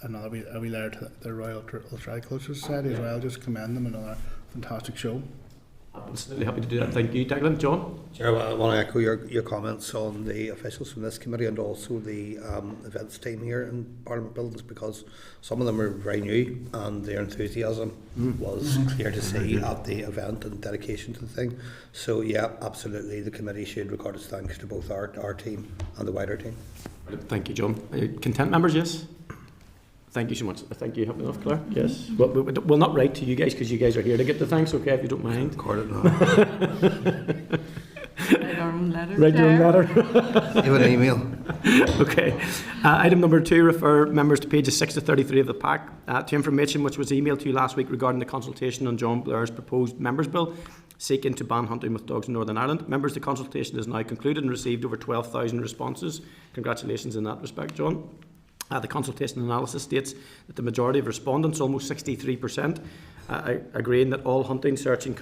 another wee letter to the Royal Ultra Society as well. Just commend them, another fantastic show. Absolutely happy to do that. Thank you, Declan. John? Chair, I want to echo your comments on the officials from this committee and also the events team here in Parliament Buildings, because some of them are very new and their enthusiasm was clear to see at the event and dedication to the thing. So yeah, absolutely, the committee should record its thanks to both our team and the wider team. Thank you, John. Content members, yes? Thank you so much. I think you have enough, Claire. Yes. Well, we'll not write to you guys because you guys are here to get the thanks, okay, if you don't mind. Record it now. Write our own letter. Write your own letter. Give an email. Okay. Item number 2, refer members to pages 6 to 33 of the pack to information which was emailed to you last week regarding the consultation on John Blair's proposed Members' Bill seeking to ban hunting with dogs in Northern Ireland. Members, the consultation is now concluded and received over 12,000 responses. Congratulations in that respect, John. The consultation analysis states that the majority of respondents, almost 63%, agreeing that all hunting, searching,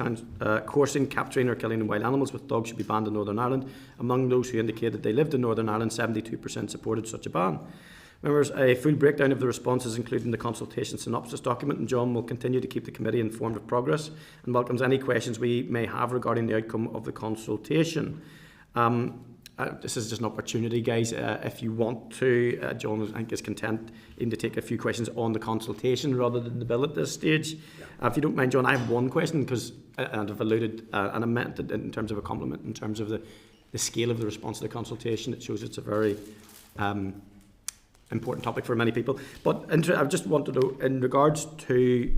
coursing, capturing or killing wild animals with dogs should be banned in Northern Ireland. Among those who indicated they lived in Northern Ireland, 72% supported such a ban. Members, a full breakdown of the responses, including the consultation synopsis document, and John will continue to keep the committee informed of progress and welcomes any questions we may have regarding the outcome of the consultation. This is just an opportunity, guys. If you want to, John, I think, is content even to take a few questions on the consultation rather than the bill at this stage. Yeah. If you don't mind, John, I have one question because, and I've alluded, and I meant it in terms of a compliment, in terms of the scale of the response to the consultation. It shows it's a very important topic for many people. But I just want to know, in regards to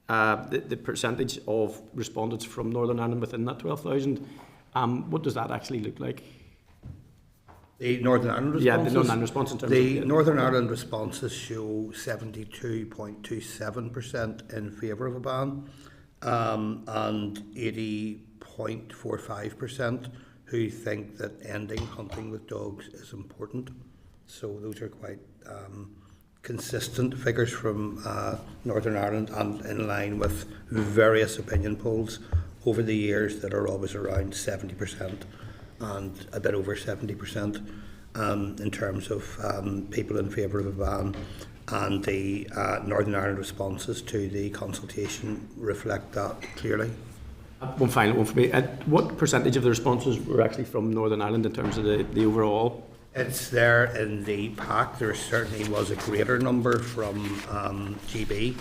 the percentage of respondents from Northern Ireland within that 12,000, what does that actually look like? The Northern Ireland responses? Yeah, the Northern Ireland response in terms of Northern Ireland responses show 72.27% in favour of a ban and 80.45% who think that ending hunting with dogs is important. So those are quite consistent figures from Northern Ireland and in line with various opinion polls over the years that are always around 70% and a bit over 70% in terms of people in favour of a ban, and the Northern Ireland responses to the consultation reflect that clearly. One final one for me. What percentage of the responses were actually from Northern Ireland in terms of the overall? It's there in the pack. There certainly was a greater number from GB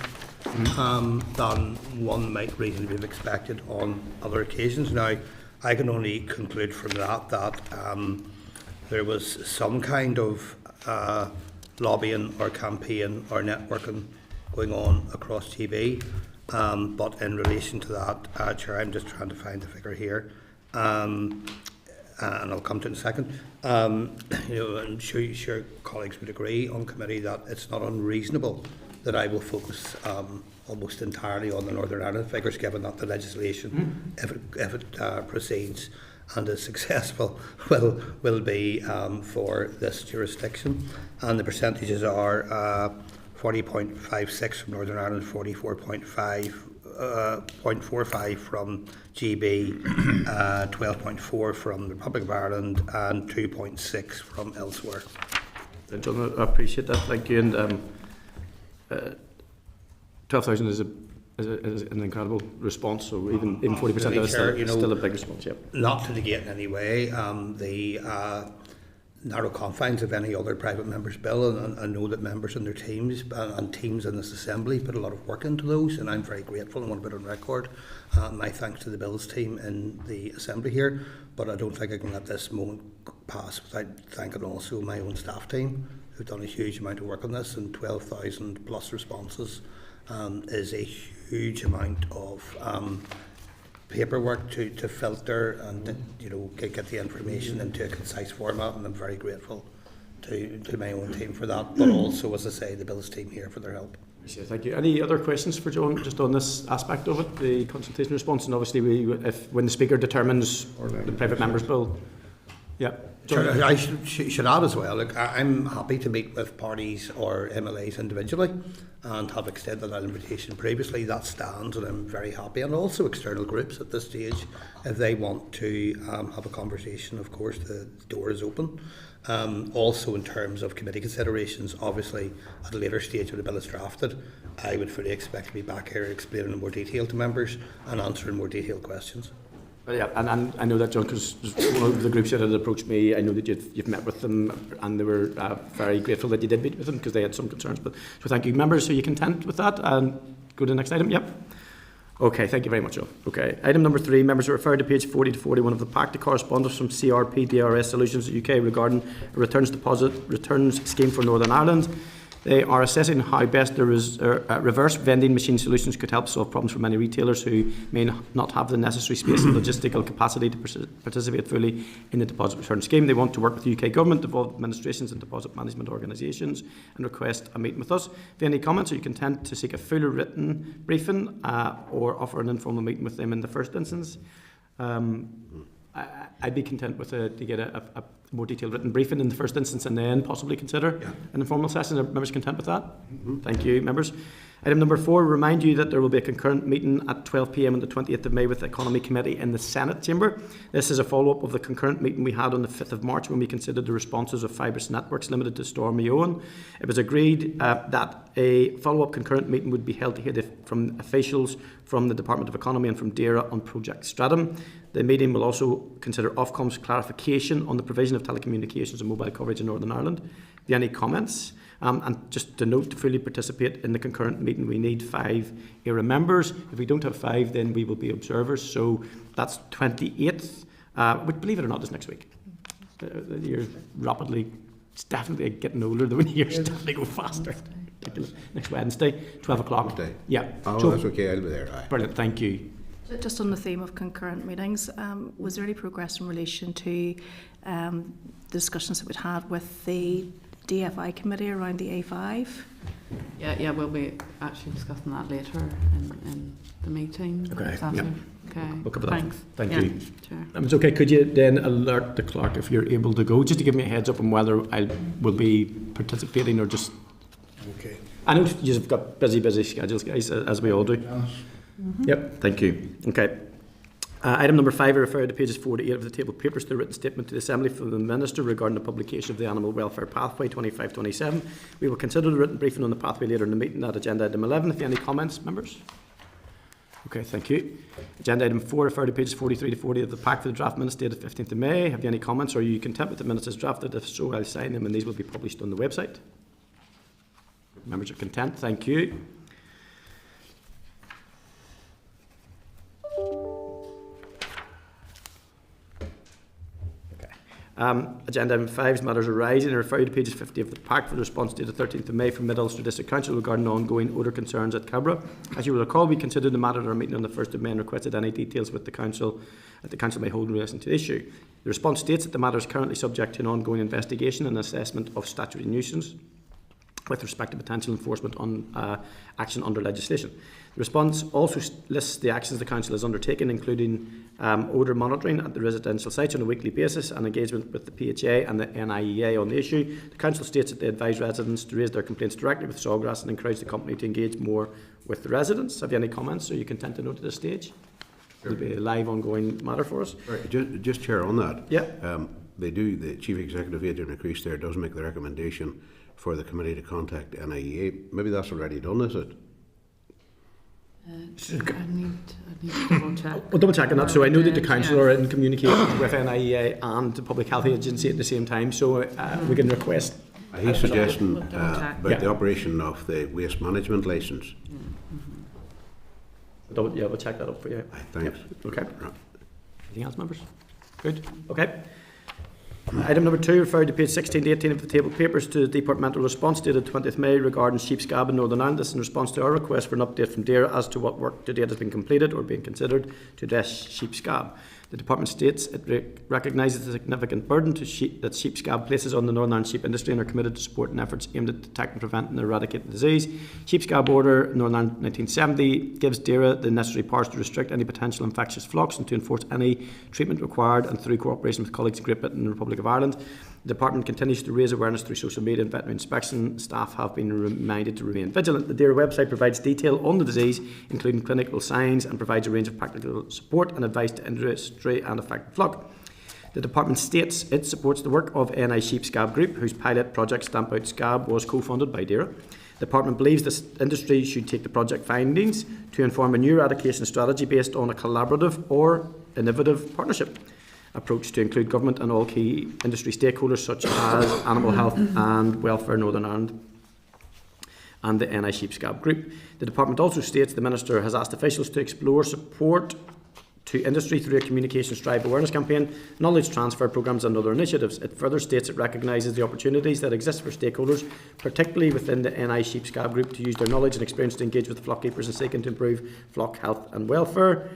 than one might reasonably have expected on other occasions. Now, I can only conclude from that there was some kind of lobbying or campaign or networking going on across GB, but in relation to that, Chair, I'm just trying to find the figure here. And I'll come to it in a second. I'm sure colleagues would agree on committee that it's not unreasonable that I will focus almost entirely on the Northern Ireland figures, given that the legislation, if it proceeds and is successful, will be for this jurisdiction. And the percentages are 40.56 from Northern Ireland, 44.45 from GB, 12.4 from the Republic of Ireland, and 2.6 from elsewhere. John, I appreciate that. Thank you. And 12,000 is an incredible response. So even 40% of it is still a big response. Yep. Not to negate in any way the narrow confines of any other private member's bill, and I know that members and their teams and teams in this assembly put a lot of work into those, and I'm very grateful and want to put on record my thanks to the bills team in the assembly here. But I don't think I can let this moment pass without thanking also my own staff team who've done a huge amount of work on this, and 12,000 plus responses is a huge amount of paperwork to filter and get the information into a concise format, and I'm very grateful to my own team for that, but also, as I say, the bills team here for their help. Thank you. Any other questions for John just on this aspect of it, the consultation response? And obviously when the Speaker determines the private members' bill. Yeah. Sure, I should add as well, look, I'm happy to meet with parties or MLAs individually and have extended that invitation previously. That stands, and I'm very happy, and also external groups at this stage, if they want to have a conversation, of course the door is open. Also, in terms of committee considerations, obviously, at a later stage when the bill is drafted, I would fully expect to be back here explaining in more detail to members and answering more detailed questions. Well, yeah, and I know that, John, because one of the groups that had approached me, I know that you've met with them, and they were very grateful that you did meet with them because they had some concerns. But so thank you, members. Are you content with that? And go to the next item. Yep. Okay, thank you very much, John. Okay, item number 3, members are referred to page 40 to 41 of the pack, the correspondence from CRP DRS Solutions UK regarding a returns scheme for Northern Ireland. They are assessing how best the reverse vending machine solutions could help solve problems for many retailers who may not have the necessary space and logistical capacity to participate fully in the deposit return scheme. They want to work with the UK Government, devolved administrations and deposit management organisations and request a meeting with us. If you have any comments, are you content to seek a fuller written briefing or offer an informal meeting with them in the first instance? I'd be content with to get a more detailed written briefing in the first instance and then possibly consider an informal session. Are members content with that? Thank you, members. Item number 4, remind you that there will be a concurrent meeting at 12 p.m. on the 20th of May with the Economy Committee in the Senate chamber. This is a follow-up of the concurrent meeting we had on the 5th of March when we considered the responses of Fibrous Networks Limited to Storm Eowyn. It was agreed that a follow-up concurrent meeting would be held to hear from officials from the Department of Economy and from DAERA on Project Stratum. The meeting will also consider Ofcom's clarification on the provision of telecommunications and mobile coverage in Northern Ireland. Do you have any comments? And just to note, to fully participate in the concurrent meeting, we need 5 ERA members. If we don't have 5, then we will be observers. So that's 28th, which, believe it or not, is next week. The year's rapidly, it's definitely getting older. The years definitely go faster. Next Wednesday, 12 o'clock. Wednesday? Yeah. Oh, so, that's okay, I'll be there. Aye. Brilliant, thank you. Just on the theme of concurrent meetings, was there any progress in relation to the discussions that we'd had with the DFI committee around the A5? Yeah, we'll be actually discussing that later in the meeting. Okay, Is that yep. Okay. We'll cover that. Thanks. Thank Yeah, you. Sure. It's okay. Could you then alert the clerk if you're able to go, just to give me a heads up on whether I will be participating or just. Okay. I know you've got busy schedules, guys, as we all do. Yep. Thank you. Okay. Item number 5, I refer to pages 4 to 8 of the table of papers to the written statement to the Assembly from the Minister regarding the publication of the Animal Welfare Pathway 25-27. We will consider the written briefing on the pathway later in the meeting at agenda item 11. If you have any comments, members? Okay, thank you. Agenda item 4, refer to pages 43 to 40 of the pack for the draft minutes dated 15th of May. Have you any comments, or are you content with the minutes as drafted? If so, I'll sign them and these will be published on the website. Members are content, thank you. Agenda item 5 is matters arising. I refer you to pages 50 of the pack for the response dated 13th of May from Mid-Ulster District Council regarding ongoing odour concerns at Cabra. As you will recall, we considered the matter at our meeting on the 1st of May and requested any details with the council that the council may hold in relation to the issue. The response states that the matter is currently subject to an ongoing investigation and assessment of statutory nuisance with respect to potential enforcement on action under legislation. The response also lists the actions the Council has undertaken, including odour monitoring at the residential sites on a weekly basis and engagement with the PHA and the NIEA on the issue. The Council states that they advise residents to raise their complaints directly with Sawgrass and encourage the company to engage more with the residents. Have you any comments? Are you content to note at this stage? Sure. It'll be a live, ongoing matter for us. Right, just Chair, on that. Yeah. The Chief Executive Agent increase there does make the recommendation for the committee to contact NIEA. Maybe that's already done, is it? I need to double check. We'll double check on that. So I know that the council are in communication with NIEA and the Public Health Agency at the same time, so we can request. He's suggesting check. about the operation of the waste management licence. We'll check that up for you. Thanks. Okay. Anything else, members? Good. Okay. Item number 2, referred to page 16 to 18 of the table of papers to the Departmental response dated 20th May regarding sheep scab in Northern Ireland. This is in response to our request for an update from DAERA as to what work to date has been completed or being considered to address sheep scab. The Department states it recognises the significant burden that sheep scab places on the Northern Ireland sheep industry and are committed to supporting efforts aimed at detecting, preventing and eradicating the disease. Sheep scab Order Northern Ireland 1970 gives DAERA the necessary powers to restrict any potential infectious flux and to enforce any treatment required, and through cooperation with colleagues in Great Britain and the Republic of Ireland. The Department continues to raise awareness through social media and veterinary inspection. Staff have been reminded to remain vigilant. The DAERA website provides detail on the disease, including clinical signs, and provides a range of practical support and advice to industry and affected flock. The department states it supports the work of NI Sheep Scab Group, whose pilot project Stamp Out Scab was co-funded by DAERA. The department believes this industry should take the project findings to inform a new eradication strategy based on a collaborative or innovative partnership approach to include government and all key industry stakeholders such as Animal Health and Welfare Northern Ireland and the NI Sheep Scab Group. The department also states the Minister has asked officials to explore support to industry through a communications drive awareness campaign, knowledge transfer programmes and other initiatives. It further states it recognises the opportunities that exist for stakeholders, particularly within the NI Sheep Scab Group, to use their knowledge and experience to engage with the flock keepers and seeking to improve flock health and welfare.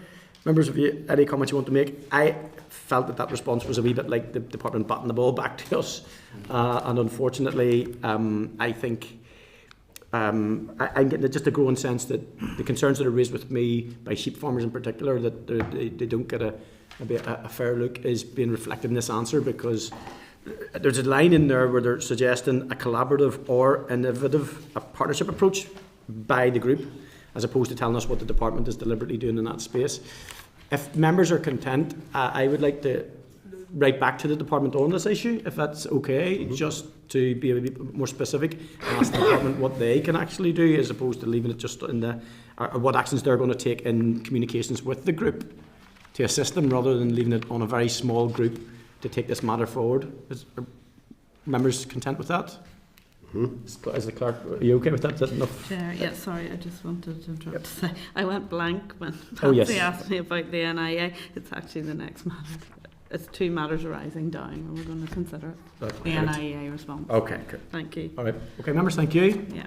Members, have you any comments you want to make? I felt that response was a wee bit like the department batting the ball back to us, and unfortunately I think I'm getting just a growing sense that the concerns that are raised with me by sheep farmers in particular, that they don't get a fair look, is being reflected in this answer, because there's a line in there where they're suggesting a collaborative or innovative partnership approach by the group, as opposed to telling us what the department is deliberately doing in that space. If members are content, I would like to write back to the department on this issue, if that's okay, just to be a bit more specific and ask the department what they can actually do, as opposed to leaving it just in the what actions they're going to take in communications with the group to assist them, rather than leaving it on a very small group to take this matter forward. Are members content with that? As the clerk, are you okay with that? Is that enough? Chair, yeah, sorry, I just wanted to interrupt to say I went blank when Oh, Patsy yes. asked me about the NIA. It's actually the next matter. It's two matters arising down, and we're going to consider it. The NIA response. Okay, good. Thank you. All right. Okay, members, thank you. Yeah.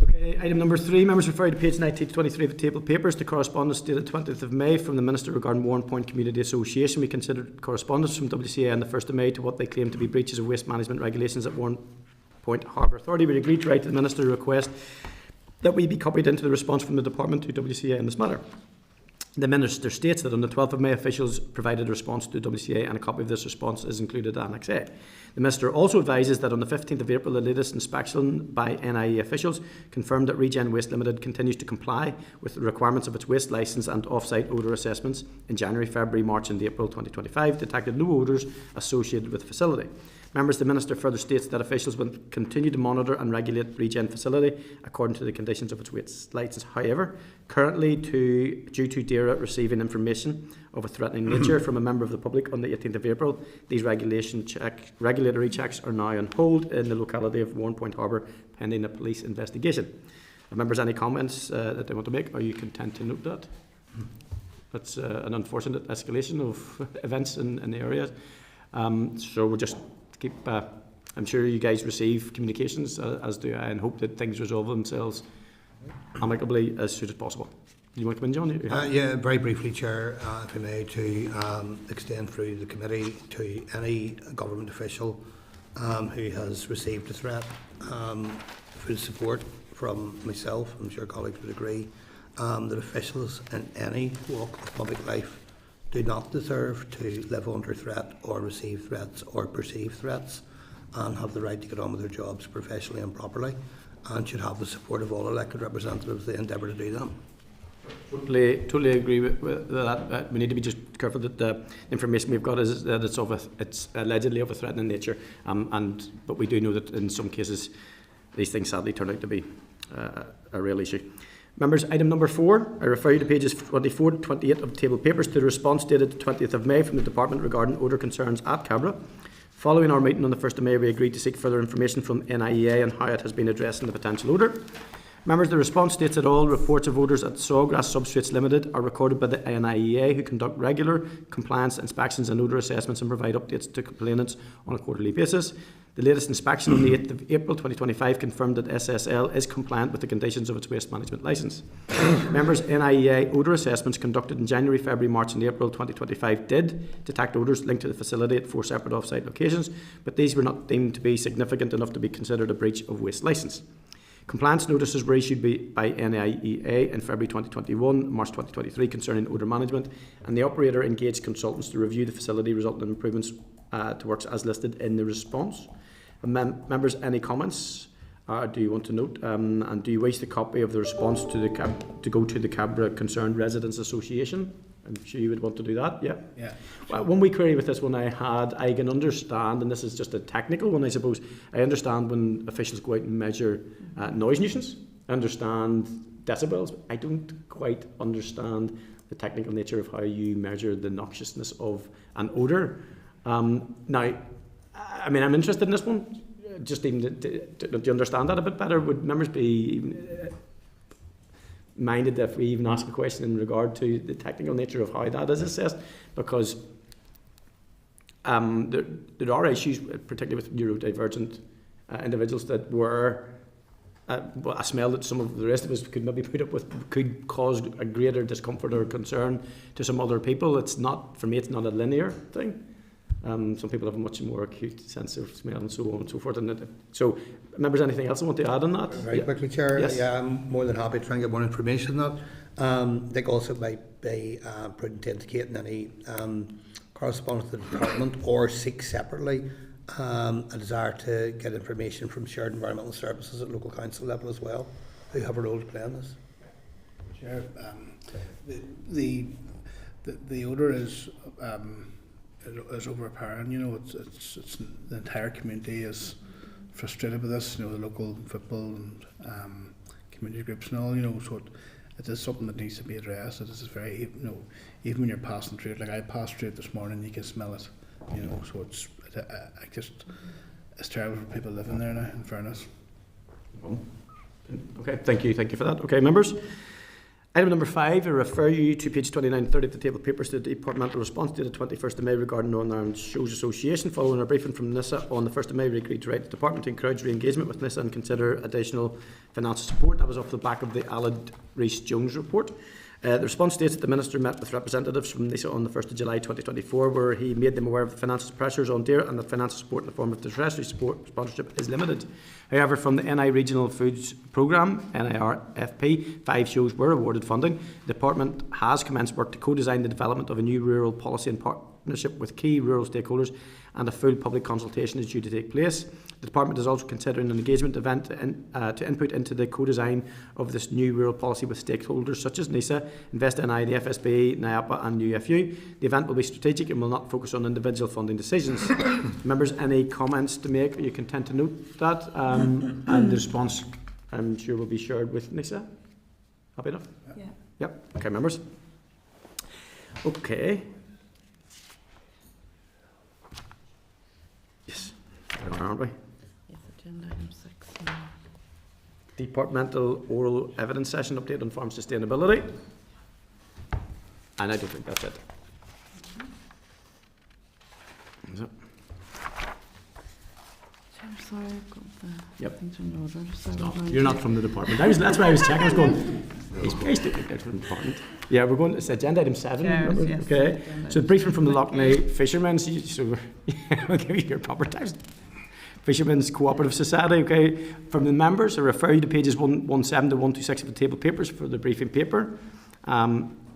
Okay, item number 3, members refer to page 19 to 23 of the table of papers to correspondence dated 20th of May from the Minister regarding Warren Point Community Association. We considered correspondence from WCA on the 1st of May to what they claim to be breaches of waste management regulations at Warren Point Harbour Authority. We agreed to write to the Minister to request that we be copied into the response from the Department to WCA in this matter. The Minister states that on the 12th of May, officials provided a response to WCA, and a copy of this response is included in Annex A. The Minister also advises that on the 15th of April, the latest inspection by NIE officials confirmed that Regen Waste Limited continues to comply with the requirements of its waste licence and off-site odour assessments. In January, February, March and April 2025, detected no odours associated with the facility. Members, the Minister further states that officials will continue to monitor and regulate Regen facility according to the conditions of its waste licence. However, currently, due to DAERA receiving information of a threatening nature from a member of the public on the 18th of April, these regulatory checks are now on hold in the locality of Warren Point Harbour pending a police investigation. Have members any comments that they want to make? Are you content to note that? That's an unfortunate escalation of events in the area. So we'll just keep, I'm sure you guys receive communications, as do I, and hope that things resolve themselves amicably as soon as possible. Do you want to come in, John? Yeah, very briefly, Chair, if I may, to extend through the committee to any government official who has received a threat, full support from myself, I'm sure colleagues would agree, that officials in any walk of public life do not deserve to live under threat or receive threats or perceive threats, and have the right to get on with their jobs professionally and properly, and should have the support of all elected representatives they endeavour to do that. Totally agree with that. We need to be just careful that the information we've got is that it's allegedly of a threatening nature, but we do know that in some cases these things sadly turn out to be a real issue. Members, item number 4, I refer you to pages 24 to 28 of the table of papers to the response dated the 20th of May from the Department regarding odour concerns at Cabra. Following our meeting on the 1st of May, we agreed to seek further information from NIEA on how it has been addressing the potential odour. Members, the response states that all reports of odours at Sawgrass Substrates Limited are recorded by the NIEA, who conduct regular compliance inspections and odour assessments and provide updates to complainants on a quarterly basis. The latest inspection on the 8th of April 2025 confirmed that SSL is compliant with the conditions of its waste management licence. Members, NIEA odour assessments conducted in January, February, March and April 2025 did detect odours linked to the facility at 4 separate off-site locations, but these were not deemed to be significant enough to be considered a breach of waste licence. Compliance notices were issued by NIEA in February 2021, March 2023 concerning odour management, and the operator engaged consultants to review the facility, resulting in improvements to works as listed in the response. Members, any comments? Do you want to note? And do you wish the copy of the response to go to the Cabra Concerned Residents Association? I'm sure you would want to do that, yeah. Yeah. Well, one wee query with this one I can understand, and this is just a technical one, I suppose. I understand when officials go out and measure noise nuisance. I understand decibels. I don't quite understand the technical nature of how you measure the noxiousness of an odour. Now, I mean, I'm interested in this one. Just even to understand that a bit better, would members be minded if we even ask a question in regard to the technical nature of how that is assessed? Because there are issues, particularly with neurodivergent individuals, that were a smell that some of the rest of us could maybe put up with could cause a greater discomfort or concern to some other people. It's not, for me, it's not a linear thing. Some people have a much more acute sense of smell and so on and so forth. So, members, anything else I want to add on that? Very quickly, Chair. Yes. Yeah, I'm more than happy to try and get more information on that. I think also it might be prudent to indicate in any correspondence to the Department or seek separately a desire to get information from shared environmental services at local council level as well, who have a role to play in this. Chair, the odour is overpowering. You know, it's the entire community is frustrated with this. You know, the local football and community groups and all. You know, so it is something that needs to be addressed. It is very, you know, even when you're passing through it, like I passed through it this morning, you can smell it. You know, so it's terrible for people living there now. In fairness. Okay, thank you for that. Okay, members. Item number 5, I refer you to page 29 and 30 of the table of papers to the Departmental response dated 21st of May regarding Northern Ireland Shows Association. Following a briefing from Neagh on the 1st of May, we agreed to write to the Department to encourage re-engagement with Neagh and consider additional financial support. That was off the back of the Aled Rees-Jones report. The response states that the Minister met with representatives from Neagh on the 1st of July 2024, where he made them aware of the financial pressures on DARE and that financial support in the form of discretionary support sponsorship is limited. However, from the NI Regional Foods Programme, NIRFP, 5 shows were awarded funding. The Department has commenced work to co-design the development of a new rural policy in partnership with key rural stakeholders, and a full public consultation is due to take place. The Department is also considering an engagement event to input into the co-design of this new rural policy with stakeholders such as Neagh, Invest NI, the FSB, NIAPA and UFU. The event will be strategic and will not focus on individual funding decisions. Members, any comments to make? Are you content to note that? And the response, I'm sure, will be shared with Neagh. Happy enough? Yeah. Yep. Okay, members. Okay. Yes. Where aren't we? Yes, agenda item 6. Departmental oral evidence session update on farm sustainability. And I don't think that's it. Is it? Sorry, I've got the Yep. things in order. So No, we're you're not from the department. That's why I was checking. I was going, these guys don't think they're from the department. Yeah, we're going, it's agenda item 7. Chairs, remember? yes, Okay. agenda So item briefing from the Lough fishermen. So I'll give you your proper times. Fishermen's Co-operative Society. Okay. From the members, I refer you to pages 117 to 126 of the table papers for the briefing paper.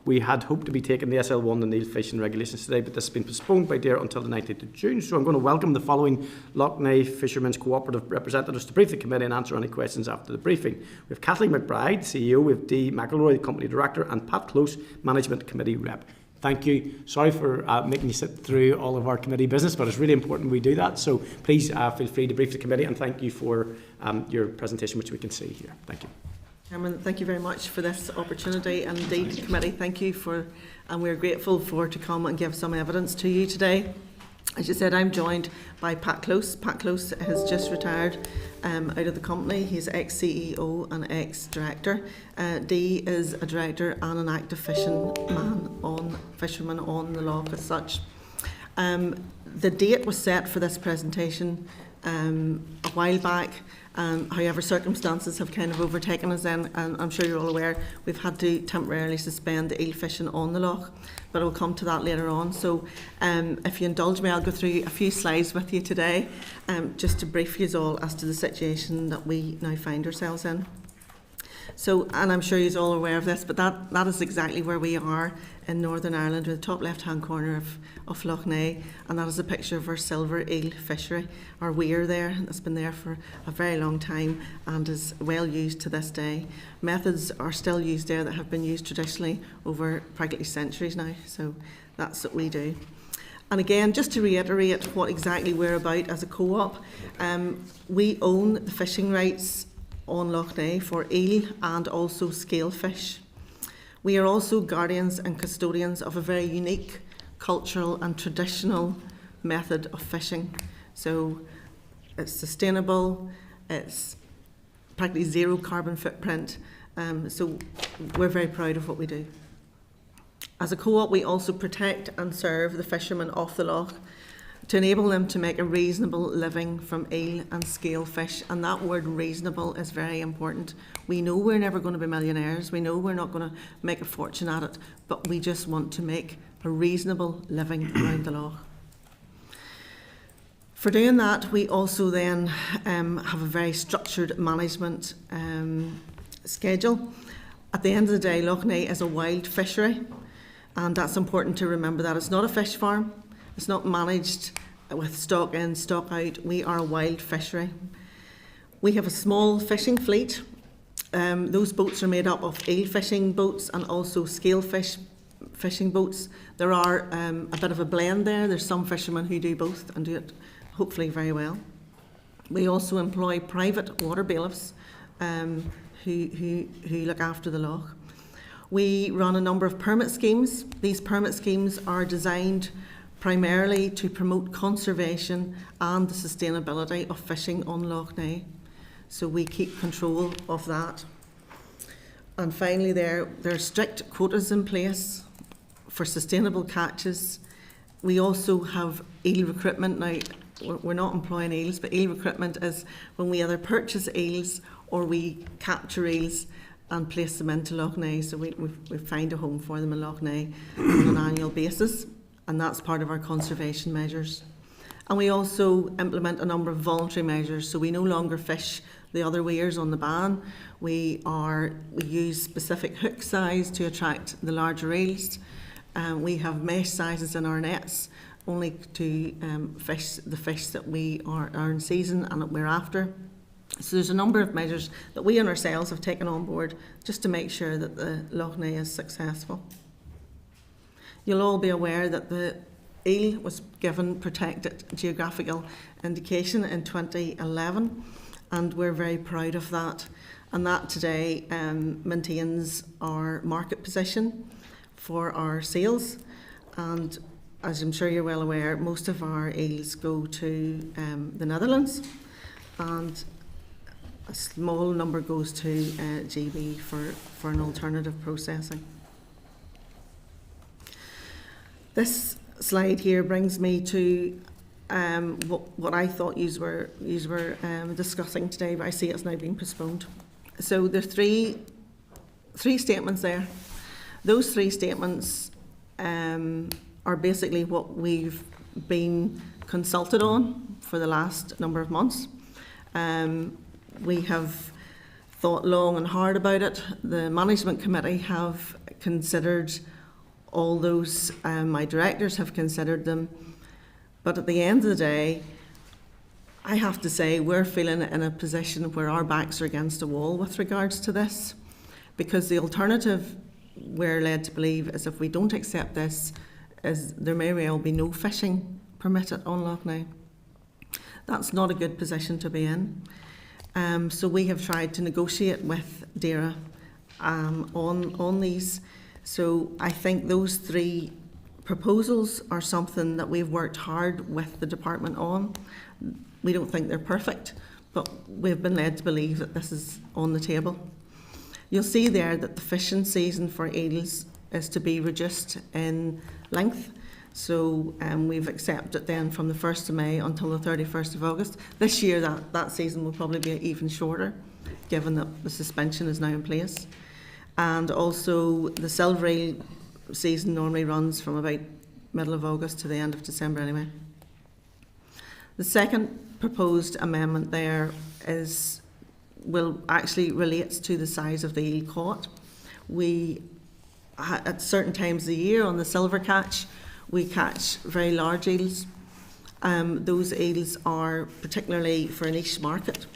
We had hoped to be taking the SL1 and Neagh fishing regulations today, but this has been postponed by DARE until the 19th of June. So I'm going to welcome the following Lough Fishermen's Co-operative representatives to brief the committee and answer any questions after the briefing. We have Kathleen McBride, CEO, we have Dee McElroy, the company director, and Pat Close, management committee rep. Thank you. Sorry for making you sit through all of our committee business, but it's really important we do that. So please feel free to brief the committee, and thank you for your presentation, which we can see here. Thank you. Chairman, thank you very much for this opportunity, and indeed, committee, thank you for, and we're grateful for to come and give some evidence to you today. As you said, I'm joined by Pat Close. Pat Close has just retired out of the company. He's ex-CEO and ex-director. Dee is a director and an active fisherman on the Lough as such. The date was set for this presentation a while back. However, circumstances have kind of overtaken us then, and I'm sure you're all aware we've had to temporarily suspend the eel fishing on the Lough, but I'll come to that later on. So if you indulge me, I'll go through a few slides with you today just to brief you all as to the situation that we now find ourselves in. So, and I'm sure you're all aware of this, but that is exactly where we are in Northern Ireland, with the top left-hand corner of Lough, and that is a picture of our silver eel fishery, our weir there, that's been there for a very long time and is well used to this day. Methods are still used there that have been used traditionally over practically centuries now, so that's what we do. And again, just to reiterate what exactly we're about as a co-op, we own the fishing rights on Lough for eel and also scale fish. We are also guardians and custodians of a very unique cultural and traditional method of fishing. So it's sustainable, it's practically zero carbon footprint, so we're very proud of what we do. As a co-op, we also protect and serve the fishermen off the Lough to enable them to make a reasonable living from eel and scale fish. And that word reasonable is very important. We know we're never going to be millionaires. We know we're not going to make a fortune at it, but we just want to make a reasonable living around the Lough. For doing that, we also then have a very structured management schedule. At the end of the day, Lough is a wild fishery, and that's important to remember that. It's not a fish farm. It's not managed with stock in, stock out. We are a wild fishery. We have a small fishing fleet. Those boats are made up of eel fishing boats and also scale fish fishing boats. There are a bit of a blend there. There's some fishermen who do both and do it hopefully very well. We also employ private water bailiffs who look after the Lough. We run a number of permit schemes. These permit schemes are designed primarily to promote conservation and the sustainability of fishing on Lough. So we keep control of that. And finally, there are strict quotas in place for sustainable catches. We also have eel recruitment. Now, we're not employing eels, but eel recruitment is when we either purchase eels or we capture eels and place them into Lough. So we find a home for them in Lough on an annual basis, and that's part of our conservation measures. And we also implement a number of voluntary measures, so we no longer fish the other weirs on the ban. We use specific hook size to attract the larger eels. We have mesh sizes in our nets only to fish the fish that we are in season and that we're after. So there's a number of measures that we and ourselves have taken on board just to make sure that the Lough is successful. You'll all be aware that the eel was given protected geographical indication in 2011, and we're very proud of that. And that today maintains our market position for our sales. And as I'm sure you're well aware, most of our eels go to the Netherlands, and a small number goes to GB for an alternative processing. This slide here brings me to what I thought you were discussing today, but I see it's now been postponed. So there are three statements there. Those three statements are basically what we've been consulted on for the last number of months. We have thought long and hard about it. The management committee have considered all those, my directors have considered them, but at the end of the day, I have to say we're feeling in a position where our backs are against a wall with regards to this, because the alternative we're led to believe is if we don't accept this, is there may well be no fishing permitted on Lough. That's not a good position to be in. So we have tried to negotiate with DAERA on these. So I think those three proposals are something that we've worked hard with the department on. We don't think they're perfect, but we've been led to believe that this is on the table. You'll see there that the fishing season for eels is to be reduced in length. So we've accepted then from the 1st of May until the 31st of August. This year that season will probably be even shorter, given that the suspension is now in place. And also the silver eel season normally runs from about middle of August to the end of December anyway. The second proposed amendment there is will actually relates to the size of the eel caught. We, at certain times of the year on the silver catch, we catch very large eels. Those eels are particularly for a niche market,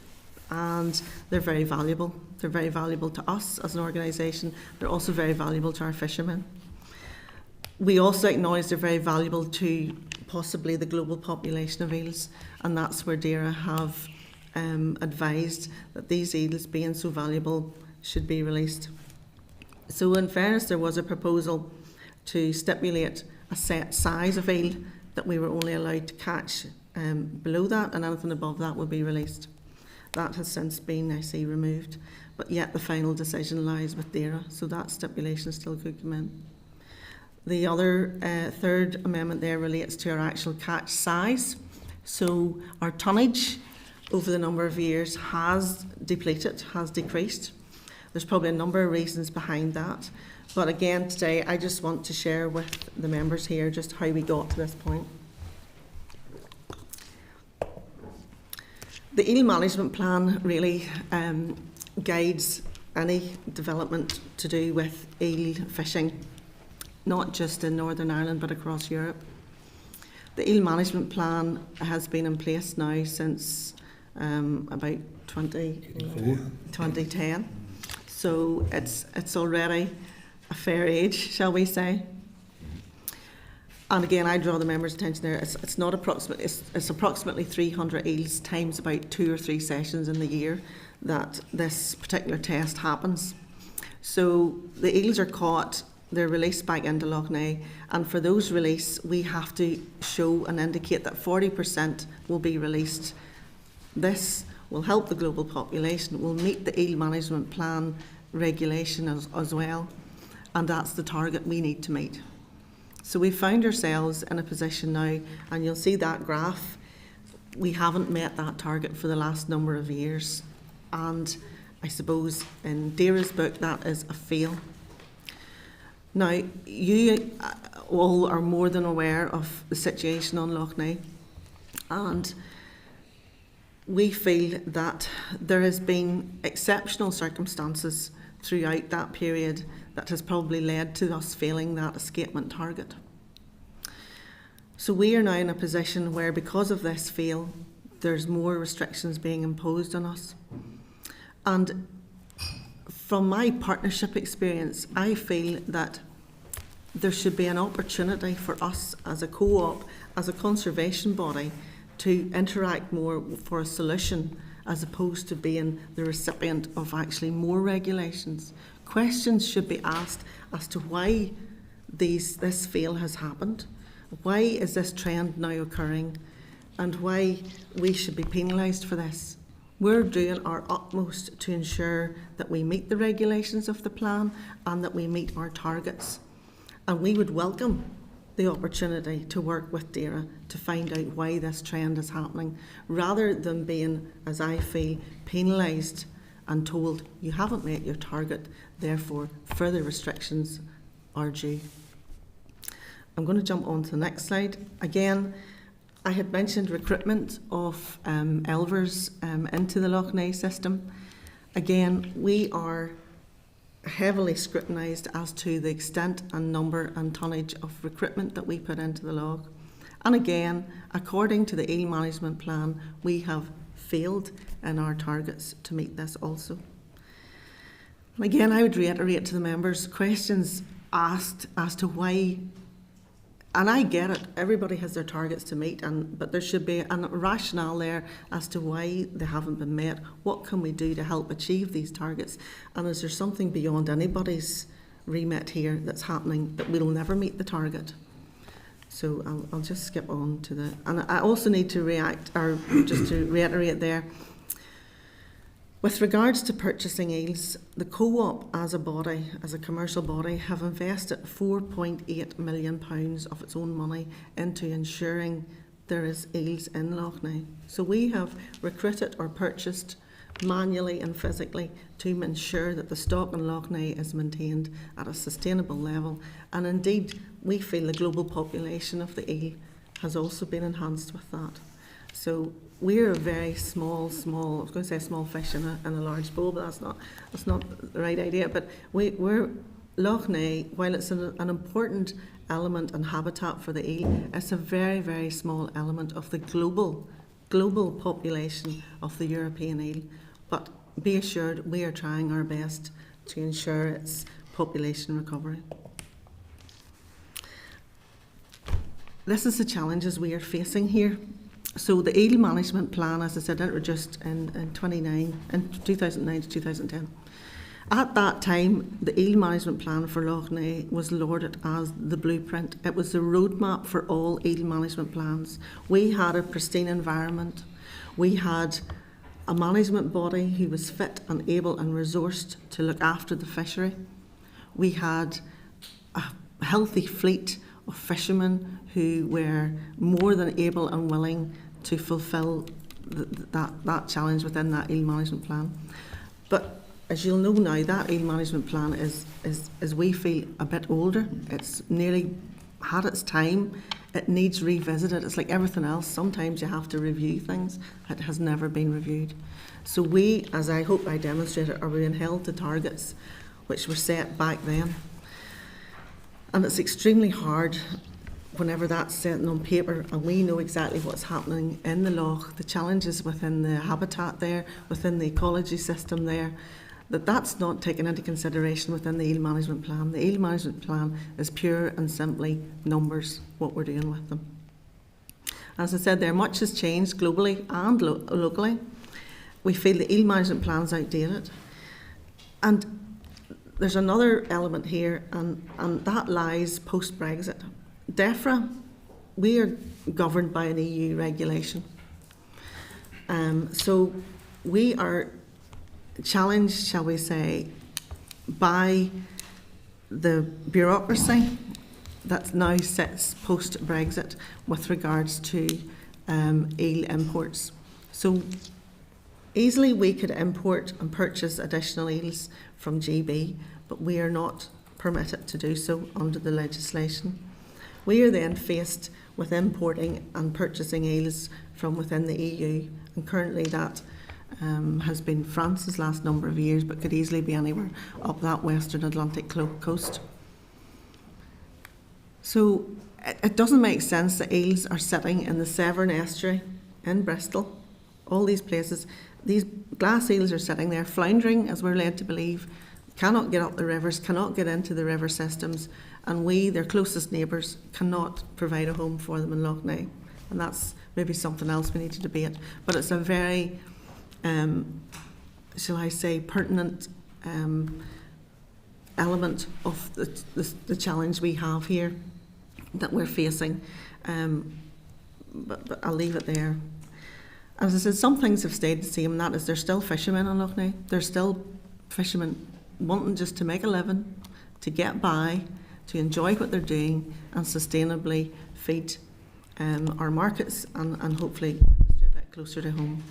and they're very valuable. They're very valuable to us as an organisation. They're also very valuable to our fishermen. We also acknowledge they're very valuable to possibly the global population of eels, and that's where DAERA have advised that these eels, being so valuable, should be released. So in fairness, there was a proposal to stipulate a set size of eel that we were only allowed to catch below that, and anything above that would be released. That has since been, I see, removed, but yet the final decision lies with DAERA, so that stipulation still could come in. The other third amendment there relates to our actual catch size. So our tonnage over the number of years has depleted, has decreased. There's probably a number of reasons behind that. But again, today I just want to share with the members here just how we got to this point. The eel management plan really guides any development to do with eel fishing, not just in Northern Ireland but across Europe. The eel management plan has been in place now since about 2010, so it's already a fair age, shall we say. And again, I draw the members' attention there. It's not approximately. It's approximately 300 eels times about 2 or 3 sessions in the year that this particular test happens. So the eels are caught. They're released back into Lough, and for those released, we have to show and indicate that 40% will be released. This will help the global population. It will meet the eel management plan regulation as well, and that's the target we need to meet. So we found ourselves in a position now, and you'll see that graph, we haven't met that target for the last number of years. And I suppose in DAERA's book, that is a fail. Now, you all are more than aware of the situation on Lough, and we feel that there has been exceptional circumstances throughout that period that has probably led to us failing that escapement target. So we are now in a position where, because of this fail, there's more restrictions being imposed on us. And from my partnership experience, I feel that there should be an opportunity for us as a co-op, as a conservation body, to interact more for a solution, as opposed to being the recipient of actually more regulations. Questions should be asked as to why this fail has happened, why is this trend now occurring, and why we should be penalised for this. We're doing our utmost to ensure that we meet the regulations of the plan and that we meet our targets. And we would welcome the opportunity to work with DAERA to find out why this trend is happening, rather than being, as I feel, penalised and told you haven't met your target, therefore further restrictions are due. I'm going to jump on to the next slide. Again, I had mentioned recruitment of elvers into the Lough system. Again, we are heavily scrutinised as to the extent and number and tonnage of recruitment that we put into the Lough. And again, according to the eel management plan, we have failed in our targets to meet this also. And again, I would reiterate to the members, questions asked as to why, and I get it, everybody has their targets to meet, but there should be a rationale there as to why they haven't been met. What can we do to help achieve these targets? And is there something beyond anybody's remit here that's happening that we'll never meet the target? So I'll just skip on to the, and I also need to just to reiterate there, with regards to purchasing eels, the co-op as a body, as a commercial body, have invested £4.8 million of its own money into ensuring there is eels in Lough. So we have recruited or purchased manually and physically to ensure that the stock in Lough is maintained at a sustainable level. And indeed, we feel the global population of the eel has also been enhanced with that. So we're a very small, I was going to say small fish in a large bowl, but that's not the right idea. But we're Lough Neagh, while it's an important element and habitat for the eel, it's a very, very small element of the global population of the European eel. But be assured, we are trying our best to ensure its population recovery. This is the challenges we are facing here. So the eel management plan, as I said, introduced in 2009 to 2010. At that time, the eel management plan for Lough Neagh was lauded as the blueprint. It was the roadmap for all eel management plans. We had a pristine environment. We had a management body who was fit and able and resourced to look after the fishery. We had a healthy fleet of fishermen who were more than able and willing to fulfil that challenge within that eel management plan. But as you'll know now, that eel management plan is we feel, a bit older. It's nearly had its time. It needs revisited. It's like everything else. Sometimes you have to review things. It has never been reviewed. So we, as I hope I demonstrated, are being held to targets which were set back then. And it's extremely hard whenever that's set on paper and we know exactly what's happening in the loch, the challenges within the habitat there, within the ecology system there, that's not taken into consideration within the eel management plan. The eel management plan is pure and simply numbers, what we're doing with them. As I said there, much has changed globally and locally. We feel the eel management plan is outdated. And there's another element here, and that lies post-Brexit. DEFRA, we are governed by an EU regulation. So we are challenged, shall we say, by the bureaucracy that now sits post-Brexit with regards to eel imports. So easily we could import and purchase additional eels from GB, but we are not permitted to do so under the legislation. We are then faced with importing and purchasing eels from within the EU, and currently that has been France's last number of years, but could easily be anywhere up that Western Atlantic coast. So it doesn't make sense that eels are sitting in the Severn Estuary in Bristol, all these places. These glass eels are sitting there floundering, as we're led to believe, cannot get up the rivers, cannot get into the river systems, and we, their closest neighbours, cannot provide a home for them in Lough Neagh. And that's maybe something else we need to debate. But it's a very, shall I say, pertinent element of the challenge we have here that we're facing. But I'll leave it there. As I said, some things have stayed the same, and that is there's still fishermen in Lough Neagh. There's still fishermen wanting just to make a living, to get by, to enjoy what they're doing, and sustainably feed our markets and hopefully industry a bit closer to home.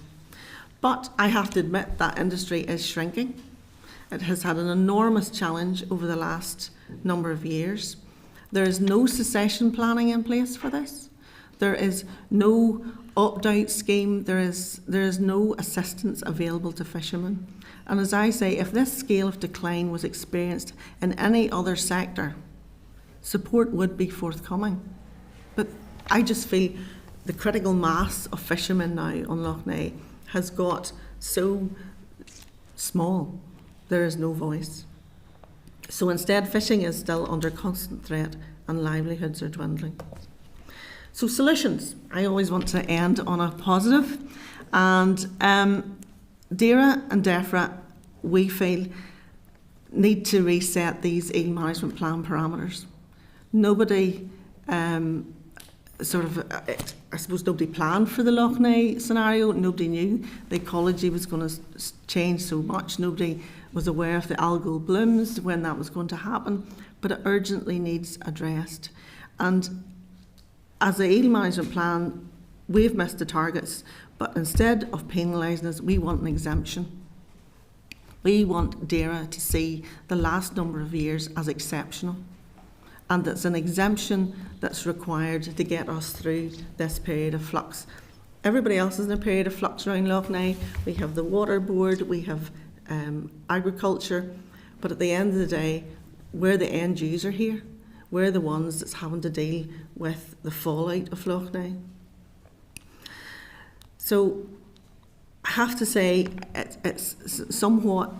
But I have to admit that industry is shrinking. It has had an enormous challenge over the last number of years. There is no succession planning in place for this. There is no opt-out scheme. There is no assistance available to fishermen. And as I say, if this scale of decline was experienced in any other sector, support would be forthcoming. But I just feel the critical mass of fishermen now on Lough Neagh has got so small, there is no voice. So instead, fishing is still under constant threat and livelihoods are dwindling. So solutions. I always want to end on a positive. And DAERA and DEFRA, we feel, need to reset these eel management plan parameters. Nobody I suppose nobody planned for the Lough Neagh scenario. Nobody knew the ecology was going to change so much. Nobody was aware of the algal blooms when that was going to happen. But it urgently needs addressed. And as the eel management plan, we've missed the targets. But instead of penalising us, we want an exemption. We want DAERA to see the last number of years as exceptional. And it's an exemption that's required to get us through this period of flux. Everybody else is in a period of flux around Lough Neagh. We have the water board, we have agriculture, but at the end of the day, we're the end user here. We're the ones that's having to deal with the fallout of Lough Neagh. So I have to say it's somewhat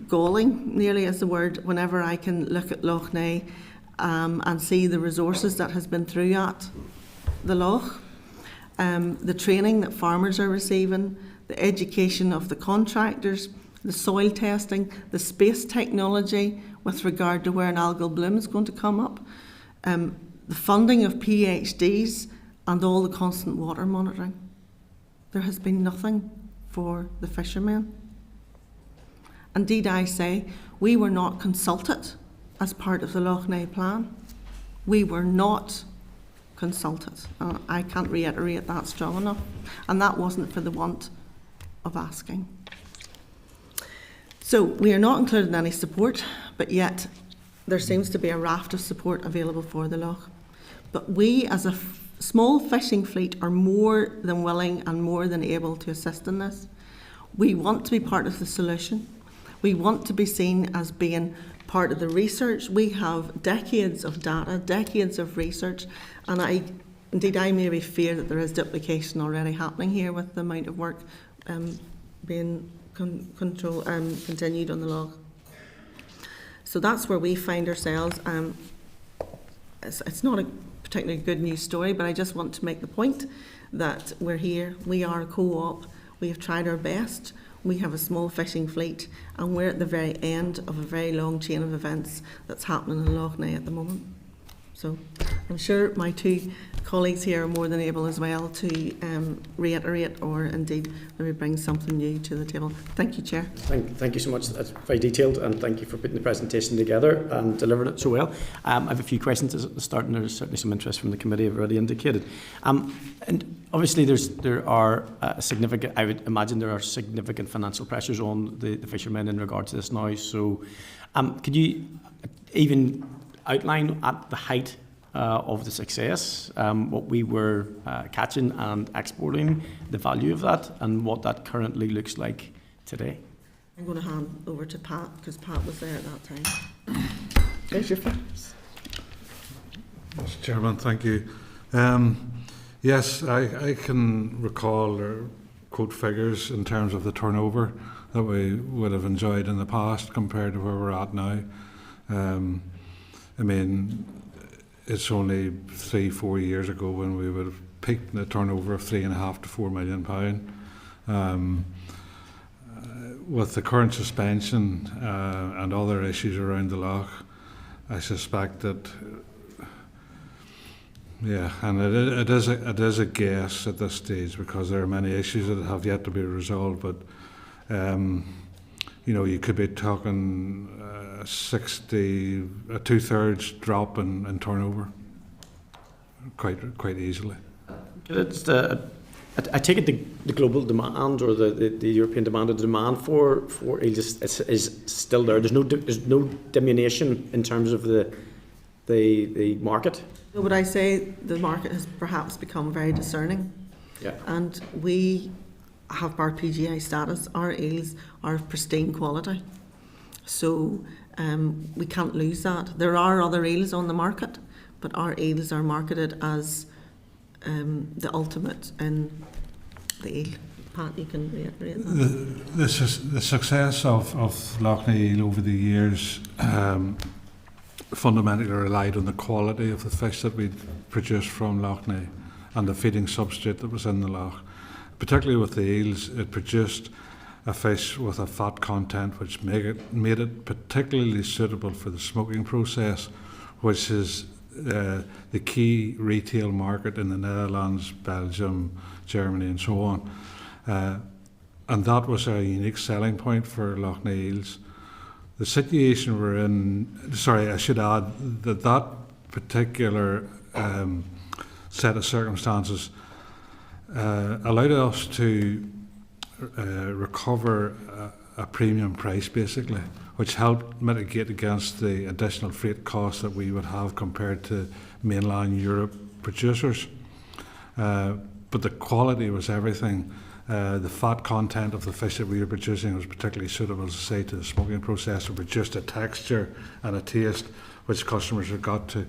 galling, nearly is the word, whenever I can look at Lough Neagh and see the resources that has been through at the Lough. The training that farmers are receiving, the education of the contractors, the soil testing, the space technology with regard to where an algal bloom is going to come up, the funding of PhDs and all the constant water monitoring. There has been nothing for the fishermen. Indeed, I say, we were not consulted as part of the Lough Neagh plan. We were not consulted. I can't reiterate that strong enough. And that wasn't for the want of asking. So we are not included in any support, but yet there seems to be a raft of support available for the Lough. But we, as a small fishing fleet, are more than willing and more than able to assist in this. We want to be part of the solution. We want to be seen as being part of the research. We have decades of data, decades of research, and I maybe fear that there is duplication already happening here with the amount of work being continued on the Lough. So that's where we find ourselves. It's not a particularly good news story, but I just want to make the point that we're here, we are a co-op, we have tried our best, we have a small fishing fleet, and we're at the very end of a very long chain of events that's happening in Lough Neagh at the moment. So I'm sure my two colleagues here are more than able as well to reiterate or indeed maybe bring something new to the table. Thank you, Chair. Thank you so much. That's very detailed, and thank you for putting the presentation together and delivering it so well. I have a few questions at the start, and there's certainly some interest from the committee, I've already indicated. And obviously there are significant, I would imagine there are significant financial pressures on the fishermen in regard to this now. So could you even outline at the height of the success, what we were catching and exporting, the value of that, and what that currently looks like today? I'm going to hand over to Pat, because Pat was there at that time. There's your figures. Mr. Chairman, thank you. Yes, I can recall or quote figures in terms of the turnover that we would have enjoyed in the past compared to where we're at now. I mean, it's only 3-4 years ago when we would have peaked in a turnover of £3.5 to £4 million. With the current suspension and other issues around the Lough, I suspect that, yeah, and it is a guess at this stage because there are many issues that have yet to be resolved. But you know, you could be talking 60, a 2/3 drop in turnover, quite easily. It's I take it the global demand or the European demand, or the demand for eels is still there. There's no diminution in terms of the market. So would I say the market has perhaps become very discerning? Yeah. And we have our PGI status. Our eels are of pristine quality. So we can't lose that. There are other eels on the market, but our eels are marketed as the ultimate in the eel. Pat, you can reiterate that. The success of Lough Neagh eel over the years fundamentally relied on the quality of the fish that we produced from Lough Neagh and the feeding substrate that was in the Lough. Particularly with the eels, it produced a fish with a fat content which made it particularly suitable for the smoking process, which is the key retail market in the Netherlands, Belgium, Germany and so on. And that was a unique selling point for Lough Neagh eels. The situation we're in, I should add that particular set of circumstances allowed us to recover a premium price basically, which helped mitigate against the additional freight costs that we would have compared to mainland Europe producers. but the quality was everything. The fat content of the fish that we were producing was particularly suitable, as I say, to the smoking process. It produced a texture and a taste which customers have got to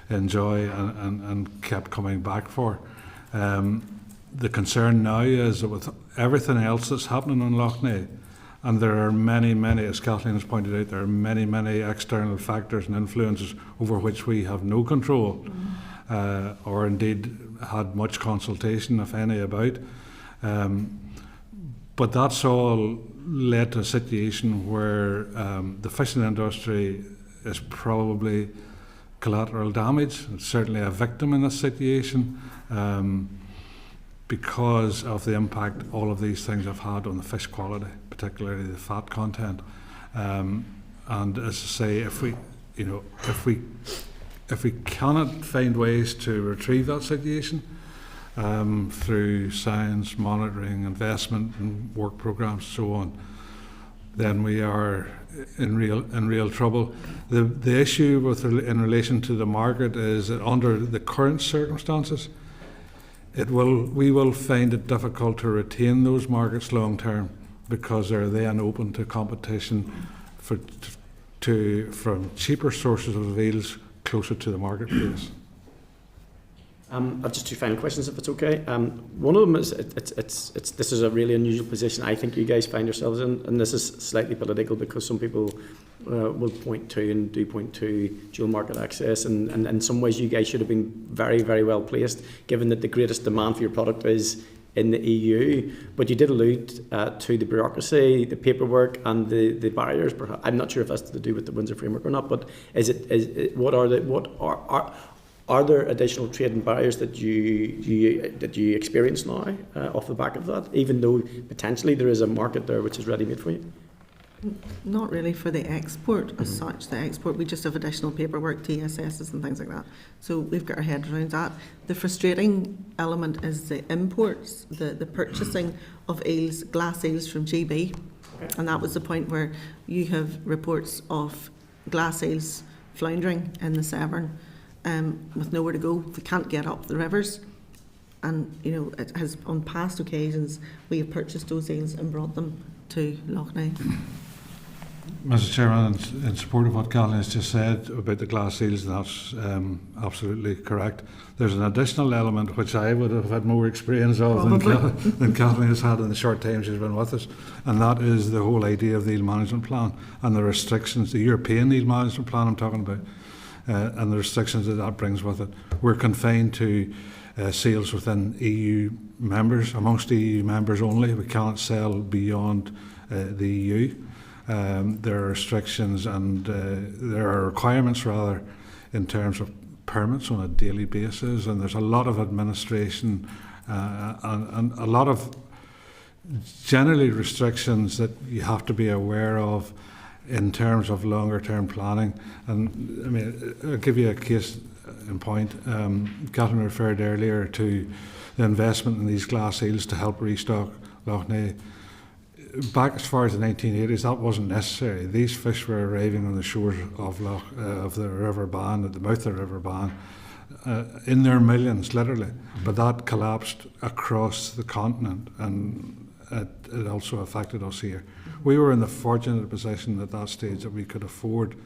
enjoy and kept coming back for. The concern now is that with everything else that's happening on Lough Neagh, and there are many, as Kathleen has pointed out, there are many external factors and influences over which we have no control, or indeed had much consultation, if any, about. But that's all led to a situation where the fishing industry is probably collateral damage. It's certainly a victim in this situation, because of the impact all of these things have had on the fish quality, particularly the fat content. And as I say, if we cannot find ways to retrieve that situation through science, monitoring, investment, and work programs, and so on, then we are in real trouble. The issue in relation to the market is that under the current circumstances, we will find it difficult to retain those markets long term, because they're then open to competition from cheaper sources of eels closer to the marketplace. I've just two final questions, if it's okay. One of them is, this is a really unusual position I think you guys find yourselves in, and this is slightly political, because some people will point to and do point to dual market access, and in some ways you guys should have been very well placed, given that the greatest demand for your product is in the EU. But you did allude to the bureaucracy, the paperwork, and the barriers. Perhaps I'm not sure if that's to do with the Windsor framework or not. But are there additional trading barriers that you experience now off the back of that, even though potentially there is a market there which is ready made for you? Not really for the export as such. The export, we just have additional paperwork, TSSs and things like that. So we've got our head around that. The frustrating element is the imports, the purchasing of eels, glass eels from GB. Okay. And that was the point where you have reports of glass eels floundering in the Severn with nowhere to go. They can't get up the rivers. And, it has, on past occasions, we have purchased those eels and brought them to Lough Neagh. Mr. Chairman, in support of what Kathleen has just said about the glass seals, that's absolutely correct. There's an additional element which I would have had more experience of than Kathleen has had in the short time she's been with us, and that is the whole idea of the eel management plan and the restrictions, the European eel management plan I'm talking about, and the restrictions that brings with it. We're confined to seals within EU members, amongst EU members only. We can't sell beyond the EU. There are restrictions and there are requirements, rather, in terms of permits on a daily basis, and there's a lot of administration and a lot of generally restrictions that you have to be aware of in terms of longer term planning. And I mean, I'll give you a case in point. Kathleen referred earlier to the investment in these glass eels to help restock Lough Neagh. Back as far as the 1980s, that wasn't necessary. These fish were arriving on the shores of the River Bann, at the mouth of the River Bann, in their millions, literally. But that collapsed across the continent, and it also affected us here. We were in the fortunate position at that stage that we could afford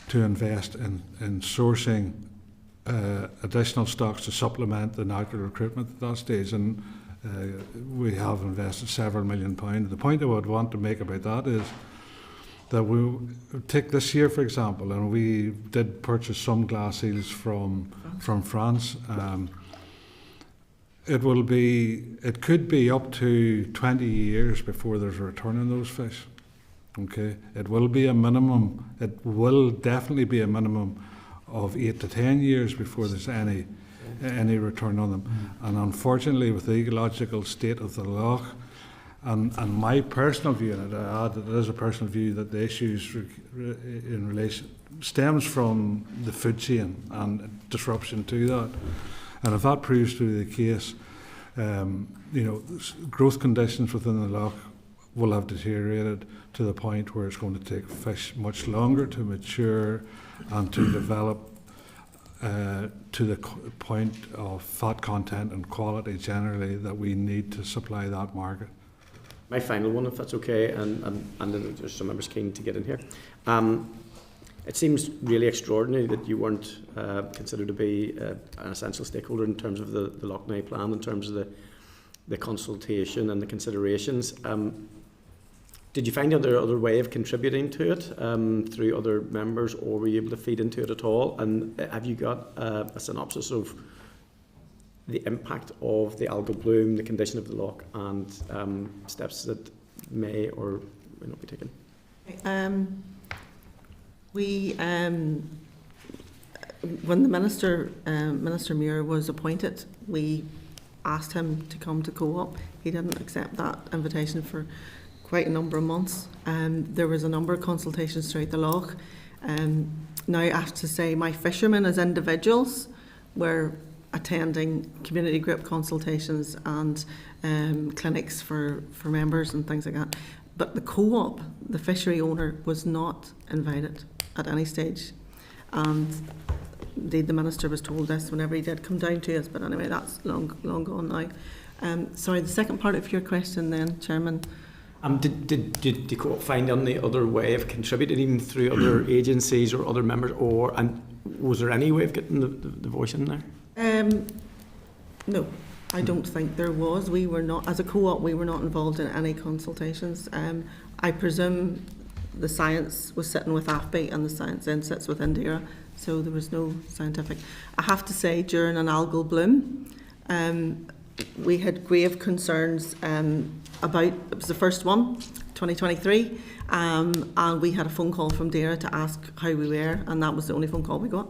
to invest in sourcing additional stocks to supplement the natural recruitment at that stage, and we have invested several £1 million. The point I would want to make about that is that we take this year, for example, and we did purchase some glass eels from France. It could be up to 20 years before there's a return on those fish. Okay, it will definitely be a minimum of 8 to 10 years before there's any return on them. And unfortunately, with the ecological state of the Lough, and my personal view, and I add that it is a personal view, that the issues in relation stems from the food chain and disruption to that. And if that proves to be the case, growth conditions within the Lough will have deteriorated to the point where it's going to take fish much longer to mature and to develop to the point of fat content and quality generally that we need to supply that market. My final one, if that's okay, and then there's some members keen to get in here. It seems really extraordinary that you weren't considered to be an essential stakeholder in terms of the Lough plan, in terms of the consultation and the considerations. Did you find other way of contributing to it through other members, or were you able to feed into it at all? And have you got a synopsis of the impact of the algal bloom, the condition of the loch, and steps that may or may not be taken? When the Minister Muir was appointed, we asked him to come to Co-op. He didn't accept that invitation for quite a number of months. There was a number of consultations throughout the Lough. Now I have to say my fishermen as individuals were attending community group consultations and clinics for members and things like that. But the Co-op, the fishery owner, was not invited at any stage. And indeed the Minister was told this whenever he did come down to us, but anyway, that's long gone now. Sorry, the second part of your question then, Chairman. Did Co-op find any other way of contributing, even through other agencies or other members, and was there any way of getting the voice in there? No, I don't think there was. We were not, as a Co-op, we were not involved in any consultations. I presume the science was sitting with AFBI and the science then sits with Neagh, so there was no scientific. I have to say, during an algal bloom, we had grave concerns about, it was the first one, 2023, and we had a phone call from Neagh to ask how we were, and that was the only phone call we got.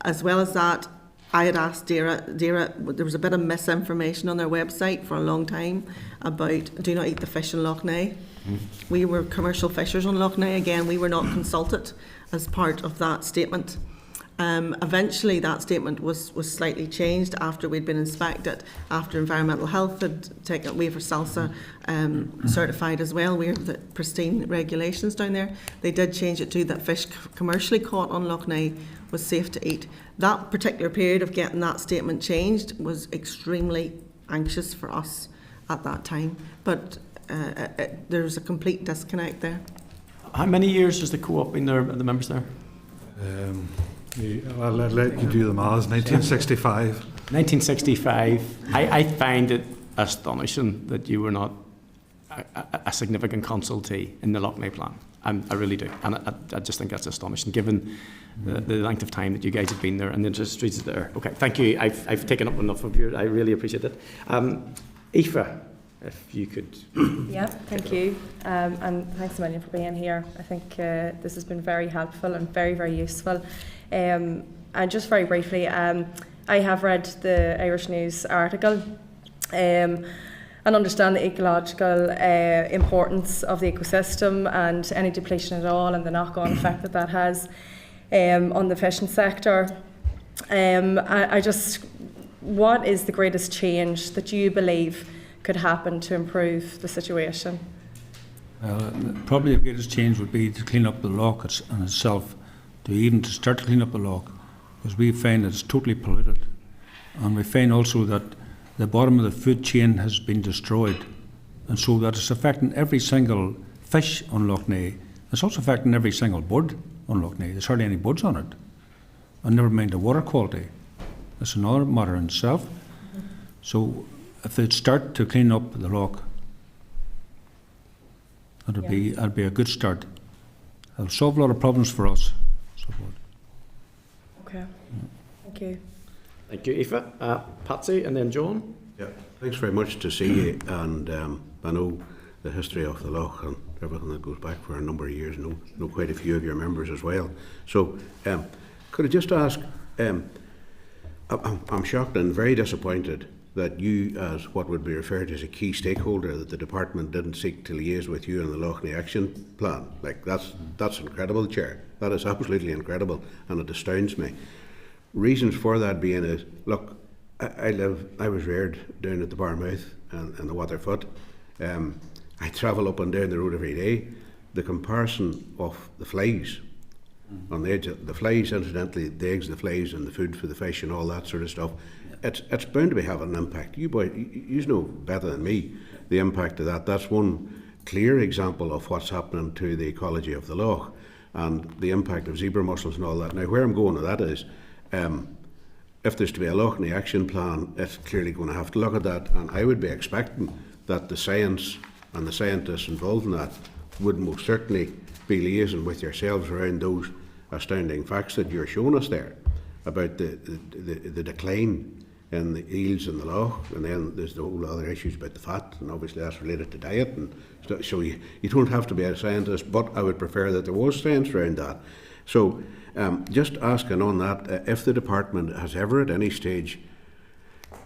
As well as that, I had asked Neagh, there was a bit of misinformation on their website for a long time about do not eat the fish in Lough Neagh. We were commercial fishers on Lough Neagh. Again, we were not consulted as part of that statement. Eventually that statement was slightly changed after we'd been inspected, after Environmental Health had taken, we were SALSA certified as well. We have the pristine regulations down there. They did change it to that fish commercially caught on Lough Neagh was safe to eat. That particular period of getting that statement changed was extremely anxious for us at that time, but there's a complete disconnect there. How many years has the Co-op been there, the members there? I'll let you do the maths. 1965. 1965. I find it astonishing that you were not a significant consultee in the Lough Neagh plan. I really do. And I just think that's astonishing, given the length of time that you guys have been there and the industries there. Okay, thank you. I've taken up enough of your, I really appreciate it. Aoife, if you could. Yeah, thank you. And thanks a million for being here. I think this has been very helpful and very, very useful. And just very briefly, I have read the Irish News article and understand the ecological importance of the ecosystem and any depletion at all and the knock-on effect that has on the fishing sector. What is the greatest change that you believe could happen to improve the situation? Probably the greatest change would be to clean up the loch in itself, to start to clean up the loch, because we find it's totally polluted, and we find also that the bottom of the food chain has been destroyed, and so that it's affecting every single fish on Lough Neagh. It's also affecting every single bird on Lough Neagh. There's hardly any birds on it, and never mind the water quality. That's another matter in itself. So if they'd start to clean up the loch, that'd be a good start. It'll solve a lot of problems for us. Okay. Thank you. Thank you, Aoife. Patsy, and then John. Yeah, thanks very much to see you. And I know the history of the Lough and everything that goes back for a number of years. Know quite a few of your members as well. So, could I just ask? I'm shocked and very disappointed that you, as what would be referred to as a key stakeholder, that the department didn't seek to liaise with you on the Lough Neagh Action Plan. Like, that's incredible, Chair. That is absolutely incredible, and it astounds me. Reasons for that being is, look, I was reared down at the Barmouth and the Waterfoot. I travel up and down the road every day. The comparison of the flies on the edge of the flies, incidentally, the eggs, the flies, and the food for the fish and all that sort of stuff. It's bound to be having an impact. You know better than me the impact of that. That's one clear example of what's happening to the ecology of the Lough and the impact of zebra mussels and all that. Now, where I'm going with that is, if there's to be a Lough Neagh action plan, it's clearly going to have to look at that, and I would be expecting that the science and the scientists involved in that would most certainly be liaising with yourselves around those astounding facts that you're showing us there about the decline in the eels in the Lough, and then there's the whole other issues about the fat, and obviously that's related to diet, and so you don't have to be a scientist, but I would prefer that there was science around that. So just asking on that, if the department has ever at any stage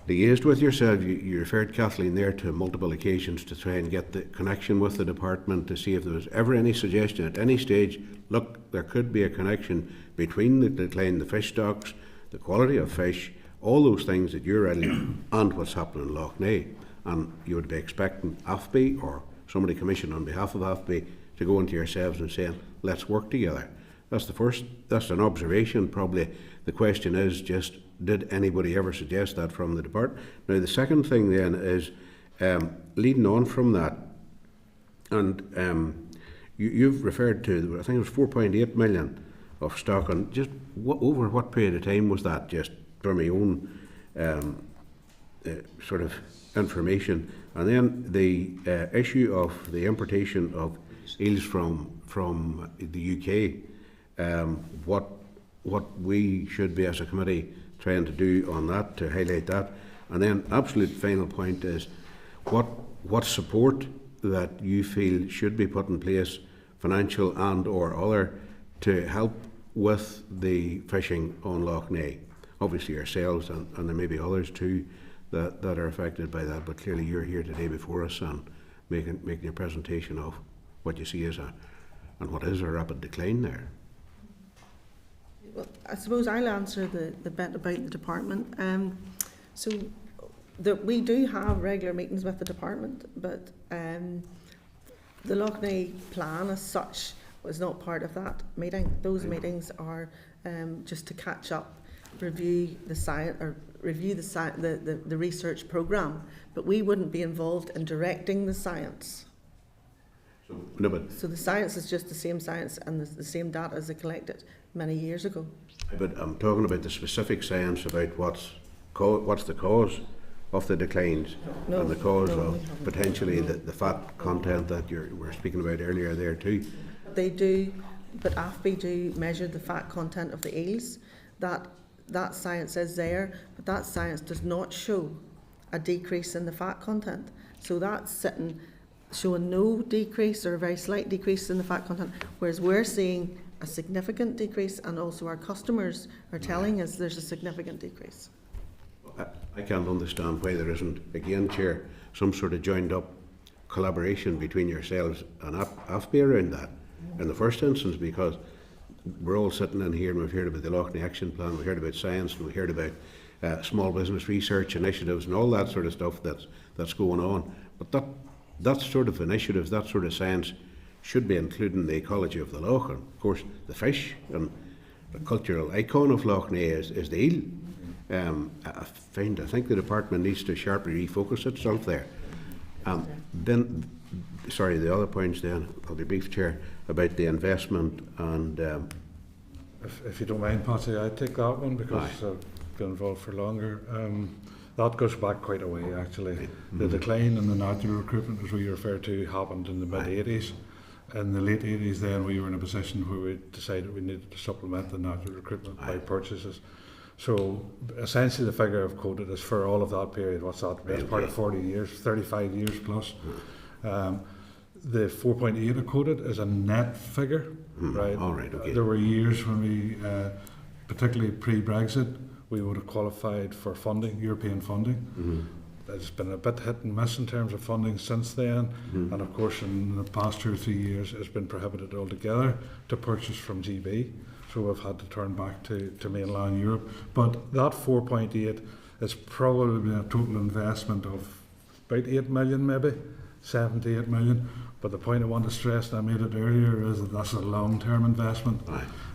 liaised with yourself, you referred, Kathleen, there to multiple occasions to try and get the connection with the department to see if there was ever any suggestion at any stage, look, there could be a connection between the decline in the fish stocks, the quality of fish, all those things that you're reading, and what's happening in Lough Neagh. And you would be expecting AFBI or somebody commissioned on behalf of AFBI to go into yourselves and saying, let's work together. That's the first, that's an observation. Probably the question is just, did anybody ever suggest that from the department? Now, the second thing then is, leading on from that, and you've referred to, I think it was 4.8 million of stock, and just over what period of time was that, just for my own sort of information? And then the issue of the importation of eels from the UK, what we should be as a committee trying to do on that to highlight that. And then absolute final point is what support that you feel should be put in place, financial and or other, to help with the fishing on Lough Neagh. Obviously yourselves and there may be others too that are affected by that, but clearly you're here today before us and making a presentation of what you see as and what is a rapid decline there. Well, I suppose I'll answer the bit about the department. We do have regular meetings with the department, but the Lough Neagh plan as such was not part of that meeting. Those meetings are just to catch up, review the science, or review the research programme, but we wouldn't be involved in directing the science. So the science is just the same science and the same data as it collected many years ago. But I'm talking about the specific science about what's the cause of the declines and the cause of potentially the fat content that we're speaking about earlier there too. They do, but AFBI do measure the fat content of the eels. That science is there, but that science does not show a decrease in the fat content. So that's sitting showing no decrease or a very slight decrease in the fat content, whereas we're seeing a significant decrease, and also our customers are telling us there's a significant decrease. I can't understand why there isn't, again, Chair, some sort of joined up collaboration between yourselves and AFBI around that in the first instance, because we're all sitting in here and we've heard about the Lough Neagh Action Plan, we've heard about science, and we've heard about small business research initiatives and all that sort of stuff that's going on. But that sort of initiatives, that sort of science should be including the ecology of the Lough. And of course, the fish and the cultural icon of Lough Neagh is the eel. I think the department needs to sharply refocus itself there. Then, sorry, the other points then, I'll be brief, Chair, about the investment and... If you don't mind, Patsy, I take that one because I've been involved for longer. That goes back quite a way, actually. The decline in the natural recruitment, as we refer to, happened in the mid-80s. In the late 80s then, we were in a position where we decided we needed to supplement the natural recruitment by purchases. So essentially the figure I've quoted is for all of that period. What's that? It's part of 40 years, 35 years plus. The 4.8 I quoted is a net figure, right? All right, okay. There were years when we, particularly pre-Brexit, we would have qualified for funding, European funding. It's been a bit hit and miss in terms of funding since then, and of course in the past 2 or 3 years it's been prohibited altogether to purchase from GB, so we've had to turn back to mainland Europe. But that 4.8 is probably a total investment of about 8 million maybe 7 to 8 million. But the point I want to stress, and I made it earlier, is that that's a long-term investment.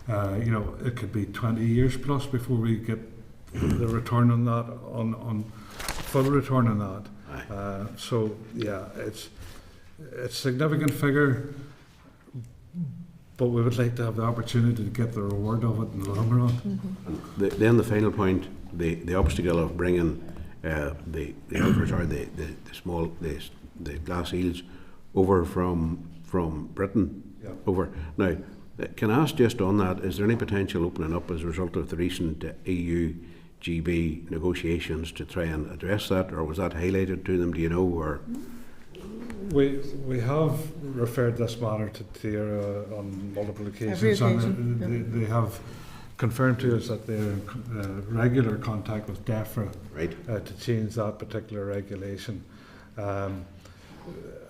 You know, it could be 20 years plus before we get the return on that, on full return on that. So yeah, it's a significant figure, but we would like to have the opportunity to get the reward of it in the long run. Then the final point, the obstacle of bringing the elvers or the small the glass eels over from Britain over. Now, can I ask just on that, is there any potential opening up as a result of the recent EU GB negotiations to try and address that, or was that highlighted to them, do you know? Or we have referred this matter to TIRA on multiple occasions, and they have confirmed to us that they're in regular contact with DEFRA to change that particular regulation.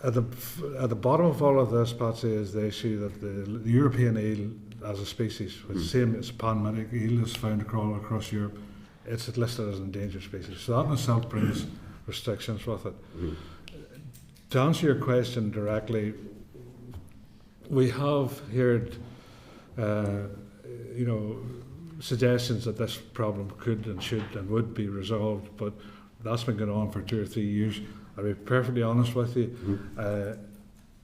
At the bottom of all of this, Patsy, is the issue that the European eel as a species, which is the same as Panmatic eel is found all across Europe, it's listed as an endangered species. So that in itself brings restrictions with it. To answer your question directly, we have heard suggestions that this problem could and should and would be resolved, but that's been going on for 2 or 3 years. I'll be perfectly honest with you.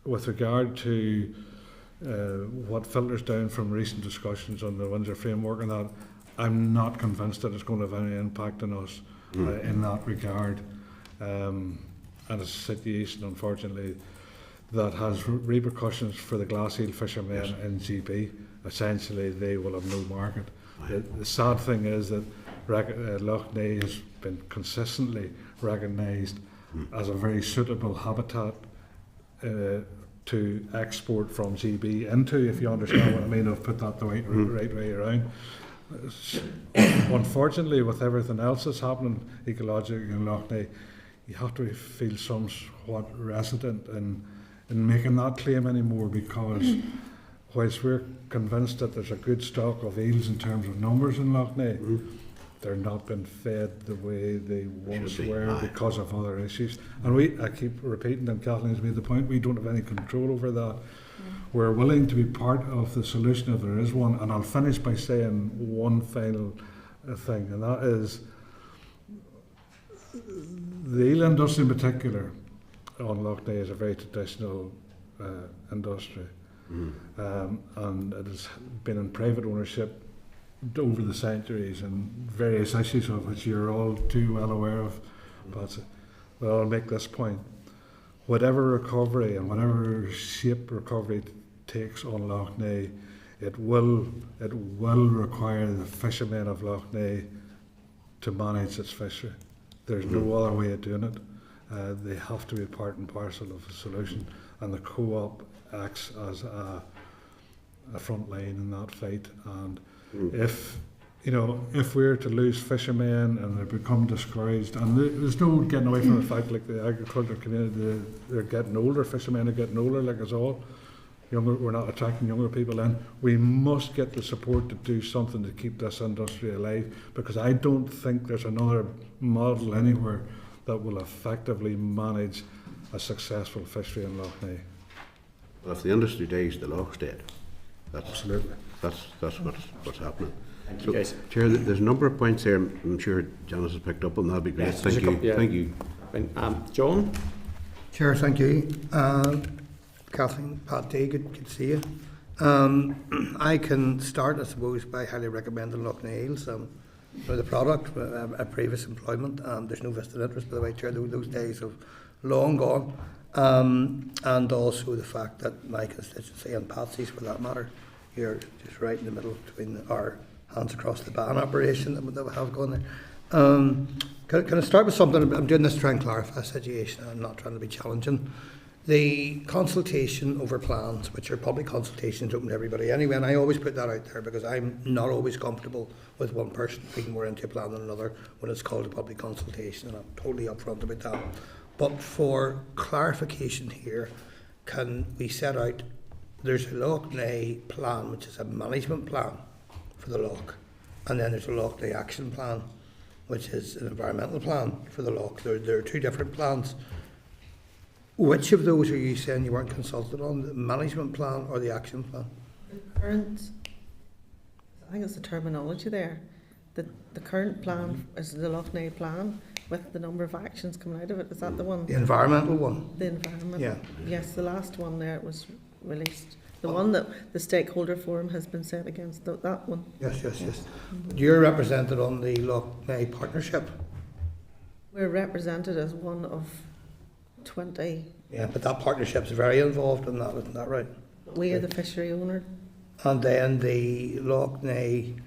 With regard to what filters down from recent discussions on the Windsor framework and that, I'm not convinced that it's going to have any impact on us in that regard. And it's a situation, unfortunately, that has repercussions for the glass eel fishermen in GB. Essentially, they will have no market. The sad thing is that Lough Neagh has been consistently recognised as a very suitable habitat to export from GB into, if you understand what I mean. I've put that the right way around. Unfortunately, with everything else that's happening ecologically in Lough Neagh, you have to feel somewhat resident in making that claim anymore, because whilst we're convinced that there's a good stock of eels in terms of numbers in Lough Neagh, they're not being fed the way they once were because of other issues. And I keep repeating, and Kathleen's made the point, we don't have any control over that. We're willing to be part of the solution if there is one. And I'll finish by saying one final thing, and that is the eel industry in particular on Lough Neagh is a very traditional industry. And it has been in private ownership over the centuries, and various issues of which you're all too well aware of. But I'll make this point. Whatever recovery and whatever shape recovery takes on Lough Neagh, it will require the fishermen of Lough Neagh to manage its fishery. There's no other way of doing it. They have to be part and parcel of the solution, and the co-op acts as a front line in that fight. And if we're to lose fishermen and they become discouraged, and there's no getting away from the fact, like the agriculture community, they're getting older, fishermen are getting older like us all. We're not attracting younger people in. We must get the support to do something to keep this industry alive, because I don't think there's another model anywhere that will effectively manage a successful fishery in Lough Neagh. Well, if the industry dies, the Lough's dead. Absolutely. That's what's happening. Thank So, you, guys. Chair, there's a number of points there. I'm sure Janice has picked up on. That'd be great. Yes, Thank you. Thank you. John? Chair, thank you. Kathleen, Pat D, good to see you. I can start, I suppose, by highly recommending Lough Neagh eels for the product, a previous employment. There's no vested interest, by the way, Chair. Those days have long gone. And also the fact that my constituency, and Patsy's for that matter, here just right in the middle between our hands across the ban operation that we have going there. Can I start with something? I'm doing this to try and clarify a situation. I'm not trying to be challenging. The consultation over plans, which are public consultations open to everybody anyway, and I always put that out there because I'm not always comfortable with one person feeding more into a plan than another when it's called a public consultation, and I'm totally upfront about that. But for clarification here, can we set out, there's a Lough Neagh plan, which is a management plan for the Lough, and then there's a Lough Neagh action plan, which is an environmental plan for the Lough. There are two different plans. Which of those are you saying you weren't consulted on, the management plan or the action plan? Current, I think it's the terminology there. The current plan is the Lough Neagh plan with the number of actions coming out of it. Is that the one? The environmental one? The environment. Yeah. Yes, the last one there was released. The one that the stakeholder forum has been set against, that one. Yes. You're represented on the Lough Neagh partnership? We're represented as one of 20. Yeah, but that partnership's very involved in that, isn't that right? We are the fishery owner. And then the Lough Neagh,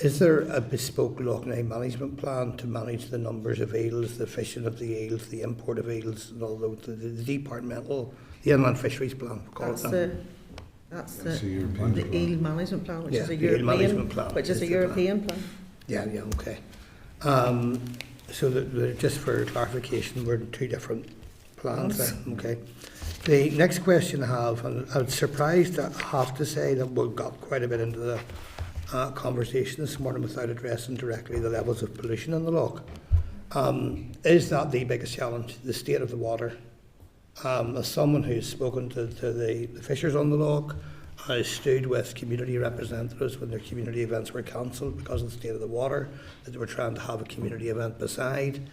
is there a bespoke Lough Neagh management plan to manage the numbers of eels, the fishing of the eels, the import of eels, and all those, the departmental, the inland fisheries plan? That's That's the European the plan. eel management plan, which Yeah, is a the eel management European, plan which is is a the European plan. Yeah, okay. So just for clarification, we're in two different plans then, okay. The next question I have, and I was surprised, I have to say, that we got quite a bit into the conversation this morning without addressing directly the levels of pollution in the loch. Is that the biggest challenge, the state of the water? As someone who's spoken to the fishers on the loch, I stood with community representatives when their community events were cancelled because of the state of the water, that they were trying to have a community event beside.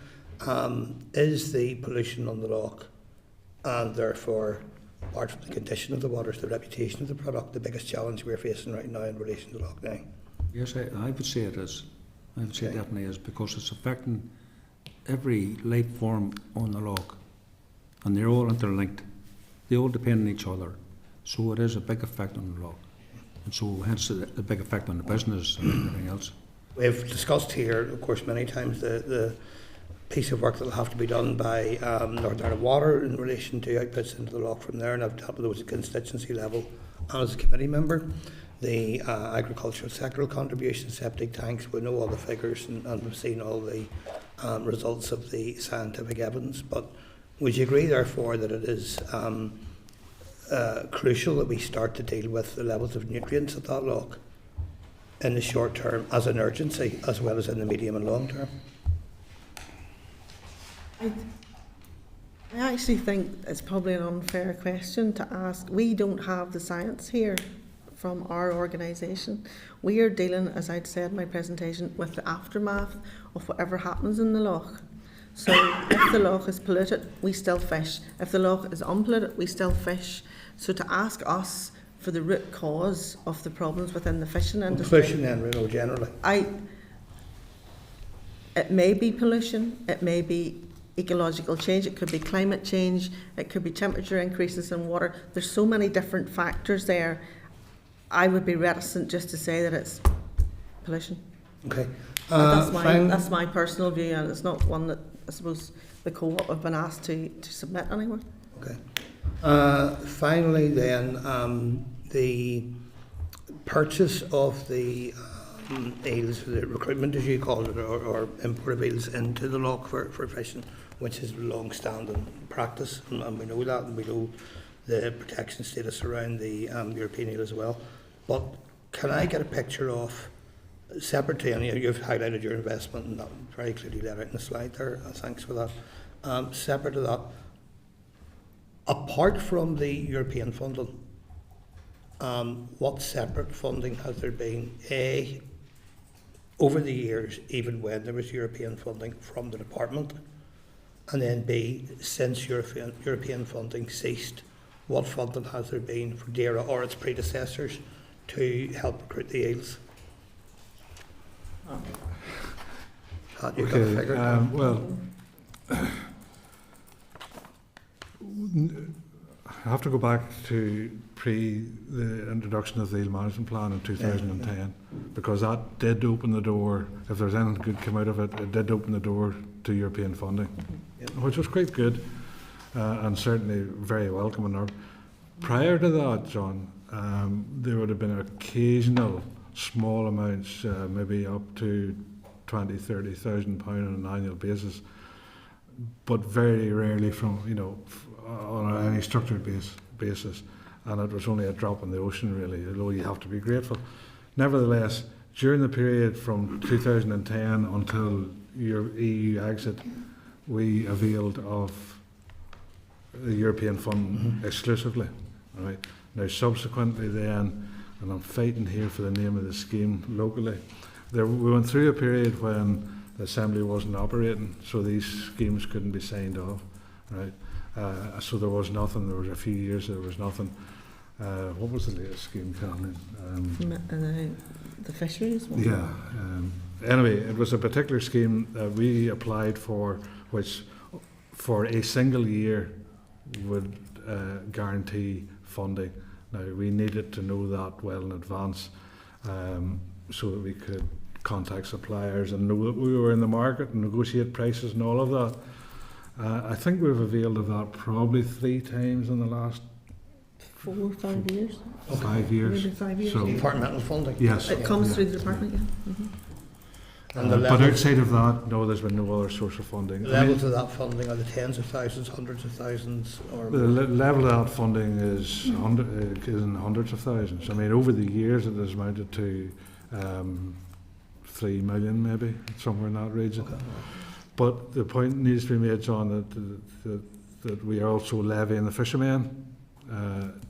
Is the pollution on the loch, and therefore, apart from the condition of the waters, the reputation of the product, the biggest challenge we're facing right now in relation to Lough Neagh? Yes, I would say it is. I would say it Okay. definitely is, because it's affecting every life form on the loch, and they're all interlinked. They all depend on each other. So it is a big effect on the loch, and so hence a big effect on the business and everything else. We've discussed here, of course, many times the piece of work that will have to be done by Northern Ireland Water in relation to outputs into the loch from there, and I've dealt with those at constituency level and as a committee member. The agricultural sectoral contribution, septic tanks, we know all the figures and we've seen all the results of the scientific evidence, but would you agree therefore that it is crucial that we start to deal with the levels of nutrients at that loch in the short term as an urgency, as well as in the medium and long term? I actually think it's probably an unfair question to ask. We don't have the science here from our organisation. We are dealing, as I'd said in my presentation, with the aftermath of whatever happens in the loch. So if the loch is polluted, we still fish. If the loch is unpolluted, we still fish. So to ask us for the root cause of the problems within the fishing industry... Pollution then, you know, generally. It may be pollution, it may be ecological change, it could be climate change, it could be temperature increases in water. There's so many different factors there. I would be reticent just to say that it's pollution. Okay. That's my personal view, and it's not one that I suppose the Co-op have been asked to submit anywhere. Okay. Finally then, the purchase of the eels, the recruitment as you call it, or import of eels into the loch for fishing, which is long-standing practice, and we know that, and we know the protection status around the European eel as well. But can I get a picture of, separately, and you've highlighted your investment and that very clearly laid out in the slide there, thanks for that. Separate to that, apart from the European funding, what separate funding has there been, A, over the years, even when there was European funding from the department, and then B, since European funding ceased, what funding has there been for DERA or its predecessors to help recruit the eels? Pat, you've got a figure? Well, I have to go back to the introduction of the eel management plan in 2010, because that did open the door. If there's anything good come out of it, it did open the door to European funding, which was quite good and certainly very welcome. And prior to that, John, there would have been occasional small amounts, maybe up to 20,000–30,000 pound on an annual basis, but very rarely from, on any structured basis, and it was only a drop in the ocean really, although you have to be grateful. Nevertheless, during the period from 2010 until your EU exit, we availed of the European fund exclusively. All right. Now, subsequently, then, and I'm fighting here for the name of the scheme locally. We went through a period when the Assembly wasn't operating, so these schemes couldn't be signed off. Right. So there was nothing. There was a few years there was nothing. What was the latest scheme, Caroline? The fisheries one? Yeah. Anyway, it was a particular scheme that we applied for, which for a single year would guarantee funding. Now, we needed to know that well in advance so that we could contact suppliers and know that we were in the market and negotiate prices and all of that. I think we've availed of that probably 3 times in the last 4 or 5 years. 5 years. Maybe 5 years. So, Departmental funding. yes. It comes through the department, yeah. And the but levels, outside of that, no, there's been no other source of funding. the levels of that funding are the tens of thousands, hundreds of thousands, or The level of that funding is in hundreds of thousands. I mean, over the years it has amounted to 3 million maybe, somewhere in that region. Okay. But the point needs to be made, John, that we are also levying the fishermen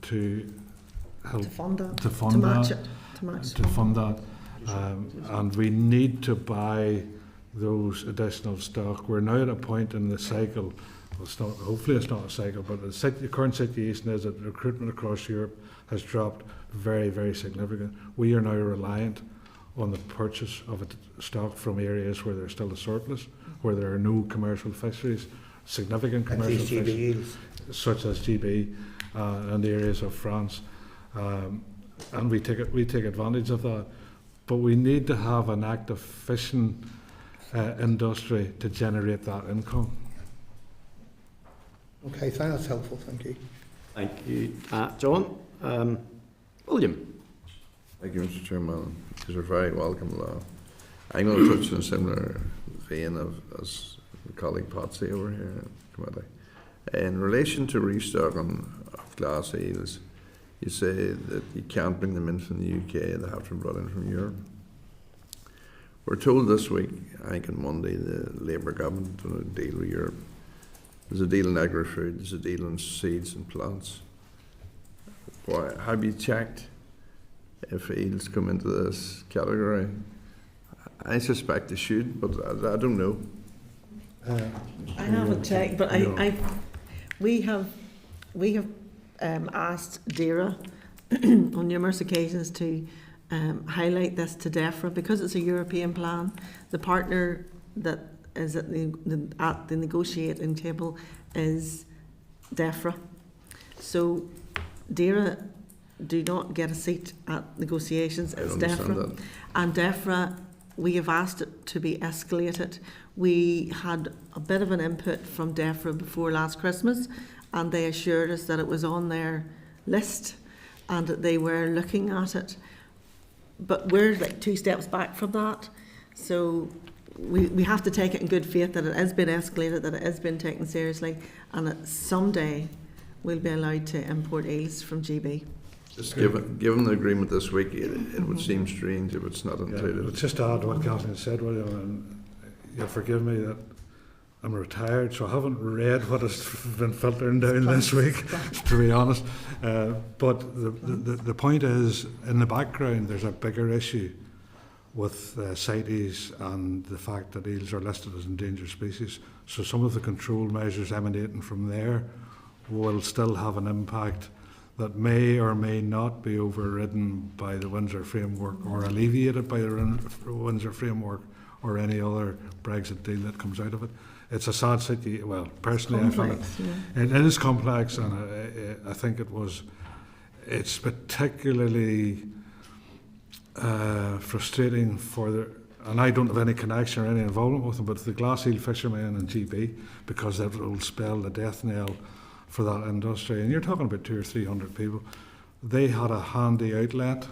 to help To fund that. to fund to match that, it. To match to fund that. And we need to buy those additional stock. We're now at a point in the cycle, well, it's not, hopefully it's not a cycle, but the current situation is that recruitment across Europe has dropped very, very significantly. We are now reliant on the purchase of stock from areas where there's still a surplus, where there are no commercial fisheries, significant like commercial these GB fisheries, eels. such as GB and the areas of France. And we take advantage of that. But we need to have an active fishing industry to generate that income. Okay, that's helpful, thank you. Thank you, John. William. Thank you, Mr. Chairman. These are very welcome, Lough. I'm going to touch on a similar vein as my colleague Patsy over here in the committee. In relation to restocking of glass eels, you say that you can't bring them in from the UK, they have to be brought in from Europe. We're told this week, I think on Monday, the Labour government doing a deal with Europe. There's a deal in agri-food, there's a deal in seeds and plants. Boy, have you checked if eels come into this category? I suspect they should, but I don't know. I haven't checked, but we have asked DERA on numerous occasions to highlight this to DEFRA because it's a European plan. The partner that is at the negotiating table is DEFRA. So DERA do not get a seat at negotiations. It's DEFRA, and DEFRA, we have asked it to be escalated. We had a bit of an input from DEFRA before last Christmas, and they assured us that it was on their list and that they were looking at it. But we're like 2 steps back from that. So we have to take it in good faith that it has been escalated, that it has been taken seriously, and that someday we'll be allowed to import eels from GB. Just given the agreement this week, it would seem strange if it's not included. Yeah, just to add to what Kathleen said, William, and you'll forgive me that I'm retired, so I haven't read what has been filtering down this week, to be honest. But the point is, in the background, there's a bigger issue with CITES and the fact that eels are listed as endangered species. So some of the control measures emanating from there will still have an impact that may or may not be overridden by the Windsor Framework or alleviated by the Windsor Framework or any other Brexit deal that comes out of it. It's a sad situation. Well, personally, I find it is complex, and I think it's particularly frustrating and I don't have any connection or any involvement with them, but the glass eel fishermen in GB, because that will spell the death knell for that industry. And you're talking about 200 or 300 people. They had a handy outlet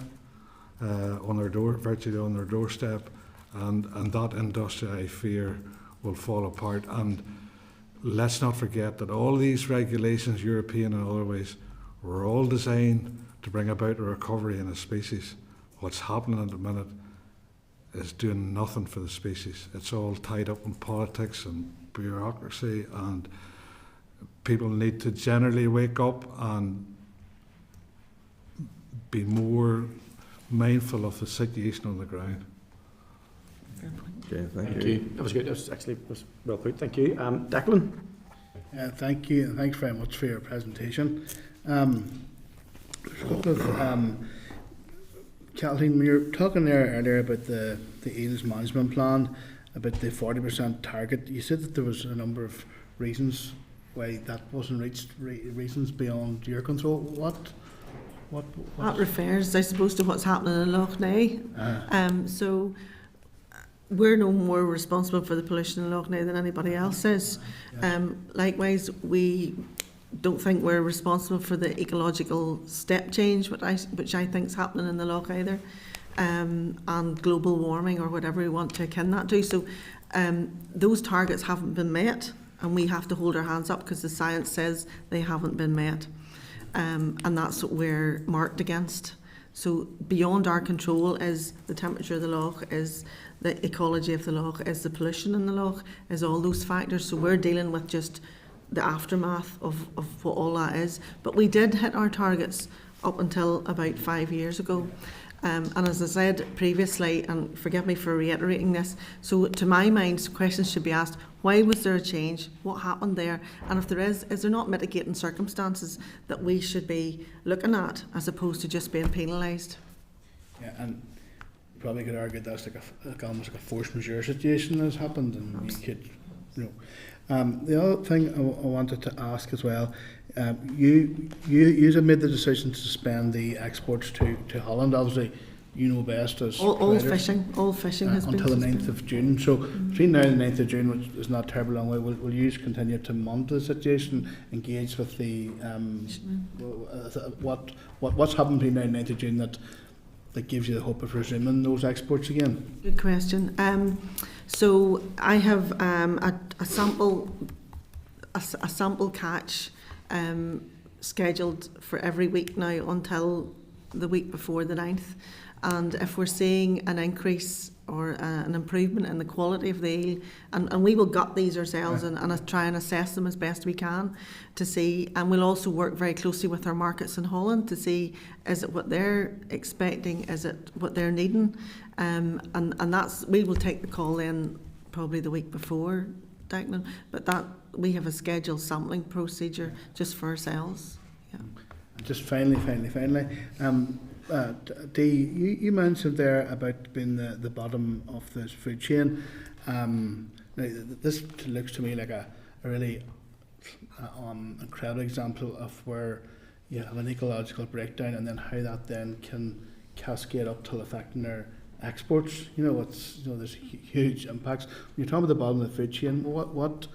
on their door, virtually on their doorstep, and that industry, I fear, will fall apart. And let's not forget that all these regulations, European and otherwise, were all designed to bring about a recovery in a species. What's happening at the minute is doing nothing for the species. It's all tied up in politics and bureaucracy, and people need to generally wake up and be more mindful of the situation on the ground. Okay, Thank you. That was good. That was well put. Thank you. Declan? Thank you, and thanks very much for your presentation. There's a couple of, Kathleen, we were talking there earlier about the Eels management plan, about the 40% target. You said that there was a number of reasons why that wasn't reached, reasons beyond your control. What That refers, I suppose, to what's happening in Lough Neagh. So we're no more responsible for the pollution in Lough Neagh than anybody else is. Likewise, we don't think we're responsible for the ecological step change, which I think is happening in the Lough either, and global warming or whatever we want to akin that to. So those targets haven't been met, and we have to hold our hands up because the science says they haven't been met. And that's what we're marked against. So beyond our control is the temperature of the Lough, is the ecology of the Lough, is the pollution in the Lough, is all those factors. So we're dealing with just the aftermath of what all that is. But we did hit our targets up until about 5 years ago. And as I said previously, and forgive me for reiterating this, so to my mind, questions should be asked, why was there a change? What happened there? And if there is there not mitigating circumstances that we should be looking at as opposed to just being penalised? Yeah, and you probably could argue that's like almost like a force majeure situation that's happened, and you could, you know. The other thing I wanted to ask as well, you have made the decision to suspend the exports to Holland. Obviously, you know best as all fishing has been until the 9th of June. So between now and the 9th of June, which is not terribly long way, will you continue to monitor the situation, engage with the what's happened between now and the 9th of June that gives you the hope of resuming those exports again? Good question. So I have a sample catch scheduled for every week now until the week before the 9th. And if we're seeing an increase or an improvement in the quality of the eel, and we will gut these ourselves and try and assess them as best we can to see, and we'll also work very closely with our markets in Holland to see, is it what they're expecting, is it what they're needing, and that's, we will take the call in probably the week before, Declan, but that we have a scheduled sampling procedure just for ourselves. Yeah. Just finally, Dee, you mentioned there about being the bottom of the food chain. Now, this looks to me like a really incredible example of where you have an ecological breakdown and then how that then can cascade up till affecting their exports. There's huge impacts. When you're talking about the bottom of the food chain, what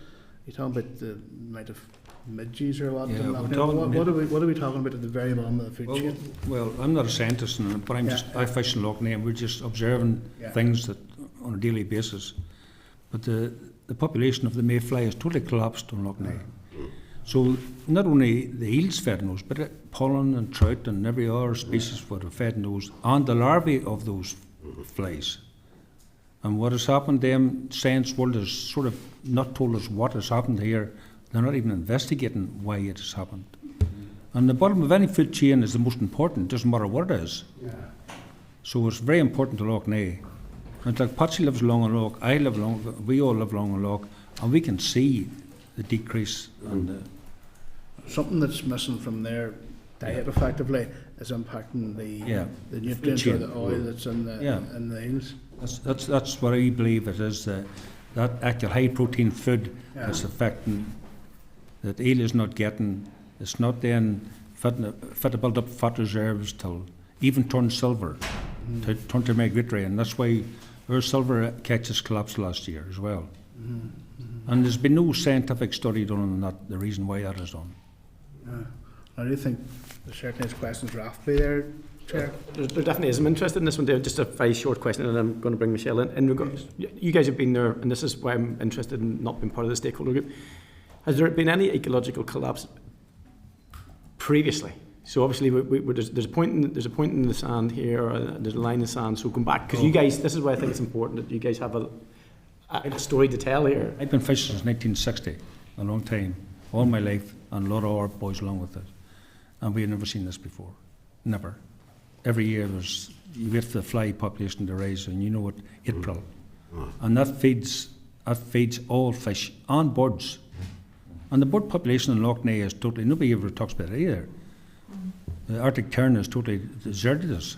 you're talking about the amount of midges or what? Yeah, what are we talking about at the very bottom of the food chain? Well, I'm not a scientist, but I fish in Lough Neagh, and we're just observing things that on a daily basis. But the population of the mayfly has totally collapsed on Lough Neagh. So not only the eels fed on those, but pollen and trout and every other species were fed on those, and the larvae of those flies. And what has happened, the science world has sort of not told us what has happened here. They're not even investigating why it has happened. And the bottom of any food chain is the most important, doesn't matter what it is. So it's very important to Lough Neagh. And like Patsy lives along in Lough, I live along, we all live along in Lough, and we can see the decrease. And something that's missing from their diet effectively is impacting the nutrients or the oil that's in the eels. That's what I believe it is. That actual high protein food is affecting that eel is not getting. It's not then fit to build up fat reserves till even turn silver, to turn to migratory, and that's why our silver catches collapsed last year as well. And there's been no scientific study done on that, the reason why that is done. I do think there certainly is questions roughly there, Chair. There definitely is. I'm interested in this one, David. Just a very short question, and I'm going to bring Michelle in regards, you guys have been there, and this is why I'm interested in not being part of the stakeholder group. Has there been any ecological collapse previously? So obviously there's a point in the sand here, or there's a line in the sand. So come back, because you guys, this is why I think it's important that you guys have a story to tell here. I've been fishing since 1960, a long time. all my life, and a lot of our boys along with it. And we had never seen this before. Never. Every year you wait for the fly population to rise, and you know what, April. And that feeds all fish and birds. And the bird population in Lough Neagh is totally, nobody ever talks about it either. The Arctic tern has totally deserted us,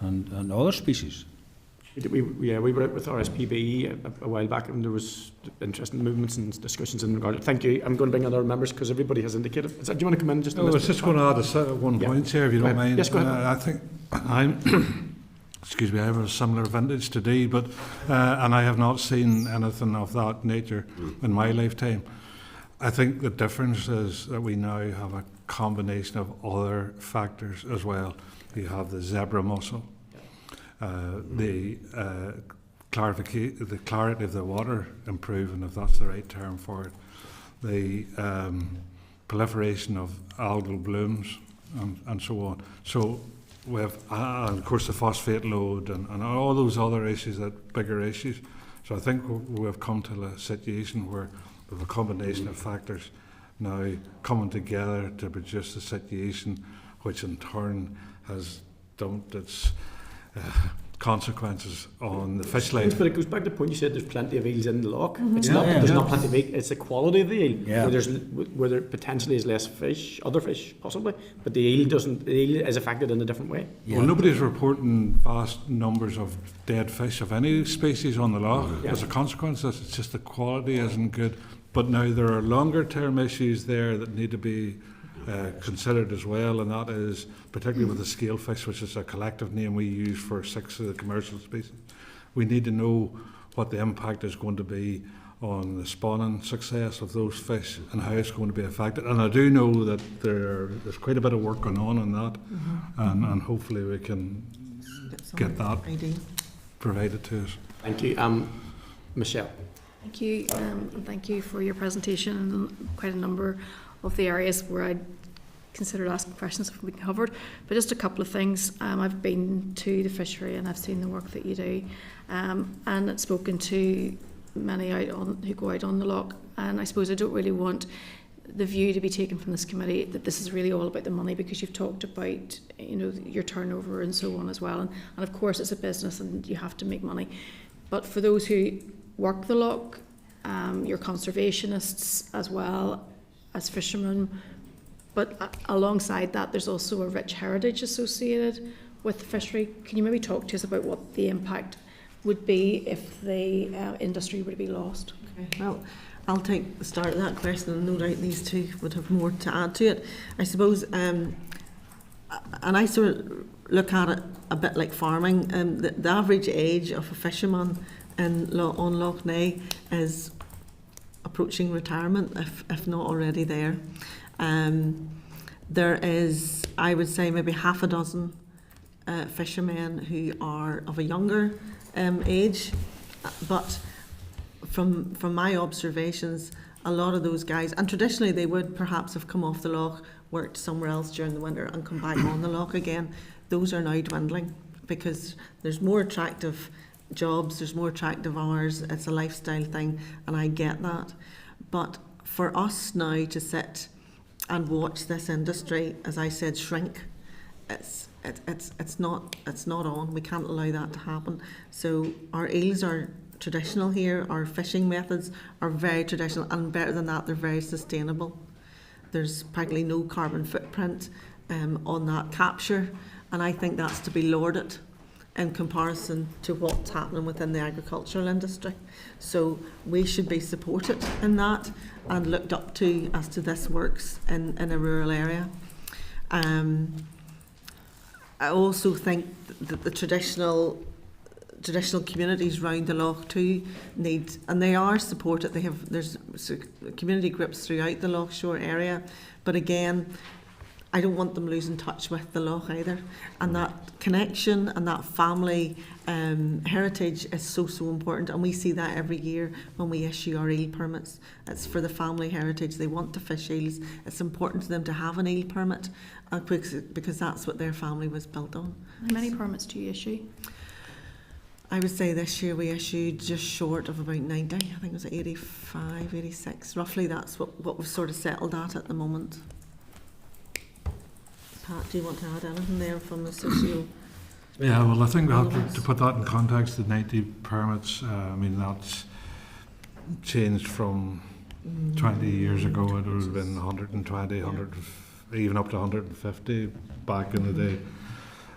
and other species. We were out with RSPB a while back, and there was interesting movements and discussions in regard to it. Thank you. I'm going to bring other members because everybody has indicated. Do you want to come in just a I was just going to add one point here, if you don't mind. Yes, go ahead. I think excuse me, I have a similar vintage today, but and I have not seen anything of that nature in my lifetime. I think the difference is that we now have a combination of other factors as well. You have the zebra mussel, the clarity of the water improving, if that's the right term for it, the proliferation of algal blooms, and so on. So we have, and of course, the phosphate load and all those other issues, that bigger issues. So I think we have come to a situation where we have a combination of factors now coming together to produce a situation which in turn has dumped its consequences on the fish life. But it goes back to the point you said there's plenty of eels in the loch. It's not that there's not plenty of eel, it's the quality of the eel. Where there potentially is less fish, other fish possibly, but the eel is affected in a different way. Well, nobody's reporting vast numbers of dead fish of any species on the loch. As a consequence, it's just the quality isn't good. But now there are longer term issues there that need to be considered as well, and that is particularly with the scale fish, which is a collective name we use for 6 of the commercial species. We need to know what the impact is going to be on the spawning success of those fish and how it's going to be affected. And I do know that there's quite a bit of work going on that, and hopefully we can get that provided to us. Thank you. Michelle. Thank you, and thank you for your presentation and quite a number of the areas where I'd considered asking questions have been covered. But just a couple of things. I've been to the fishery and I've seen the work that you do, and I've spoken to many who go out on the loch, and I suppose I don't really want the view to be taken from this committee that this is really all about the money, because you've talked about your turnover and so on as well, and of course it's a business and you have to make money. But for those who work the loch, your conservationists as well as fishermen, but alongside that there's also a rich heritage associated with the fishery. Can you maybe talk to us about what the impact would be if the industry were to be lost? Okay. Well, I'll take the start of that question, and no doubt these two would have more to add to it. I suppose, and I sort of look at it a bit like farming. The average age of a fisherman on Lough Neagh is approaching retirement, if not already there. There is, I would say, maybe half a dozen fishermen who are of a younger age, but from my observations, a lot of those guys, and traditionally they would perhaps have come off the loch, worked somewhere else during the winter and come back on the loch again. Those are now dwindling because there's more attractive jobs, there's more attractive hours, it's a lifestyle thing, and I get that. But for us now to sit and watch this industry, as I said, shrink, it's not on. We can't allow that to happen. So our eels are traditional here, our fishing methods are very traditional, and better than that, they're very sustainable. There's practically no carbon footprint on that capture, and I think that's to be lauded in comparison to what's happening within the agricultural industry. So we should be supported in that and looked up to as to this works in a rural area. I also think that the traditional communities round the loch too need, and they are supported. There's community groups throughout the Lough Shore area, but again, I don't want them losing touch with the loch either. And that connection and that family heritage is so important, and we see that every year when we issue our eel permits. It's for the family heritage. They want to fish eels. It's important to them to have an eel permit because that's what their family was built on. How many permits do you issue? I would say this year we issued just short of about 90. I think it was 85, 86. Roughly that's what we've sort of settled at the moment. Pat, do you want to add anything there from the socio? Yeah, well, I think we have to put that in context, the 90 permits. I mean, that's changed from 20 years ago. It would have been 120, 100, even up to 150 back in the day.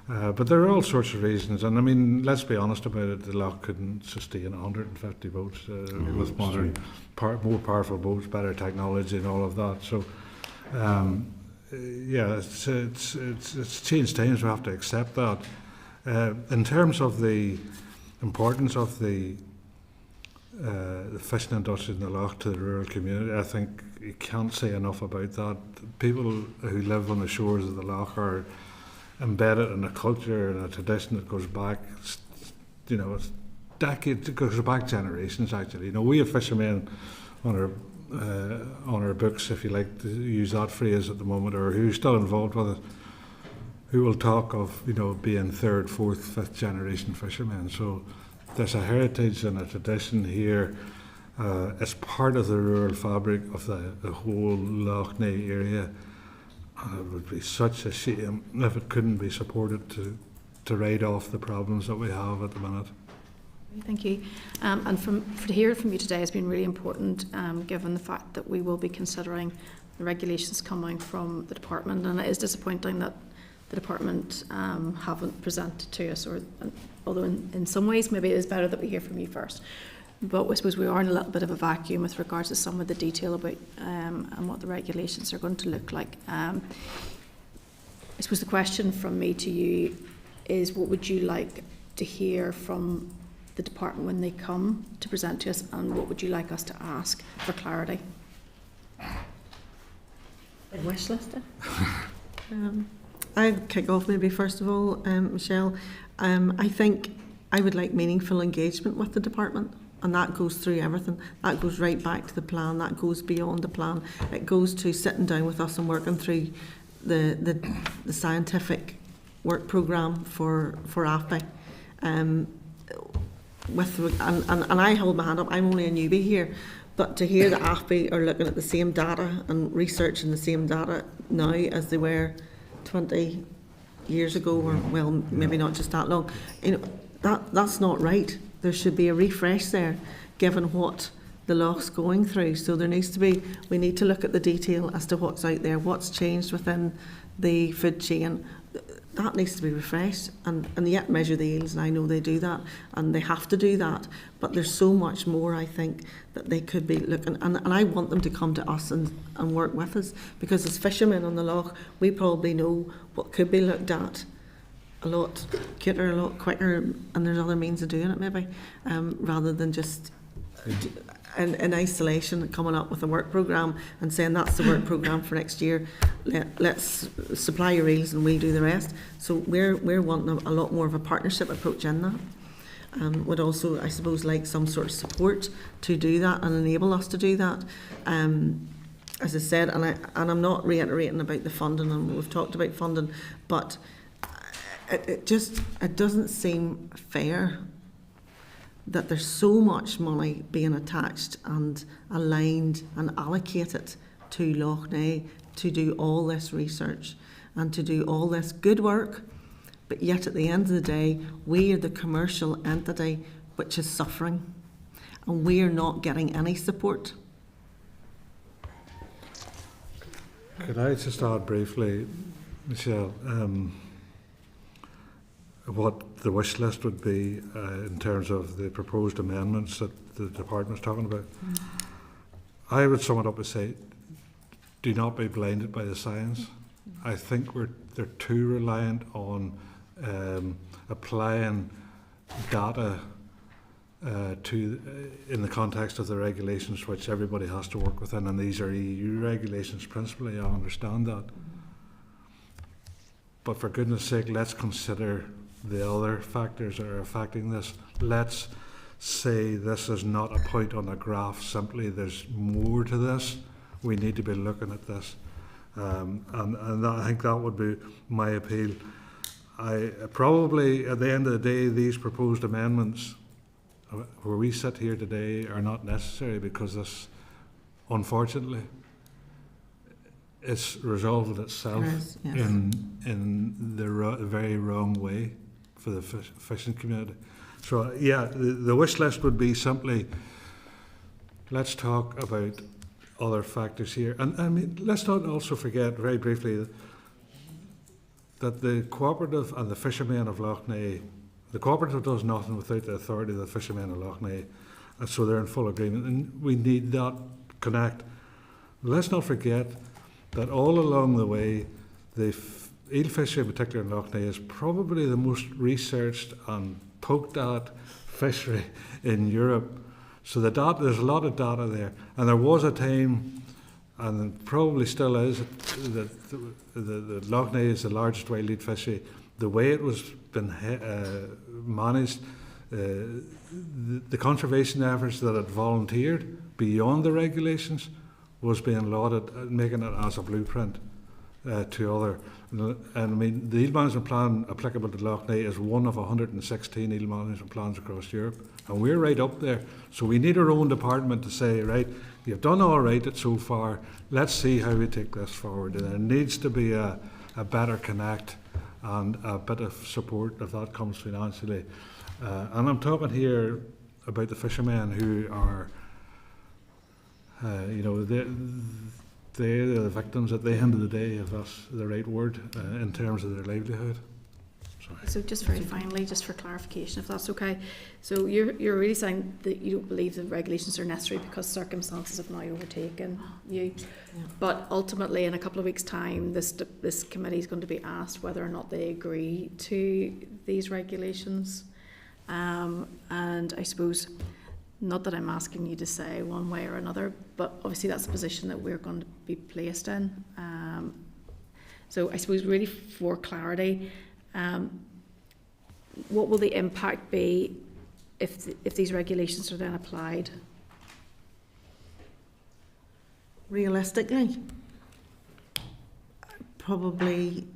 But there are all sorts of reasons, and I mean, let's be honest about it, the Lough couldn't sustain 150 boats with modern, more powerful boats, better technology and all of that. So, yeah, it's changed times, we have to accept that. In terms of the importance of the fishing industry in the Lough to the rural community, I think you can't say enough about that. People who live on the shores of the Lough are embedded in a culture and a tradition that goes back, you know, it's decades, it goes back generations actually. You know, we have fishermen on our books, if you like to use that phrase at the moment, or who are still involved with it, who will talk of, you know, being third, fourth, fifth generation fishermen. So there's a heritage and a tradition here as part of the rural fabric of the whole Lough Neagh area. And it would be such a shame if it couldn't be supported to write off the problems that we have at the minute. Thank you. And to hear from you today has been really important, given the fact that we will be considering the regulations coming from the department, and it is disappointing that the department haven't presented to us, or although in some ways maybe it is better that we hear from you first. But I suppose we are in a little bit of a vacuum with regards to some of the detail about and what the regulations are going to look like. I suppose the question from me to you is, what would you like to hear from the department when they come to present to us, and what would you like us to ask for clarity? A wish list. I'd kick off maybe first of all, Michelle. I think I would like meaningful engagement with the department. And that goes through everything. That goes right back to the plan. That goes beyond the plan. It goes to sitting down with us and working through the scientific work programme for AFBI. And I hold my hand up. I'm only a newbie here, but to hear that AFBI are looking at the same data and researching the same data now as they were 20 years ago, or well, maybe not just that long. You know, that's not right. There should be a refresh there, given what the Lough's going through. So there needs to be, we need to look at the detail as to what's out there, what's changed within the food chain. That needs to be refreshed, and yet measure the yields, and I know they do that, and they have to do that. But there's so much more, I think, that they could be looking, and I want them to come to us and work with us, because as fishermen on the Lough, we probably know what could be looked at a lot cuter, a lot quicker, and there's other means of doing it maybe, rather than just in isolation coming up with a work programme and saying that's the work programme for next year, let's supply your reels and we'll do the rest. So we're wanting a lot more of a partnership approach in that. Would also, I suppose, like some sort of support to do that and enable us to do that. As I said, and I'm not reiterating about the funding, and we've talked about funding, but it doesn't seem fair that there's so much money being attached and aligned and allocated to Lough Neagh to do all this research and to do all this good work, but yet at the end of the day, we are the commercial entity which is suffering, and we are not getting any support. Could I just add briefly, Michelle, what the wish list would be in terms of the proposed amendments that the department's talking about? I would sum it up as say, do not be blinded by the science. I think they're too reliant on applying data in the context of the regulations which everybody has to work within, and these are EU regulations principally, I understand that. But for goodness sake, let's consider the other factors that are affecting this. Let's say this is not a point on a graph, simply there's more to this. We need to be looking at this. And I think that would be my appeal. I probably, at the end of the day, these proposed amendments where we sit here today are not necessary, because this, unfortunately, it's resolved itself Yes, yes. in the very wrong way for the fishing community. So yeah, the wish list would be simply, let's talk about other factors here. And I mean, let's not also forget, very briefly, that the cooperative and the fishermen of Lough Neagh, the cooperative does nothing without the authority of the fishermen of Lough Neagh, and so they're in full agreement, and we need that connect. Let's not forget that all along the way, the eel fishery, in particular in Lough Neagh, is probably the most researched and poked at fishery in Europe. So the data, there's a lot of data there, and there was a time, and it probably still is, that the Lough Neagh is the largest wild lead fishery. The way it was been managed, the conservation efforts that it volunteered beyond the regulations was being lauded, making it as a blueprint to other. And I mean, the eel management plan applicable to Lough Neagh is one of 116 eel management plans across Europe, and we're right up there. So we need our own department to say, right, you've done all right so far, let's see how we take this forward. And there needs to be a better connect and a bit of support if that comes financially. And I'm talking here about the fishermen who are, they're the victims at the end of the day, if that's the right word, in terms of their livelihood. Sorry. So just very finally, just for clarification, if that's okay. So you're really saying that you don't believe the regulations are necessary because circumstances have now overtaken you. Yeah. But ultimately, in a couple of weeks' time, this committee is going to be asked whether or not they agree to these regulations. And I suppose, not that I'm asking you to say one way or another, but obviously that's the position that we're going to be placed in. So I suppose really for clarity, what will the impact be if these regulations are then applied? Realistically, probably,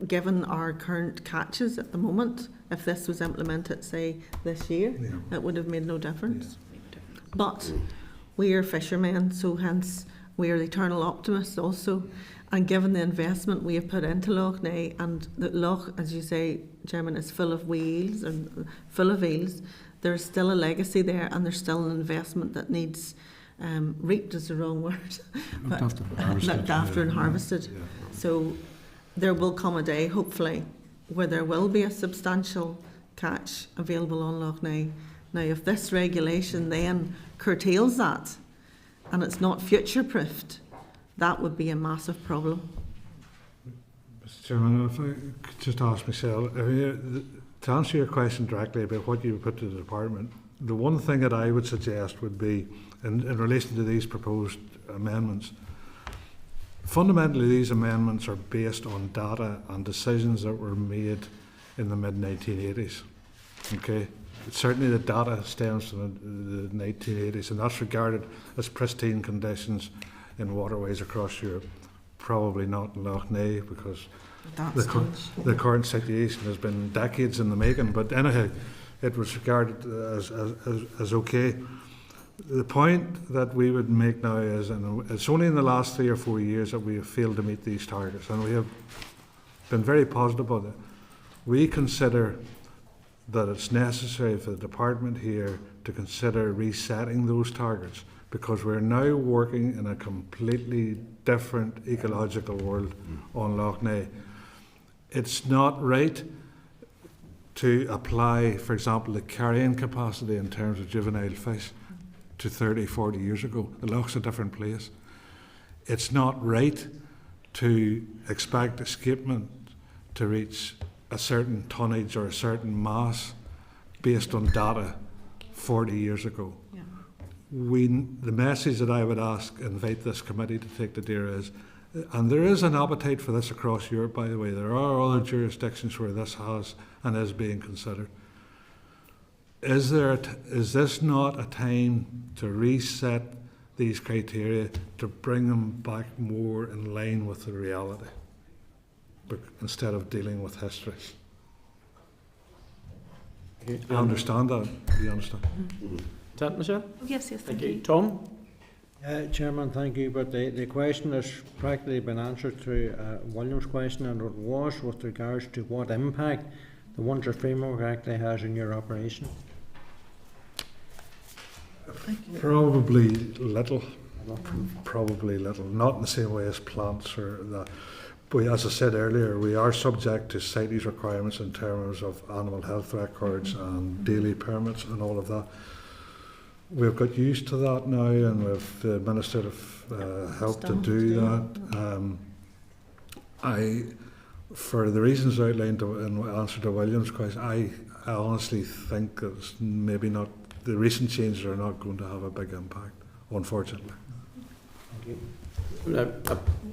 given our current catches at the moment, if this was implemented, say, this year, it would have made no difference. Yeah. But we are fishermen, so hence we are the eternal optimists also. And given the investment we have put into Lough Neagh, and the Lough, as you say, Chairman, is full of wheels and full of eels, there's still a legacy there, and there's still an investment that needs reaped is the wrong word, but looked after and harvested. Yeah. So there will come a day, hopefully, where there will be a substantial catch available on Lough Neagh. Now, if this regulation then curtails that, and it's not future-proofed, that would be a massive problem. Mr. Chairman, if I could just ask Michelle, to answer your question directly about what you would put to the department, the one thing that I would suggest would be, in relation to these proposed amendments, fundamentally these amendments are based on data and decisions that were made in the mid-1980s. Okay? Certainly the data stems from the 1980s, and that's regarded as pristine conditions in waterways across Europe. Probably not in Lough Neagh, because the current situation has been decades in the making, but anyhow, it was regarded as okay. The point that we would make now is, and it's only in the last 3 or 4 years that we have failed to meet these targets, and we have been very positive about it. We consider that it's necessary for the department here to consider resetting those targets, because we're now working in a completely different ecological world on Lough Neagh. It's not right to apply, for example, the carrying capacity in terms of juvenile fish to 30, 40 years ago. The Lough's a different place. It's not right to expect escapement to reach a certain tonnage or a certain mass based on data 40 years ago. Yeah. The message that I would invite this committee to take to Dear is, and there is an appetite for this across Europe, by the way. There are other jurisdictions where this has and is being considered. Is this not a time to reset these criteria, to bring them back more in line with the reality, instead of dealing with history? You understand that? You understand? Is that Michelle? Oh, yes, Thank you. Tom? Chairman, thank you, but the question has practically been answered through William's question, and it was with regards to what impact the Wonder Framework actually has in your operation. Probably little. Probably little. Not in the same way as plants or that. But as I said earlier, we are subject to CITES requirements in terms of animal health records and daily permits and all of that. We've got used to that now, and we've the administrative help to do that. For the reasons outlined in answer to William's question, I honestly think it's maybe not, the recent changes are not going to have a big impact, unfortunately.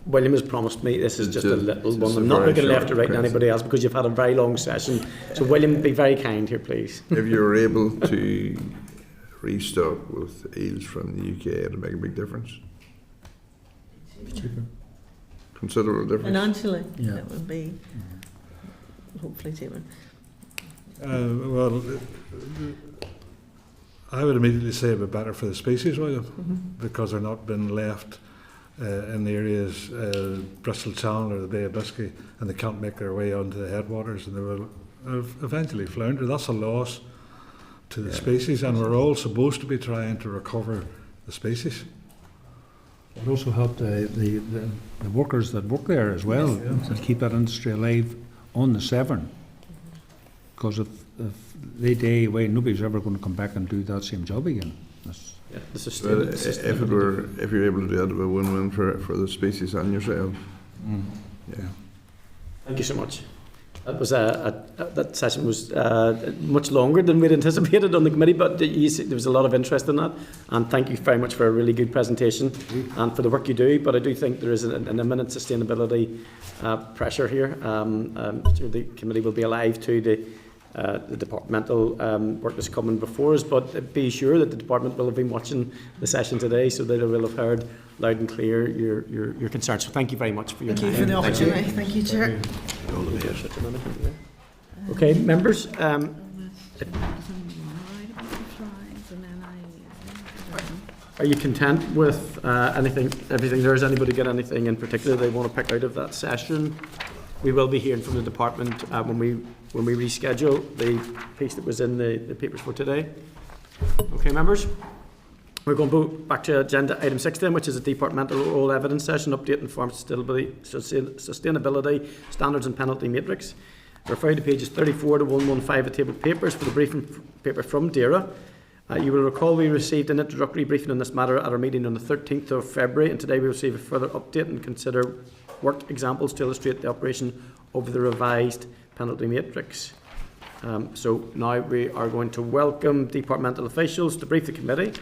William has promised me this is just a little one. a I'm not very looking left or short right to anybody else because you've had a very long session. So William, be very kind here, please. If you're able to restock with eels from the UK, it'll make a big difference. Considerable difference. Financially, Yeah. it would be hopefully cheaper. Well, I would immediately say it'd be better for the species, William, because they're not being left in the areas, Bristol Channel or the Bay of Biscay, and they can't make their way onto the headwaters, and they will eventually flounder. That's a loss to the species, and we're all supposed to be trying to recover the species. It also helped the workers that work there as well, to keep that industry alive on the Severn. Because if they die away, nobody's ever going to come back and do that same job again. That's Well, if you're able to do that, it'd be a win-win for the species and yourself. Yeah. Thank you so much. That was that session was much longer than we'd anticipated on the committee, but there was a lot of interest in that. And thank you very much for a really good presentation and for the work you do. But I do think there is an imminent sustainability pressure here. So the committee will be alive to the departmental work that's coming before us. But be sure that the department will have been watching the session today, so they will have heard loud and clear your concerns. So thank you very much for your time. Thank you for the opportunity. Thank you, Chair. Okay, members. Are you content with everything there? Has anybody got anything in particular they want to pick out of that session? We will be hearing from the department when we reschedule the piece that was in the papers for today. Okay, members. We're going to go back to agenda item 6 then, which is a departmental oral evidence session, update and farm sustainability standards and penalty matrix. Refer to pages 34 to 115 of table papers for the briefing paper from DAERA. You will recall we received an introductory briefing on this matter at our meeting on the 13th of February, and today we will receive a further update and consider worked examples to illustrate the operation of the revised penalty matrix. So now we are going to welcome departmental officials to brief the committee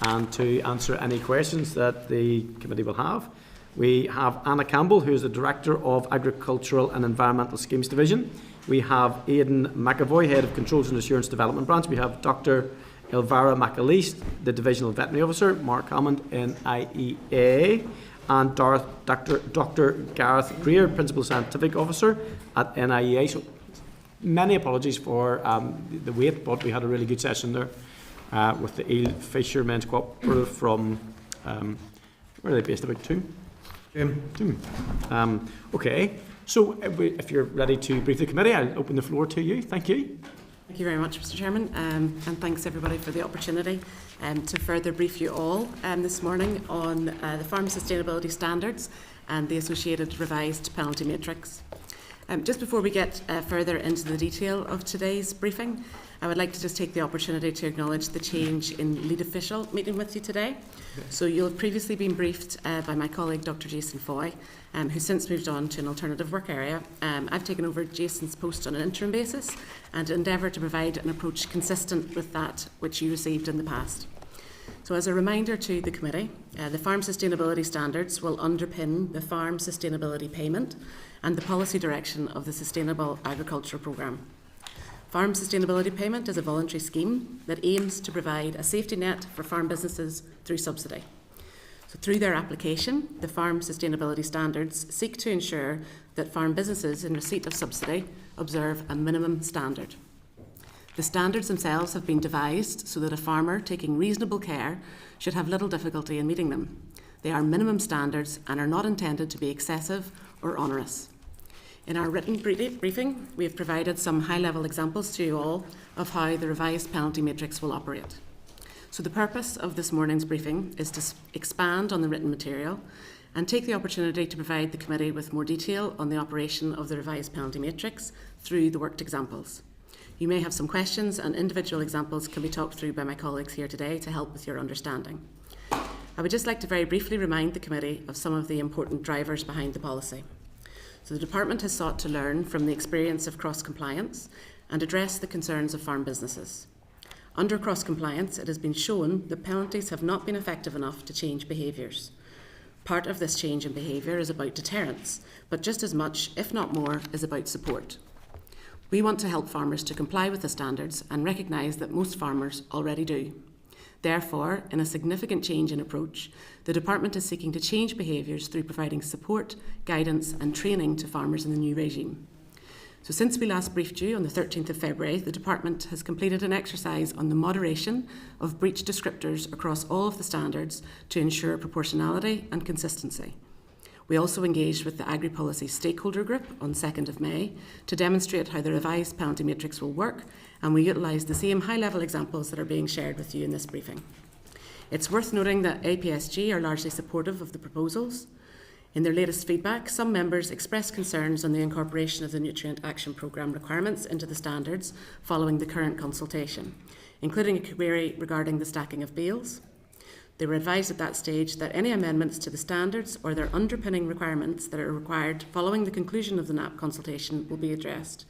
and to answer any questions that the committee will have. We have Anna Campbell, who is the Director of Agricultural and Environmental Schemes Division. We have Aidan McAvoy, Head of Controls and Assurance Development Branch. We have Dr. Elvira McAleese, the Divisional Veterinary Officer. Mark Hammond in IEA. And Dr. Gareth Greer, Principal Scientific Officer at NIEA. So many apologies for the wait, but we had a really good session there with the Eel Fishermen's Co-operative from, where are they based, about Toom? Okay, so if you're ready to brief the committee, I'll open the floor to you. Thank you. Thank you very much, Mr. Chairman, and thanks everybody for the opportunity to further brief you all this morning on the farm sustainability standards and the associated revised penalty matrix. Just before we get further into the detail of today's briefing, I would like to just take the opportunity to acknowledge the change in lead official meeting with you today. So you'll have previously been briefed by my colleague Dr. Jason Foy, who's since moved on to an alternative work area. I've taken over Jason's post on an interim basis and endeavour to provide an approach consistent with that which you received in the past. So as a reminder to the committee, the farm sustainability standards will underpin the farm sustainability payment and the policy direction of the Sustainable Agriculture Programme. Farm Sustainability Payment is a voluntary scheme that aims to provide a safety net for farm businesses through subsidy. So through their application, the Farm Sustainability Standards seek to ensure that farm businesses in receipt of subsidy observe a minimum standard. The standards themselves have been devised so that a farmer taking reasonable care should have little difficulty in meeting them. They are minimum standards and are not intended to be excessive or onerous. In our written briefing, we have provided some high-level examples to you all of how the revised penalty matrix will operate. So the purpose of this morning's briefing is to expand on the written material and take the opportunity to provide the committee with more detail on the operation of the revised penalty matrix through the worked examples. You may have some questions, and individual examples can be talked through by my colleagues here today to help with your understanding. I would just like to very briefly remind the committee of some of the important drivers behind the policy. So the Department has sought to learn from the experience of cross-compliance and address the concerns of farm businesses. Under cross-compliance, it has been shown that penalties have not been effective enough to change behaviours. Part of this change in behaviour is about deterrence, but just as much, if not more, is about support. We want to help farmers to comply with the standards and recognise that most farmers already do. Therefore, in a significant change in approach, the Department is seeking to change behaviours through providing support, guidance and training to farmers in the new regime. So since we last briefed you on the 13th of February, the Department has completed an exercise on the moderation of breach descriptors across all of the standards to ensure proportionality and consistency. We also engaged with the Agri-Policy Stakeholder Group on 2nd of May to demonstrate how the revised penalty matrix will work, and we utilised the same high-level examples that are being shared with you in this briefing. It's worth noting that APSG are largely supportive of the proposals. In their latest feedback, some members expressed concerns on the incorporation of the Nutrient Action Programme requirements into the standards following the current consultation, including a query regarding the stacking of bales. They were advised at that stage that any amendments to the standards or their underpinning requirements that are required following the conclusion of the NAP consultation will be addressed.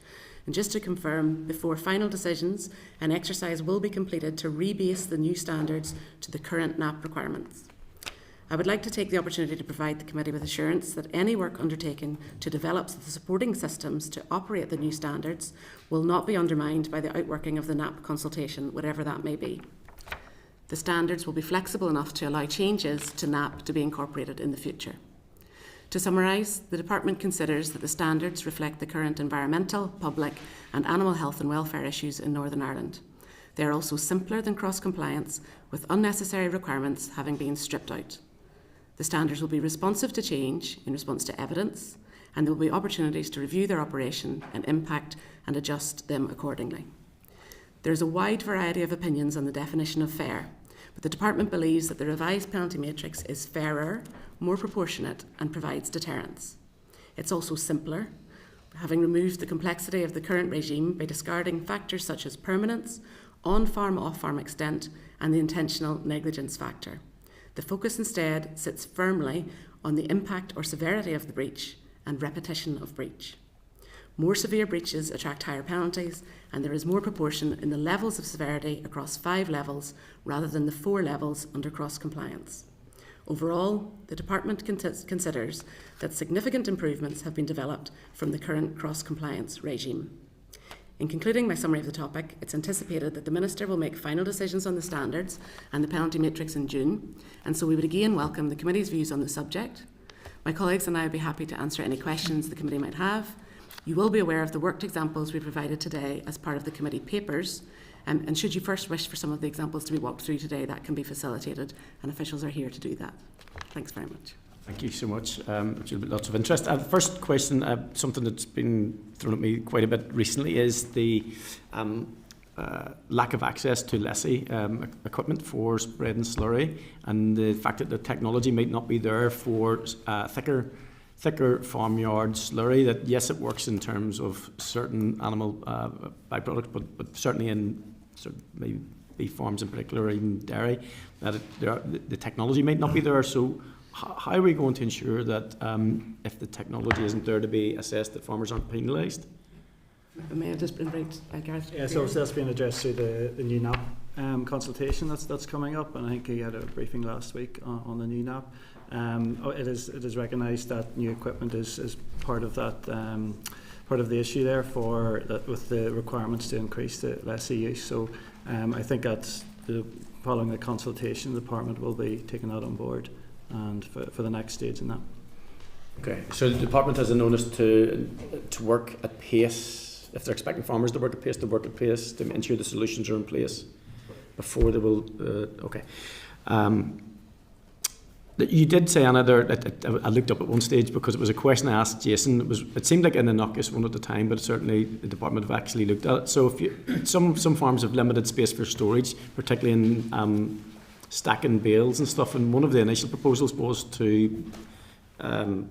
And just to confirm, before final decisions, an exercise will be completed to rebase the new standards to the current NAP requirements. I would like to take the opportunity to provide the committee with assurance that any work undertaken to develop the supporting systems to operate the new standards will not be undermined by the outworking of the NAP consultation, whatever that may be. The standards will be flexible enough to allow changes to NAP to be incorporated in the future. To summarise, the Department considers that the standards reflect the current environmental, public and animal health and welfare issues in Northern Ireland. They are also simpler than cross-compliance, with unnecessary requirements having been stripped out. The standards will be responsive to change in response to evidence, and there will be opportunities to review their operation and impact and adjust them accordingly. There is a wide variety of opinions on the definition of fair, but the Department believes that the revised penalty matrix is fairer, more proportionate and provides deterrence. It's also simpler, having removed the complexity of the current regime by discarding factors such as permanence, on-farm, off-farm extent and the intentional negligence factor. The focus instead sits firmly on the impact or severity of the breach and repetition of breach. More severe breaches attract higher penalties, and there is more proportion in the levels of severity across 5 levels rather than the 4 levels under cross-compliance. Overall, the Department considers that significant improvements have been developed from the current cross-compliance regime. In concluding my summary of the topic, it's anticipated that the Minister will make final decisions on the standards and the penalty matrix in June, and so we would again welcome the Committee's views on the subject. My colleagues and I would be happy to answer any questions the Committee might have. You will be aware of the worked examples we provided today as part of the Committee papers, and should you first wish for some of the examples to be walked through today, that can be facilitated, and officials are here to do that. Thanks very much. Thank you so much. Lots of interest. The first question, something that's been thrown at me quite a bit recently, is the lack of access to lessee equipment for spreading slurry, and the fact that the technology might not be there for thicker farmyard slurry. That yes, it works in terms of certain animal byproducts, but certainly in sort of maybe beef farms in particular, or even dairy, that the technology might not be there. So how are we going to ensure that if the technology isn't there to be assessed, that farmers aren't penalised? May I just invite Gareth? Yeah, so that's been addressed through the new NAP consultation that's coming up, and I think he had a briefing last week on the new NAP. It is recognised that new equipment is part of that part of the issue there for that, with the requirements to increase the lessee use. So I think that's following the consultation, the Department will be taking that on board and for the next stage in that. Okay, so the Department has a notice to work at pace if they're expecting farmers to work at pace, to work at pace, to ensure the solutions are in place before they will. Okay. You did say, Anna, there, I looked up at one stage because it was a question I asked Jason. It seemed like an innocuous one at the time, but certainly the department have actually looked at it. So if some farms have limited space for storage, particularly in stacking bales and stuff, and one of the initial proposals was to I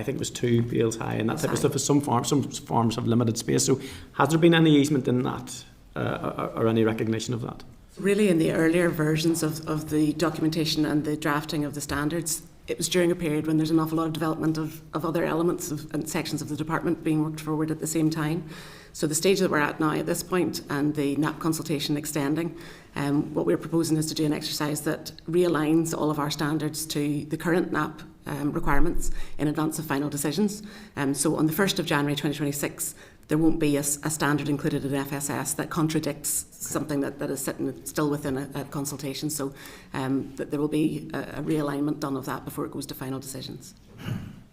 think it was 2 bales high and that type of stuff. Some farms have limited space. So has there been any easement in that or any recognition of that? Really, in the earlier versions of the documentation and the drafting of the standards, it was during a period when there's an awful lot of development of other elements and sections of the department being worked forward at the same time. So the stage that we're at now at this point, and the NAP consultation extending, what we're proposing is to do an exercise that realigns all of our standards to the current NAP requirements in advance of final decisions. So on the 1st of January 2026, there won't be a standard included in FSS that contradicts something that is sitting still within a consultation. So that there will be a realignment done of that before it goes to final decisions.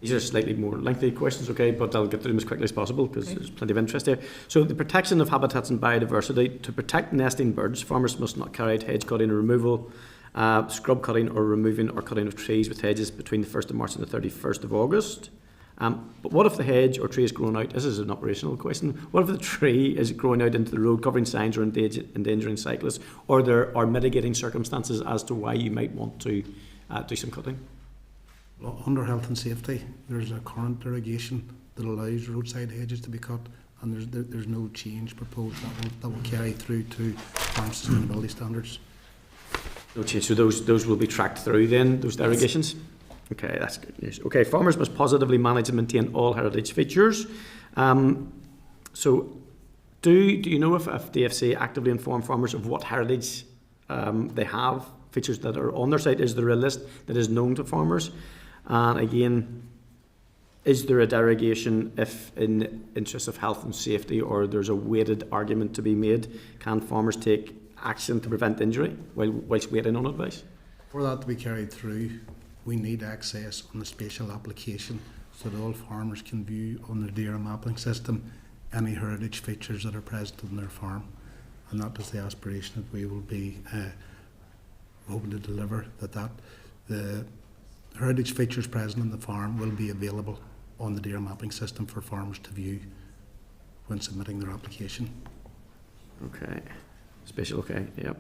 These are slightly more lengthy questions, okay, but I'll get through them as quickly as possible because there's plenty of interest here. So the protection of habitats and biodiversity. To protect nesting birds, farmers must not carry out hedge cutting or removal, scrub cutting or removing or cutting of trees with hedges between the 1st of March and the 31st of August. But what if the hedge or tree is growing out? This is an operational question. What if the tree is growing out into the road, covering signs or endangering cyclists, or there are mitigating circumstances as to why you might want to do some cutting? Well, under health and safety, there's a current derogation that allows roadside hedges to be cut, and there's no change proposed that will carry through to farm sustainability standards. No change. So those will be tracked through then, those derogations? Okay, that's good news. Okay, farmers must positively manage and maintain all heritage features. So do you know if DFC actively inform farmers of what heritage they have, features that are on their site? Is there a list that is known to farmers? And again, is there a derogation if in the interest of health and safety, or there's a weighted argument to be made? Can farmers take action to prevent injury whilst waiting on advice? For that to be carried through, we need access on the spatial application so that all farmers can view on their data mapping system any heritage features that are present on their farm. And that is the aspiration that we will be hoping to deliver, that the heritage features present on the farm will be available on the data mapping system for farmers to view when submitting their application. Okay, spatial, okay, yep.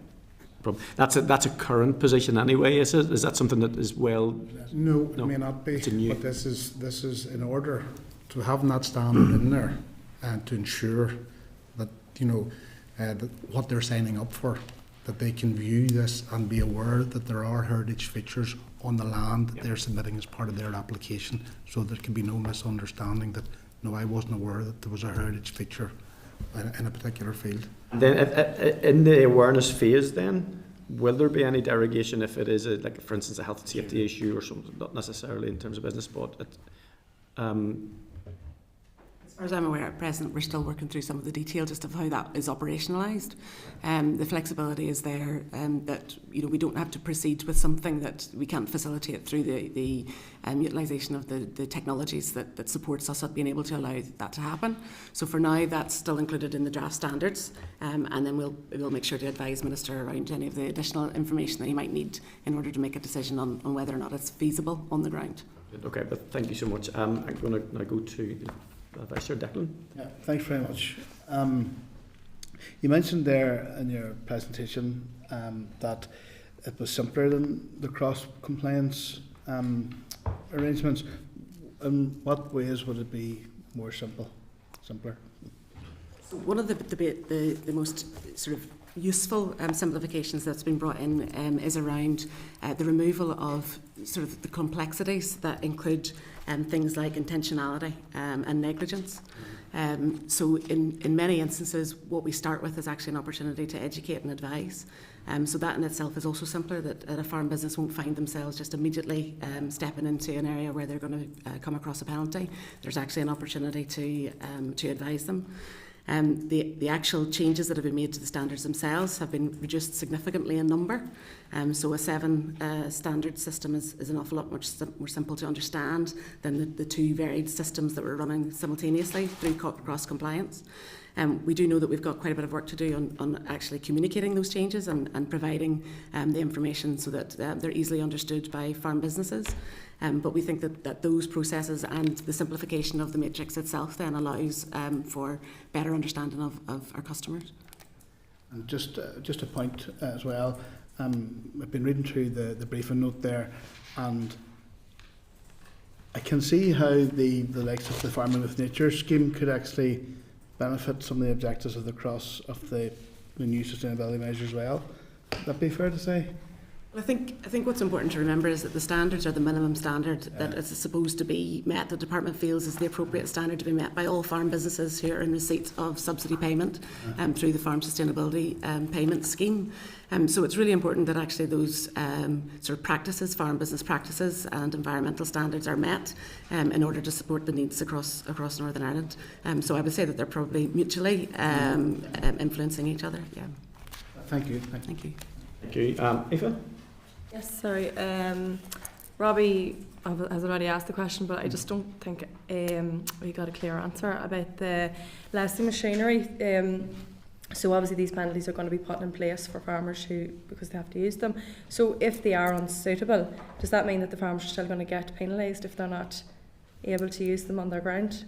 That's a current position anyway, is it? Is that something that is well? No, it may not be. But this is in order to have that standard in there and to ensure that that what they're signing up for, that they can view this and be aware that there are heritage features on the land that they're submitting as part of their application, so there can be no misunderstanding that no, I wasn't aware that there was a heritage feature in a particular field. And then in the awareness phase then, will there be any derogation if it is, like for instance, a health and safety issue or something, not necessarily in terms of business, but as far as I'm aware at present, we're still working through some of the detail just of how that is operationalised. The flexibility is there, that we don't have to proceed with something that we can't facilitate through the utilisation of the technologies that supports us at being able to allow that to happen. So for now, that's still included in the draft standards, and then we'll make sure to advise Minister around any of the additional information that he might need in order to make a decision on whether or not it's feasible on the ground. Okay, but thank you so much. I'm going to now go to Vice Chair Declan. Yeah, thanks very much. You mentioned there in your presentation that it was simpler than the cross-compliance arrangements. In what ways would it be more simpler? So one of the most sort of useful simplifications that's been brought in is around the removal of sort of the complexities that include things like intentionality and negligence. So in many instances, what we start with is actually an opportunity to educate and advise. So that in itself is also simpler, that a farm business won't find themselves just immediately stepping into an area where they're going to come across a penalty. There's actually an opportunity to advise them. The actual changes that have been made to the standards themselves have been reduced significantly in number. So a 7 standard system is an awful lot more simple to understand than the 2 varied systems that were running simultaneously through cross compliance. We do know that we've got quite a bit of work to do on actually communicating those changes and providing the information so that they're easily understood by farm businesses. But we think that those processes and the simplification of the matrix itself then allows for better understanding of our customers. And just a point as well, I've been reading through the briefing note there, and I can see how the likes of the Farming with Nature scheme could actually benefit some of the objectives of the new sustainability measures as well. Would that be fair to say? I think what's important to remember is that the standards are the minimum standard that is supposed to be met. The department feels is the appropriate standard to be met by all farm businesses who are in receipt of subsidy payment through the Farm Sustainability Payment Scheme. So it's really important that actually those sort of practices, farm business practices and environmental standards are met in order to support the needs across Northern Ireland. So I would say that they're probably mutually influencing each other. Yeah. Thank you. Thank you. Thank you. Eva? Yes, sorry. Robbie has already asked the question, but I just don't think we got a clear answer about the lessing machinery. So obviously these penalties are going to be put in place for farmers because they have to use them. So if they are unsuitable, does that mean that the farmers are still going to get penalised if they're not able to use them on their ground?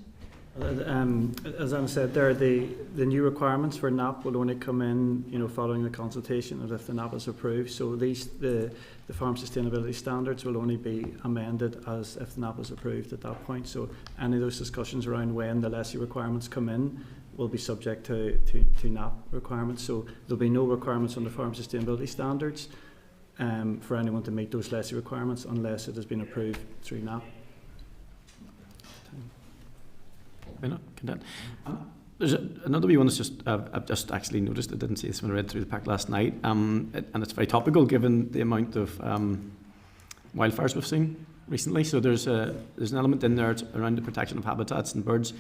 As Anna said there, the new requirements for NAP will only come in, following the consultation and if the NAP is approved. So the farm sustainability standards will only be amended as if the NAP is approved at that point. So any of those discussions around when the lessee requirements come in will be subject to NAP requirements. So there'll be no requirements on the farm sustainability standards for anyone to meet those lessee requirements unless it has been approved through NAP. There's another wee one that's I've just actually noticed. I didn't see this when I read through the pack last night, and it's very topical given the amount of wildfires we've seen recently. So there's an element in there around the protection of habitats and birds.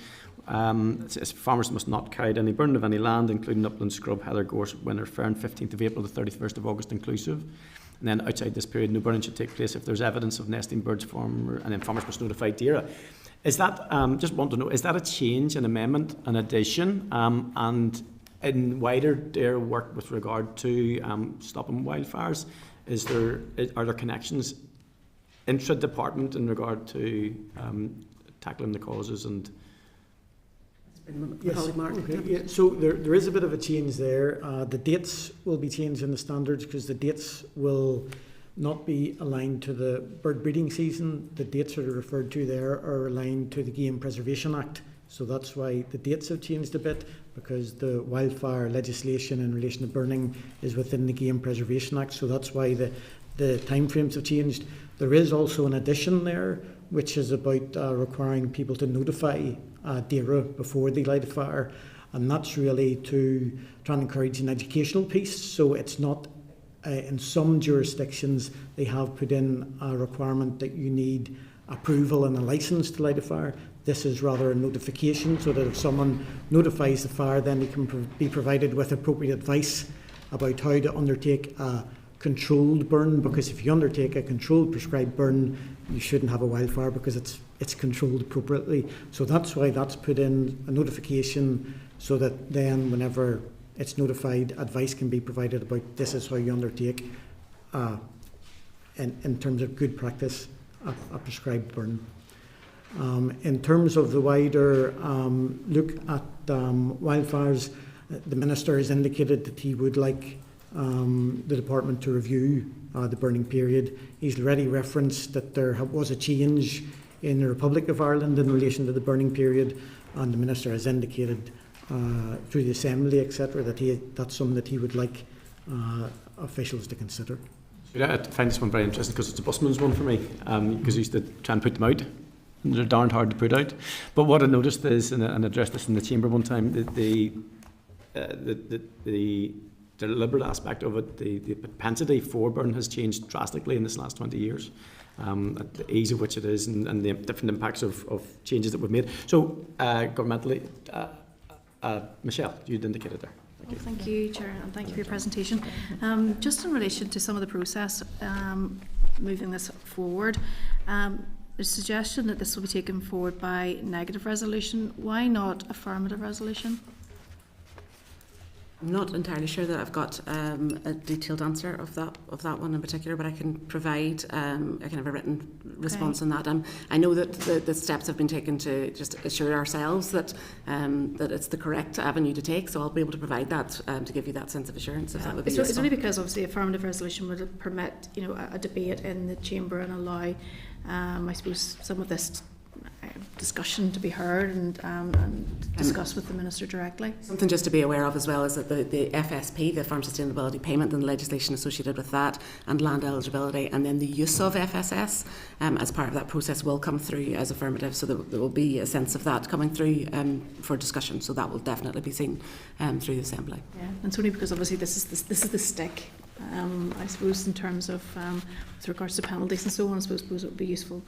It says farmers must not carry out any burning of any land, including upland, scrub, heather, gorse, winter fern, 15th of April to 31st of August inclusive. And then outside this period, no burning should take place if there's evidence of nesting birds, and then farmers must notify DAERA. Is that, just want to know, is that a change, an amendment, an addition, and in wider DAERA work with regard to stopping wildfires, are there connections intra-department in regard to tackling the causes and... Yes. Okay. Yeah. So there is a bit of a change there. The dates will be changed in the standards because the dates will not be aligned to the bird breeding season. The dates that are referred to there are aligned to the Game Preservation Act. So that's why the dates have changed a bit, because the wildfire legislation in relation to burning is within the Game Preservation Act. So that's why the timeframes have changed. There is also an addition there, which is about requiring people to notify DAERA before they light a fire. And that's really to try and encourage an educational piece. So it's not... in some jurisdictions, they have put in a requirement that you need approval and a licence to light a fire. This is rather a notification, so that if someone notifies the fire, then they can be provided with appropriate advice about how to undertake a controlled burn, because if you undertake a controlled prescribed burn, you shouldn't have a wildfire because it's controlled appropriately. So that's why that's put in a notification, so that then whenever it's notified, advice can be provided about this is how you undertake, in terms of good practice, a prescribed burn. In terms of the wider look at wildfires, the Minister has indicated that he would like the Department to review the burning period. He's already referenced that there was a change in the Republic of Ireland in relation to the burning period, and the Minister has indicated through the Assembly, etc., that that's something that he would like officials to consider. I find this one very interesting because it's a busman's one for me, because I used to try and put them out, and they're darned hard to put out. But what I noticed is, and I addressed this in the chamber one time, the deliberate aspect of it, the propensity for burn has changed drastically in this last 20 years. The ease of which it is, and the different impacts of changes that we've made. So, governmentally, Michelle, you'd indicated there. Well, thank you, Chair, and thank you for your presentation. Just in relation to some of the process moving this forward, there's a suggestion that this will be taken forward by negative resolution. Why not affirmative resolution? I'm not entirely sure that I've got a detailed answer of that one in particular, but I can provide a kind of a written response on that. I know that the steps have been taken to just assure ourselves that that it's the correct avenue to take, so I'll be able to provide that to give you that sense of assurance, if that would be useful. It's only because obviously affirmative resolution would permit, you know, a debate in the chamber and allow, I suppose, some of this discussion to be heard and discussed with the Minister directly. Something just to be aware of as well is that the FSP, the Farm Sustainability Payment, and the legislation associated with that, and land eligibility, and then the use of FSS as part of that process will come through as affirmative, so there will be a sense of that coming through for discussion, so that will definitely be seen through the Assembly. Yeah, and it's only because obviously this is the stick, I suppose, in terms of with regards to penalties and so on. I suppose it would be useful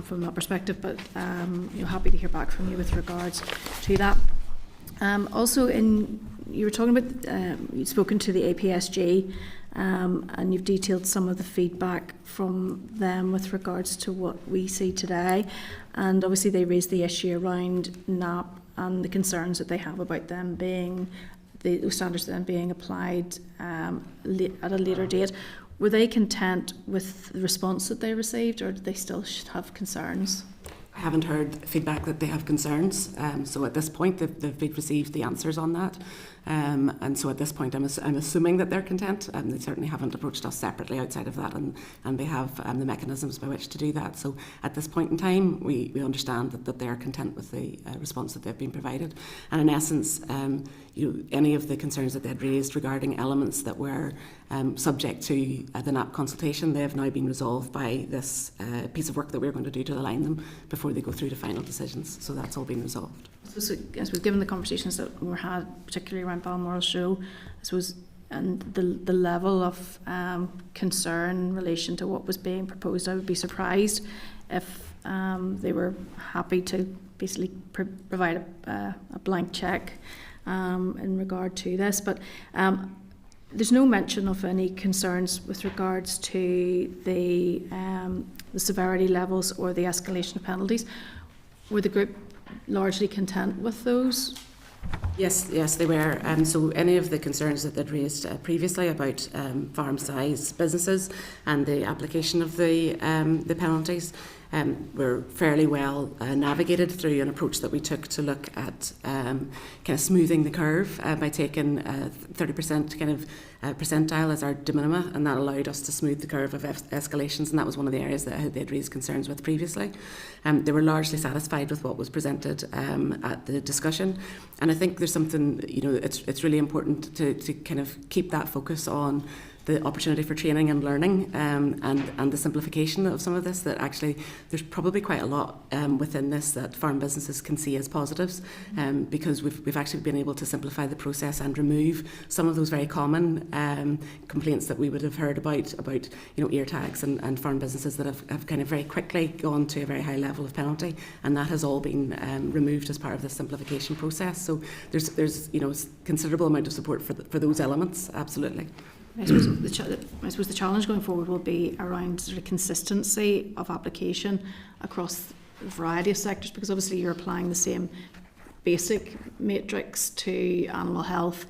from that perspective, but you know, happy to hear back from you with regards to that. Also, you were talking about you'd spoken to the APSG, and you've detailed some of the feedback from them with regards to what we see today, and obviously they raised the issue around NAP and the concerns that they have about them being those standards then being applied at a later date. Were they content with the response that they received, or did they still have concerns? I haven't heard feedback that they have concerns, so at this point they've received the answers on that, and so at this point I'm assuming that they're content. They certainly haven't approached us separately outside of that, and they have the mechanisms by which to do that. So at this point in time we understand that they are content with the response that they've been provided, and in essence you know, any of the concerns that they had raised regarding elements that were subject to the NAP consultation, they have now been resolved by this piece of work that we're going to do to align them before they go through to final decisions. So that's all been resolved. So as we've given the conversations that were had, particularly around Balmoral Show, I suppose, and the level of concern in relation to what was being proposed, I would be surprised if they were happy to basically provide a blank cheque in regard to this. But there's no mention of any concerns with regards to the severity levels or the escalation of penalties. Were the group largely content with those? Yes, they were. So any of the concerns that they'd raised previously about farm size businesses and the application of the penalties were fairly well navigated through an approach that we took to look at kind of smoothing the curve by taking 30% kind of percentile as our de minima, and that allowed us to smooth the curve of escalations, and that was one of the areas that they'd raised concerns with previously. They were largely satisfied with what was presented at the discussion, and I think there's something, you know, it's really important to kind of keep that focus on the opportunity for training and learning, and the simplification of some of this, that actually there's probably quite a lot within this that farm businesses can see as positives, because we've actually been able to simplify the process and remove some of those very common complaints that we would have heard about you know, ear tags and farm businesses that have kind of very quickly gone to a very high level of penalty, and that has all been removed as part of the simplification process. So there's you know, considerable amount of support for those elements, absolutely. I suppose the challenge going forward will be around sort of consistency of application across a variety of sectors, because obviously you're applying the same basic matrix to animal health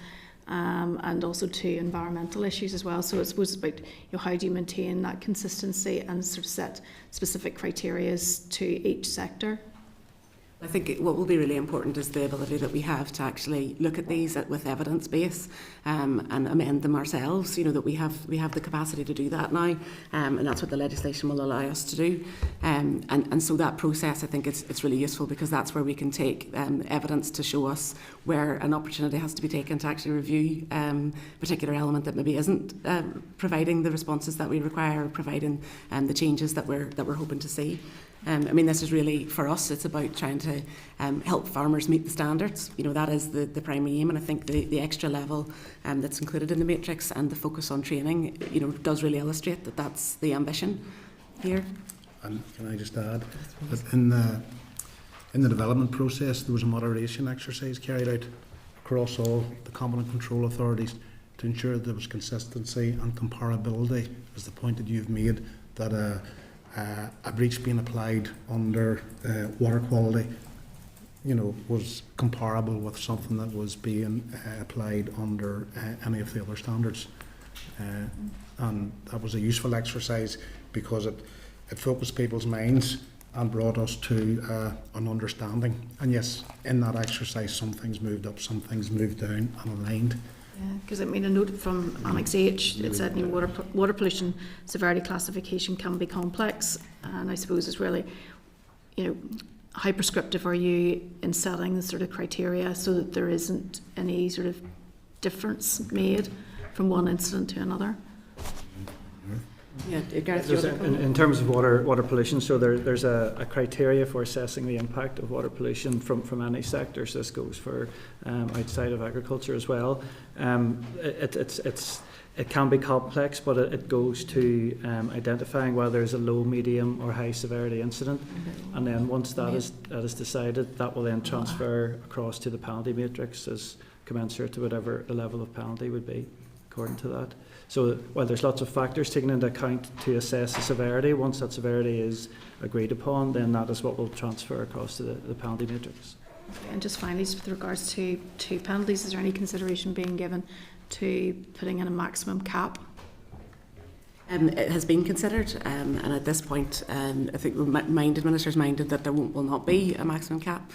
and also to environmental issues as well. So I suppose it's about, you know, how do you maintain that consistency and sort of set specific criteria to each sector? I think what will be really important is the ability that we have to actually look at these with evidence base and amend them ourselves. You know, that we have the capacity to do that now, and that's what the legislation will allow us to do. And so that process, I think it's really useful, because that's where we can take evidence to show us where an opportunity has to be taken to actually review a particular element that maybe isn't providing the responses that we require, or providing the changes that we're hoping to see. I mean, this is really, for us, it's about trying to help farmers meet the standards. You know, that is the primary aim, and I think the extra level that's included in the matrix and the focus on training, you know, does really illustrate that that's the ambition here. And can I just add that in the development process there was a moderation exercise carried out across all the competent control authorities to ensure that there was consistency and comparability, is the point that you've made, that a breach being applied under water quality, was comparable with something that was being applied under any of the other standards. And that was a useful exercise because it focused people's minds and brought us to an understanding. And yes, in that exercise, some things moved up, some things moved down and aligned. Yeah, because I mean, a note from Annex H, it said water pollution severity classification can be complex, and I suppose it's really, how prescriptive are you in setting the sort of criteria so that there isn't any sort of difference made from one incident to another? Yeah, Gareth, in terms of water pollution, so there's a criteria for assessing the impact of water pollution from any sector. So this goes for outside of agriculture as well. It can be complex, but it goes to identifying whether there's a low, medium or high severity incident, and then once that is decided, that will then transfer across to the penalty matrix as commensurate to whatever the level of penalty would be according to that. So while there's lots of factors taken into account to assess the severity, once that severity is agreed upon, then that is what will transfer across to the penalty matrix. And just finally, with regards to penalties, is there any consideration being given to putting in a maximum cap? It has been considered, and at this point, I think Minister's minded that there will not be a maximum cap.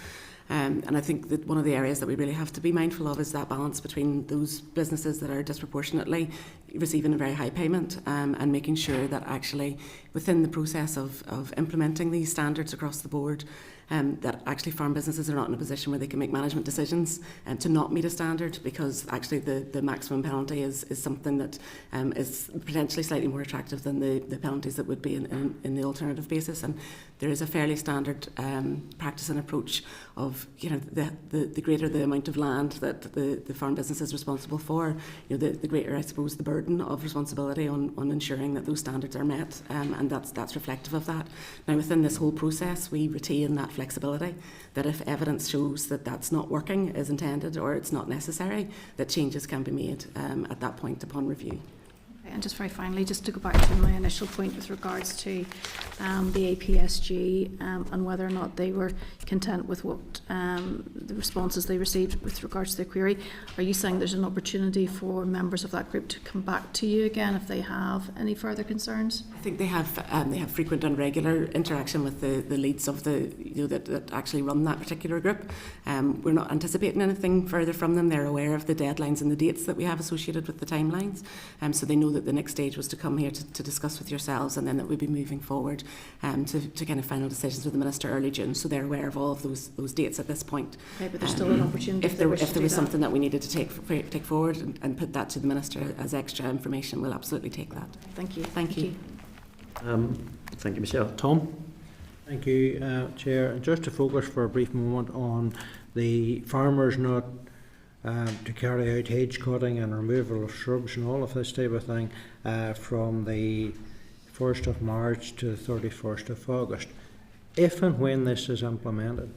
And I think that one of the areas that we really have to be mindful of is that balance between those businesses that are disproportionately receiving a very high payment, and making sure that actually within the process of implementing these standards across the board, that actually farm businesses are not in a position where they can make management decisions to not meet a standard, because actually the maximum penalty is something that is potentially slightly more attractive than the penalties that would be in the alternative basis. And there is a fairly standard practice and approach of, the greater the amount of land that the farm business is responsible for, the greater, I suppose, the burden of responsibility on ensuring that those standards are met, and that's reflective of that. Now, within this whole process, we retain that flexibility that if evidence shows that that's not working as intended or it's not necessary, that changes can be made at that point upon review. And just very finally, just to go back to my initial point with regards to the APSG and whether or not they were content with what the responses they received with regards to their query, are you saying there's an opportunity for members of that group to come back to you again if they have any further concerns? I think they have frequent and regular interaction with the leads of the that actually run that particular group. We're not anticipating anything further from them. They're aware of the deadlines and the dates that we have associated with the timelines, so they know that the next stage was to come here to discuss with yourselves, and then that we'd be moving forward to kind of final decisions with the Minister early June. So they're aware of all of those dates at this point. Okay, but there's still an opportunity if there was something that we needed to take forward and put that to the Minister as extra information, we'll absolutely take that. Thank you. Thank you. Thank you, Michelle. Tom? Thank you, Chair. And just to focus for a brief moment on the farmers not to carry out hedge cutting and removal of shrubs and all of this type of thing from the 1st of March to the 31st of August. If and when this is implemented,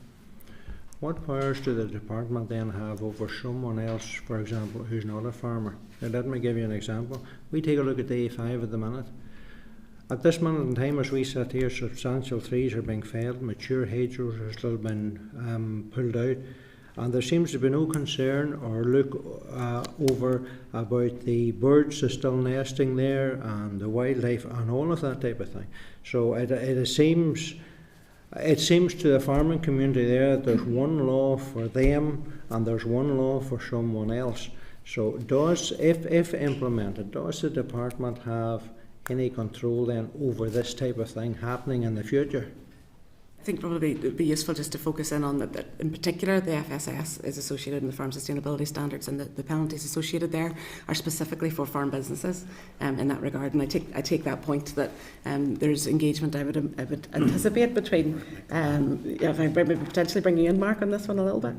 what powers do the department then have over someone else, for example, who's not a farmer? Now, let me give you an example. We take a look at the A5 at the minute. At this minute in time, as we sit here, substantial trees are being felled, mature hedgerows are still being pulled out, and there seems to be no concern or look over about the birds are still nesting there and the wildlife and all of that type of thing. So it seems to the farming community there that there's one law for them and there's one law for someone else. So if implemented, does the department have any control then over this type of thing happening in the future? I think probably it would be useful just to focus in on that in particular the FSS is associated in the farm sustainability standards, and the penalties associated there are specifically for farm businesses in that regard. And I take that point that there's engagement I would anticipate between if I potentially bring you in, Mark, on this one a little bit.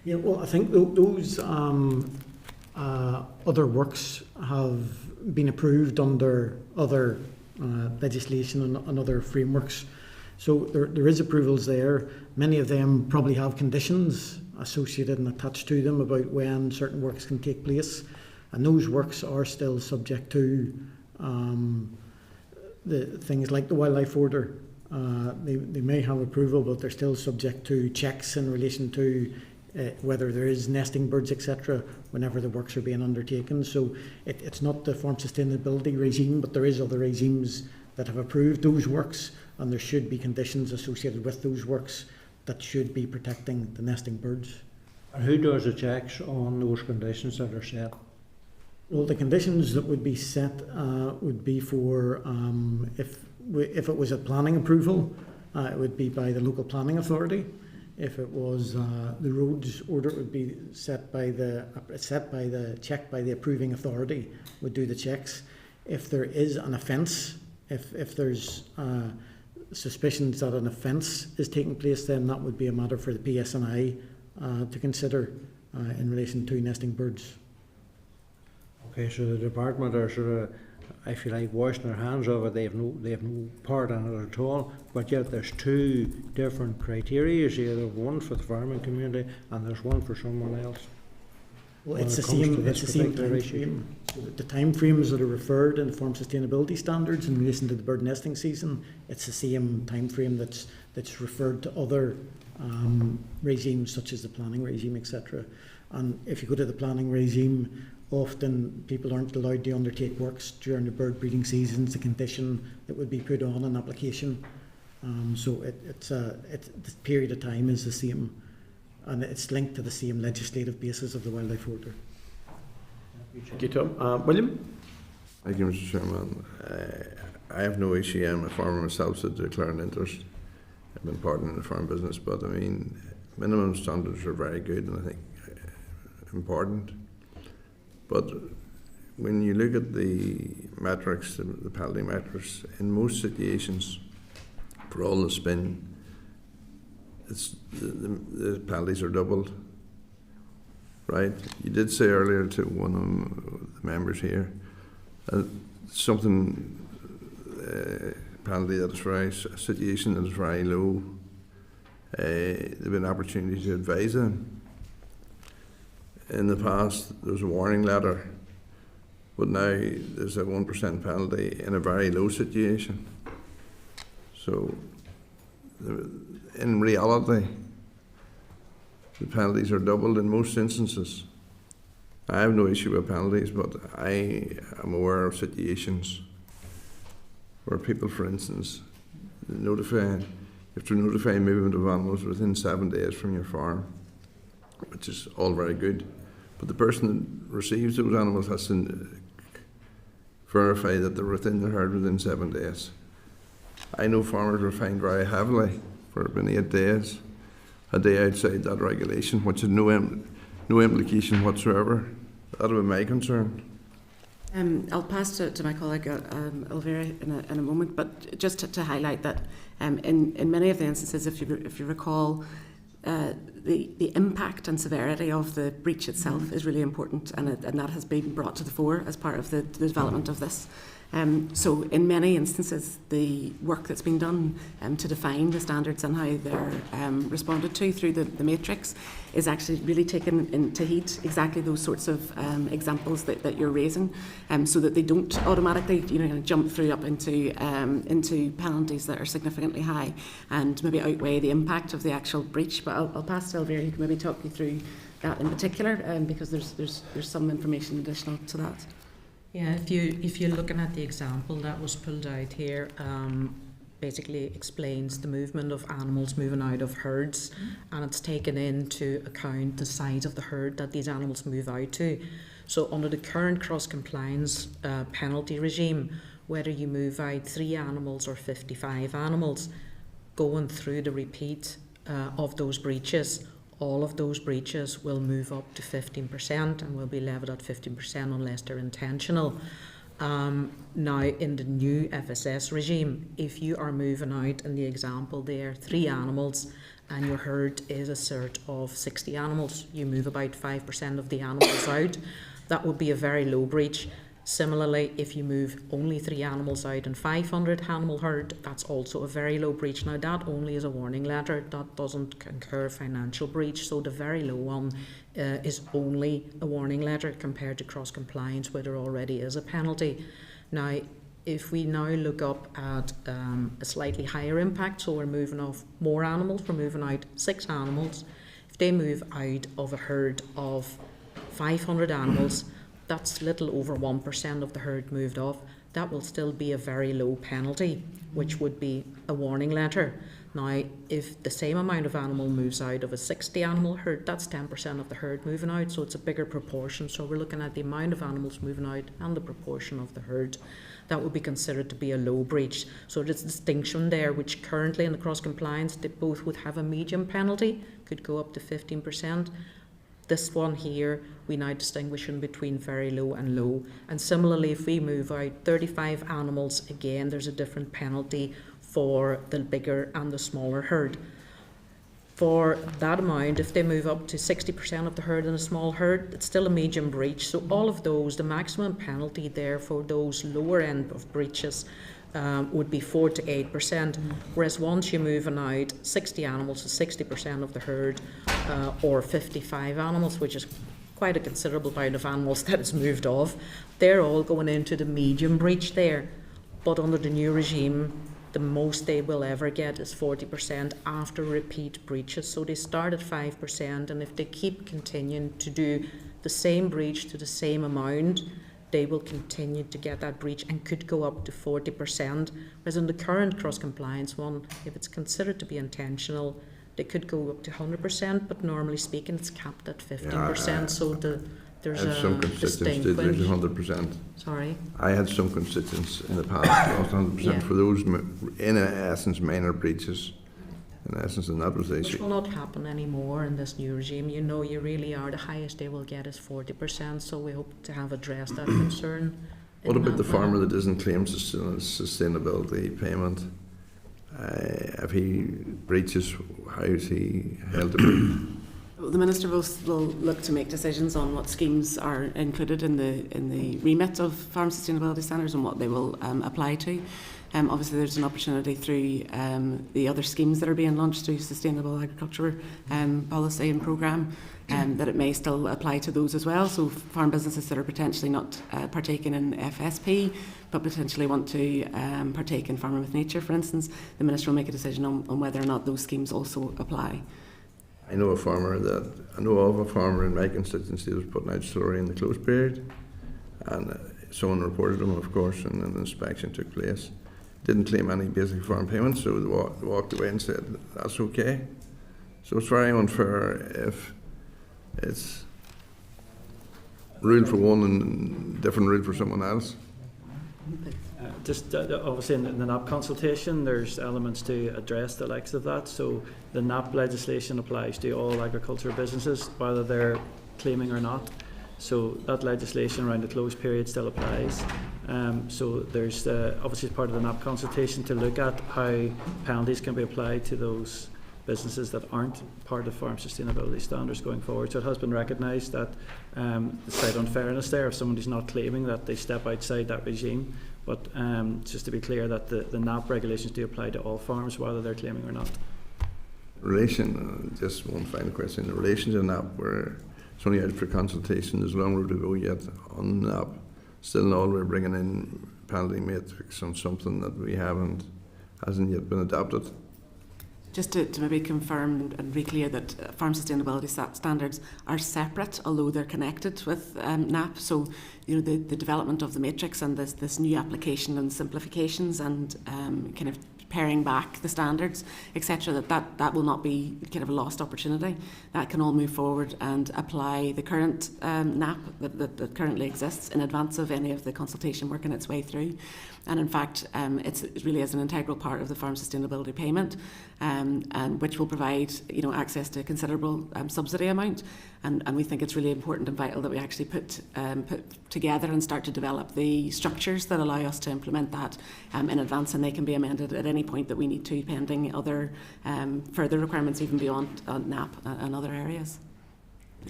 Yeah, well, I think those other works have been approved under other legislation and other frameworks. So there is approvals there. Many of them probably have conditions associated and attached to them about when certain works can take place, and those works are still subject to the things like the wildlife order. They may have approval, but they're still subject to checks in relation to whether there is nesting birds, etc., whenever the works are being undertaken. So it's not the farm sustainability regime, but there is other regimes that have approved those works, and there should be conditions associated with those works that should be protecting the nesting birds. And who does the checks on those conditions that are set? Well, the conditions that would be set would be for if it was a planning approval, it would be by the local planning authority. If it was the roads order, it would be checked by the approving authority would do the checks. If there is an offence, if there's suspicions that an offence is taking place, then that would be a matter for the PSNI to consider in relation to nesting birds. Okay, so the department are sort of, I feel like, washing their hands of it. They have no part in it at all. But yet there's two different criteria here. There's one for the farming community and there's one for someone else. Well, it's the same time frame. The time frames that are referred in the farm sustainability standards in relation to the bird nesting season, it's the same time frame that's referred to other regimes such as the planning regime, etc. And if you go to the planning regime, often people aren't allowed to undertake works during the bird breeding seasons, the condition that would be put on an application. So the period of time is the same, and it's linked to the same legislative basis of the wildlife order. Thank you, Tom. William? Thank you, Mr. Chairman. I have no issue. I'm a farmer myself, so declare an interest. I've been part in the farm business, but I mean, minimum standards are very good and I think important. But when you look at the metrics, the penalty metrics, in most situations, for all the spin, the penalties are doubled. Right? You did say earlier to one of the members here, penalty that is very, a situation that is very low. There've been opportunities to advise them. In the past, there was a warning letter, but now there's a 1% penalty in a very low situation. So, in reality, the penalties are doubled in most instances. I have no issue with penalties, but I am aware of situations where people, for instance, you have to notify movement of animals within 7 days from your farm, which is all very good. But the person that receives those animals has to verify that they're within the herd within 7 days. I know farmers were fined very heavily for about 8 days, a day outside that regulation, which had no implication whatsoever. That would be my concern. I'll pass to my colleague Elvira in a moment, but just to highlight that in many of the instances, if you recall, the impact and severity of the breach itself is really important, and that has been brought to the fore as part of the development of this. So in many instances, the work that's been done to define the standards and how they're responded to through the matrix is actually really taken into heed exactly those sorts of examples that you're raising, so that they don't automatically jump through up into penalties that are significantly high and maybe outweigh the impact of the actual breach. But I'll pass to Elvira, who can maybe talk you through that in particular, because there's some information additional to that. Yeah, if you're looking at the example that was pulled out here, basically explains the movement of animals moving out of herds, and it's taken into account the size of the herd that these animals move out to. So under the current cross-compliance penalty regime, whether you move out 3 animals or 55 animals, going through the repeat of those breaches, all of those breaches will move up to 15% and will be levied at 15% unless they're intentional. Now, in the new FSS regime, if you are moving out, in the example there, 3 animals and your herd is a cert of 60 animals, you move about 5% of the animals out, that would be a very low breach. Similarly, if you move only 3 animals out in 500 animal herd, that's also a very low breach. Now that only is a warning letter, that doesn't incur financial breach, so the very low one is only a warning letter compared to cross-compliance where there already is a penalty. Now, if we now look up at a slightly higher impact, so we're moving off more animals, we're moving out 6 animals. If they move out of a herd of 500 animals, that's little over 1% of the herd moved off. That will still be a very low penalty, which would be a warning letter. Now, if the same amount of animal moves out of a 60 animal herd, that's 10% of the herd moving out, so it's a bigger proportion. So we're looking at the amount of animals moving out and the proportion of the herd. That would be considered to be a low breach. So there's a distinction there, which currently in the cross-compliance, they both would have a medium penalty, could go up to 15%. This one here, we now distinguish in between very low and low. And similarly, if we move out 35 animals, again, there's a different penalty for the bigger and the smaller herd. For that amount, if they move up to 60% of the herd in a small herd, it's still a medium breach. So all of those, the maximum penalty there for those lower end of breaches would be 4 to 8%, whereas once you're moving out 60 animals to 60% of the herd, or 55 animals, which is quite a considerable amount of animals that is moved off, they're all going into the medium breach there. But under the new regime, the most they will ever get is 40% after repeat breaches. So they start at 5%, and if they keep continuing to do the same breach to the same amount, they will continue to get that breach and could go up to 40%. Whereas in the current cross-compliance one, if it's considered to be intentional, they could go up to 100%, but normally speaking, it's capped at 15%. So there's some a constituents did lose distinction. 100%. Sorry? I had some constituents in the past lost 100% for those, in essence, minor breaches. In essence, and that was the issue. Which will not happen anymore in this new regime. You know, you really are, the highest they will get is 40%, so we hope to have addressed that concern. What about the farmer that doesn't claim sustainability payment? If he breaches, how is he held to breach? The Minister will look to make decisions on what schemes are included in the remit of farm sustainability standards and what they will apply to. Obviously, there's an opportunity through the other schemes that are being launched through Sustainable Agriculture Policy and Programme that it may still apply to those as well. So farm businesses that are potentially not partaking in FSP but potentially want to partake in Farming with Nature, for instance, the Minister will make a decision on whether or not those schemes also apply. I know of a farmer in my constituency that was putting out slurry in the close period, and someone reported him, of course, and an inspection took place. Didn't claim any basic farm payments, so they walked away and said that's okay. So it's very unfair if it's rule for one and different rule for someone else. Obviously in the NAP consultation there's elements to address the likes of that, so the NAP legislation applies to all agriculture businesses whether they're claiming or not, so that legislation around the close period still applies. So there's obviously part of the NAP consultation to look at how penalties can be applied to those businesses that aren't part of farm sustainability standards going forward. So it has been recognised that the slight unfairness there if somebody's not claiming that they step outside that regime. But just to be clear that the NAP regulations do apply to all farms whether they're claiming or not. Just one final question. In relation to NAP, where it's only out for consultation, there's a long road to go yet on NAP. Still in all, we're bringing in penalty matrix on something that hasn't yet been adopted. Just to maybe confirm and be clear that farm sustainability standards are separate, although they're connected with NAP. So, the development of the matrix and this new application and simplifications and kind of paring back the standards, etc., that will not be kind of a lost opportunity. That can all move forward and apply the current NAP that currently exists in advance of any of the consultation working its way through. And in fact, it really is an integral part of the farm sustainability payment, and which will provide access to a considerable subsidy amount. And we think it's really important and vital that we actually put together and start to develop the structures that allow us to implement that in advance, and they can be amended at any point that we need to, pending other further requirements even beyond NAP and other areas.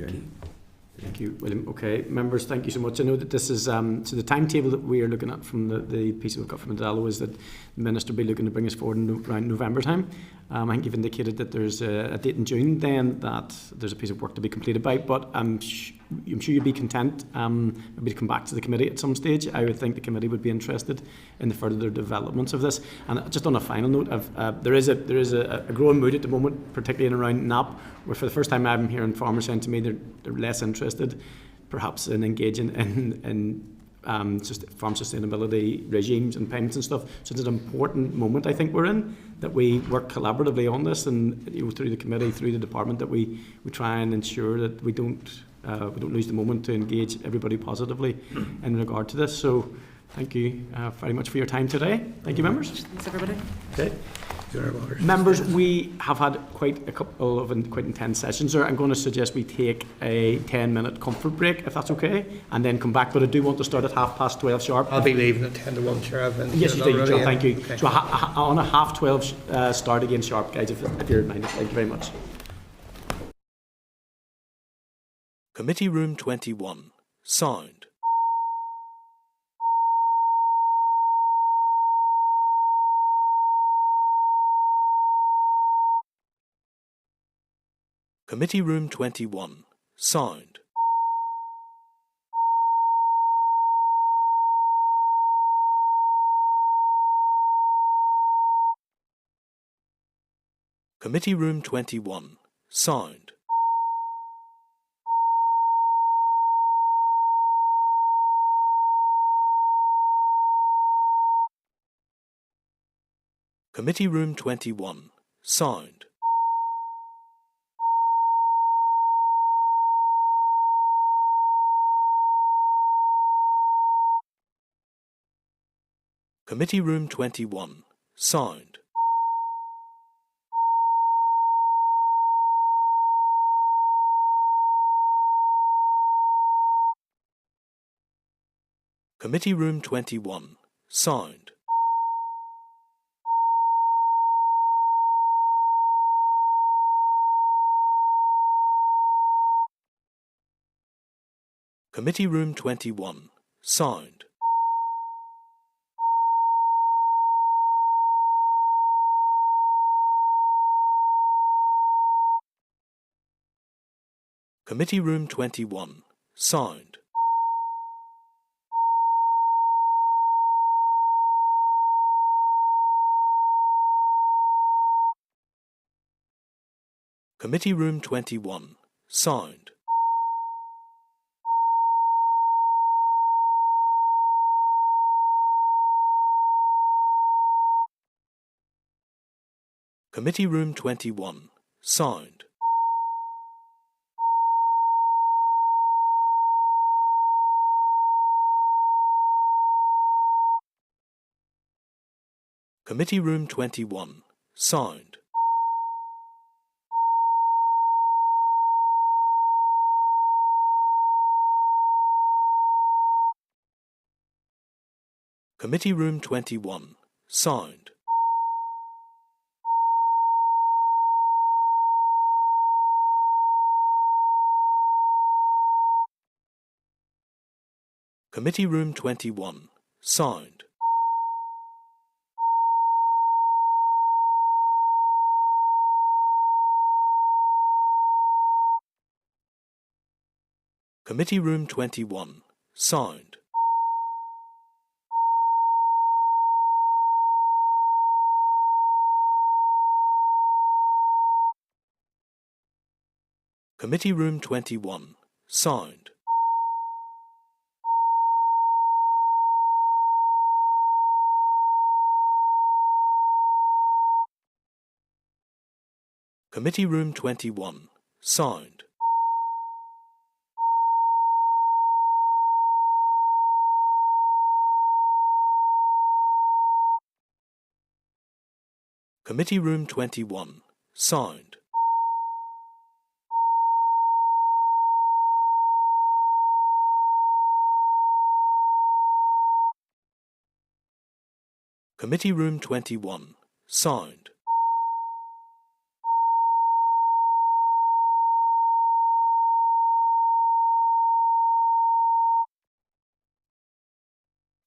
Okay. Thank you, William. Okay, members, thank you so much. I know that this is, so the timetable that we are looking at from the piece of government is that the Minister will be looking to bring us forward in around November time. I think you've indicated that there's a date in June then that there's a piece of work to be completed by, but I'm sure you'd be content maybe to come back to the committee at some stage. I would think the committee would be interested in the further developments of this. And just on a final note, there is a growing mood at the moment, particularly in around NAP, where for the first time I'm hearing farmers saying to me they're less interested perhaps in engaging in farm sustainability regimes and payments and stuff. So it's an important moment I think we're in, that we work collaboratively on this, and through the committee, through the department, that we try and ensure that we don't lose the moment to engage everybody positively in regard to this. So thank you very much for your time today. Thank you, members. Thanks, everybody. Okay. Members, we have had quite a couple of quite intense sessions there. I'm going to suggest we take a 10-minute comfort break, if that's okay, and then come back. But I do want to start at 12:30 sharp. I'll be leaving at 10 to 1, Chair. Yes, you do. Sure, thank you. Okay. So on a 12:30 start again sharp, guys, if you're minded. Thank you very much. Committee Room 21. Sound. Committee Room 21. Sound. Committee Room 21. Sound. Committee Room 21. Sound. Committee Room 21. Sound. Committee Room 21. Sound. Committee Room 21. Sound. Committee Room 21. Sound. Committee Room 21. Sound. Committee Room 21. Sound. Committee Room 21. Sound. Committee Room 21. Sound. Committee Room 21. Sound. Committee Room 21. Sound. Committee Room 21. Sound. Committee Room 21. Sound. Committee Room 21. Sound. Committee Room 21. Sound.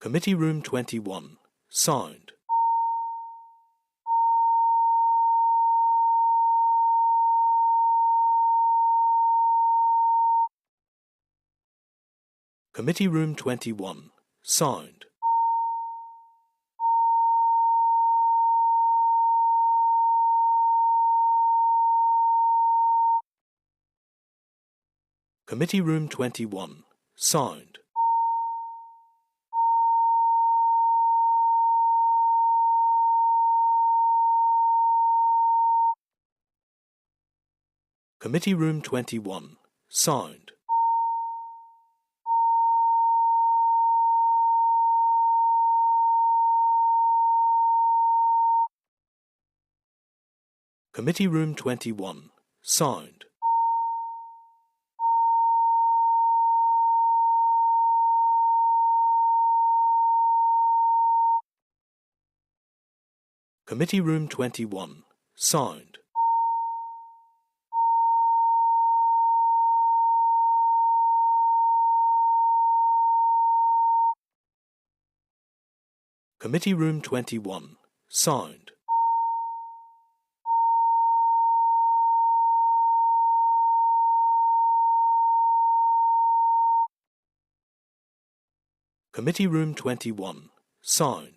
Committee Room 21. Sound. Committee Room 21. Sound. Committee Room 21. Sound. Committee Room 21. Sound. Committee Room 21. Sound. Committee Room 21. Sound. Committee Room 21. Sound. Committee Room 21. Sound. Committee Room 21. Sound.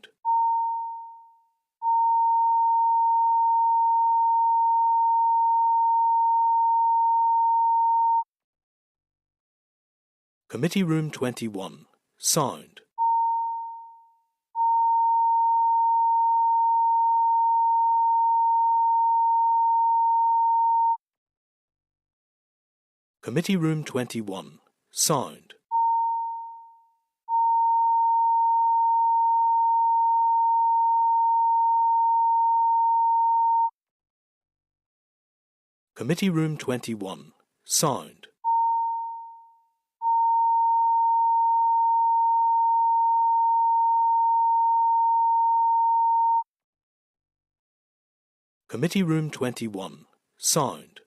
Committee Room 21. Sound. Committee Room 21. Sound. Committee Room 21. Sound. Committee Room 21. Sound.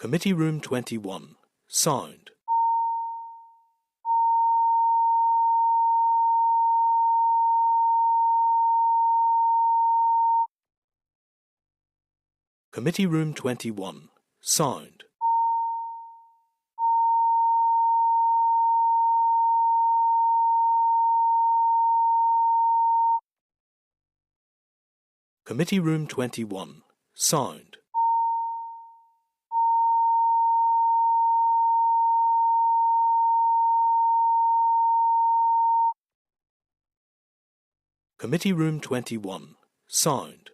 Committee Room 21. Sound. Committee Room 21. Sound. Committee Room 21. Sound.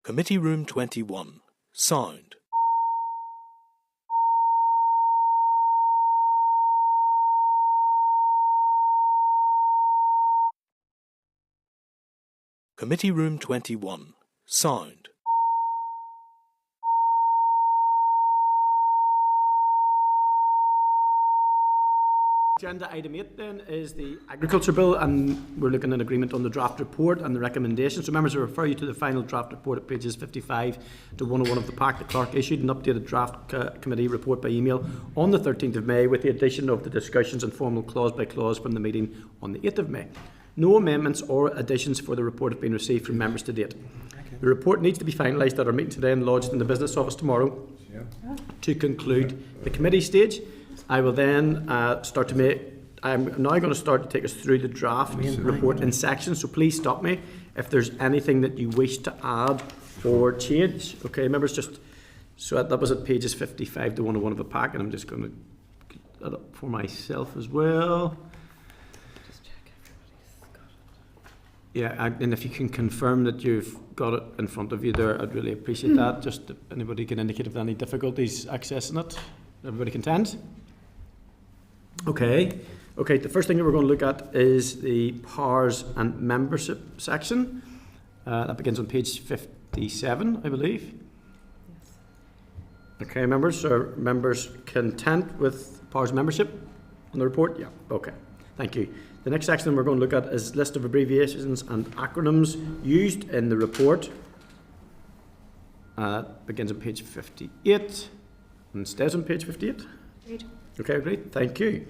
Committee Room 21. Sound. Committee Room 21. Sound. Agenda item 8 then is the Agriculture Bill, and we're looking at agreement on the draft report and the recommendations. So members, I refer you to the final draft report at pages 55 to 101 of the pack. The clerk issued an updated draft committee report by email on the 13th of May with the addition of the discussions and formal clause by clause from the meeting on the 8th of May. No amendments or additions for the report have been received from members to date. The report needs to be finalised at our meeting today and lodged in the business office tomorrow to conclude the committee stage. I will then start to make. I'm now going to start to take us through the draft report in sections. So please stop me if there's anything that you wish to add or change. Okay, members, just so that was at pages 55 to 101 of the pack, and I'm just going to get that up for myself as well. Just check everybody's got it. Yeah, and if you can confirm that you've got it in front of you there, I'd really appreciate that. Just if anybody can indicate if there are any difficulties accessing it. Everybody content? Okay, the first thing that we're going to look at is the powers and membership section. That begins on page 57, I believe. Yes. Okay, members, are members content with powers of membership on the report? Yeah, okay. Thank you. The next section we're going to look at is list of abbreviations and acronyms used in the report. Begins on page 58 and stays on page 58. Agreed. Okay, great. Thank you.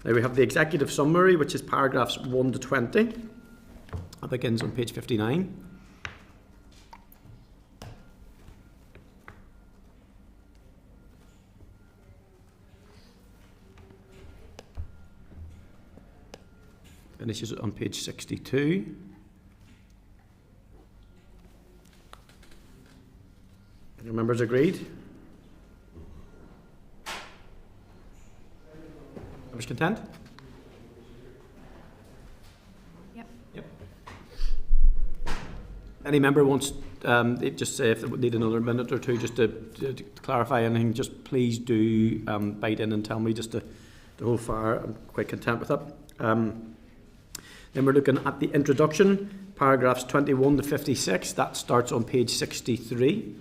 Now we have the executive summary, which is paragraphs 1 to 20. That begins on page 59. Finishes on page 62. Your members agreed? Members content? Yep. Any member wants, just say if they need another minute or two just to clarify anything, just please do bite in and tell me just to hold fire. I'm quite content with that. Then we're looking at the introduction, paragraphs 21 to 56. That starts on page 63.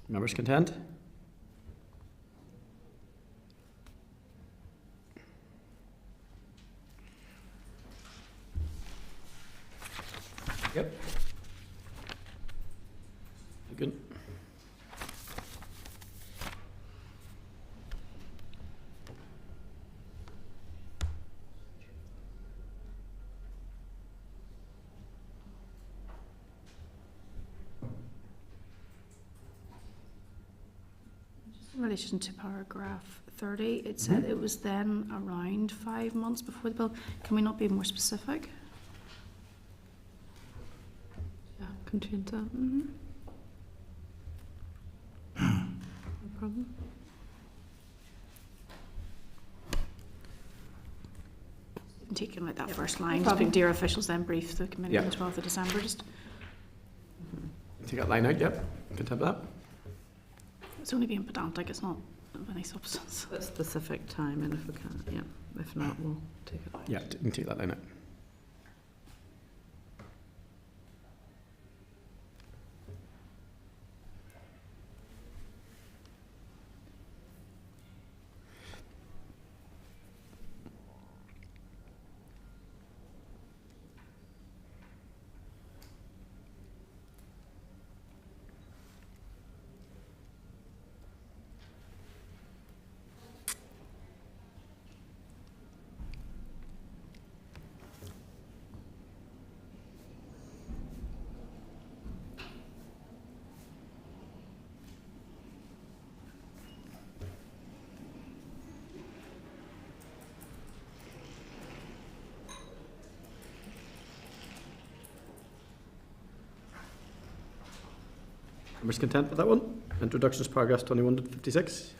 Members content? Yep. Good. In relation to paragraph 30, it said it was then around 5 months before the bill. Can we not be more specific? Yeah, can change that. Mm-hmm. No problem. Taking like that first line, just putting dear officials then brief the committee on the 12th of December. Just Take that line out, yep. Content with that. it's only being pedantic, it's not of any substance. Put specific time in if we can, yeah. If not, we'll take it out. Yeah, you can take that line out. Members content with that one? Introductions, paragraphs 21 to 56.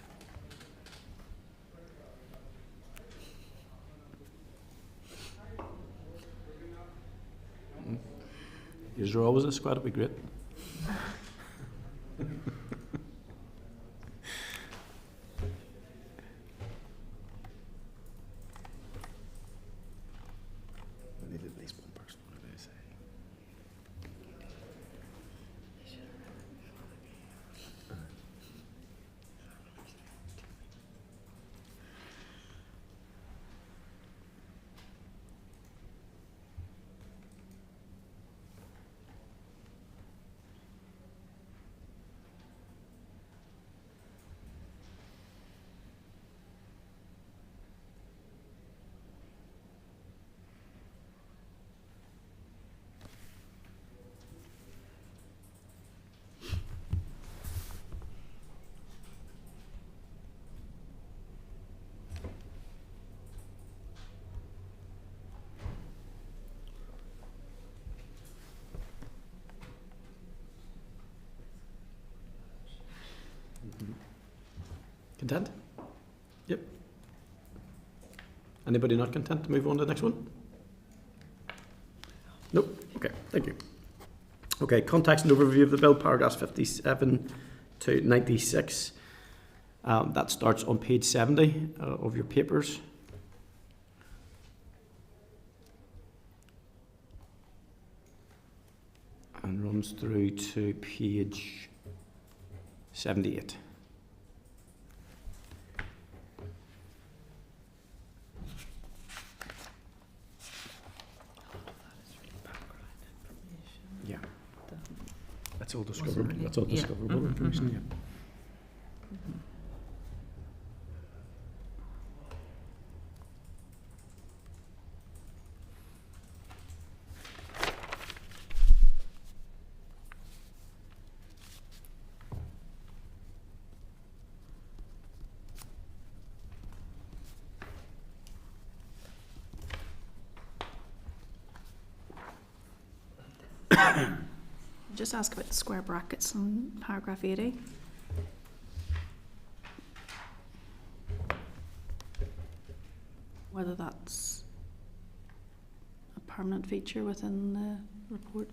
If you're always a squad, it'd be great. Content? Yep. Anybody not content to move on to the next one? Nope. Okay, thank you. Okay, context and overview of the bill, paragraphs 57 to 96. That starts on page 70 of your papers. And runs through to page 78. Yeah. That's all discoverable. That's all discoverable information, yeah. Just ask about the square brackets on paragraph 80. Whether that's a permanent feature within the report.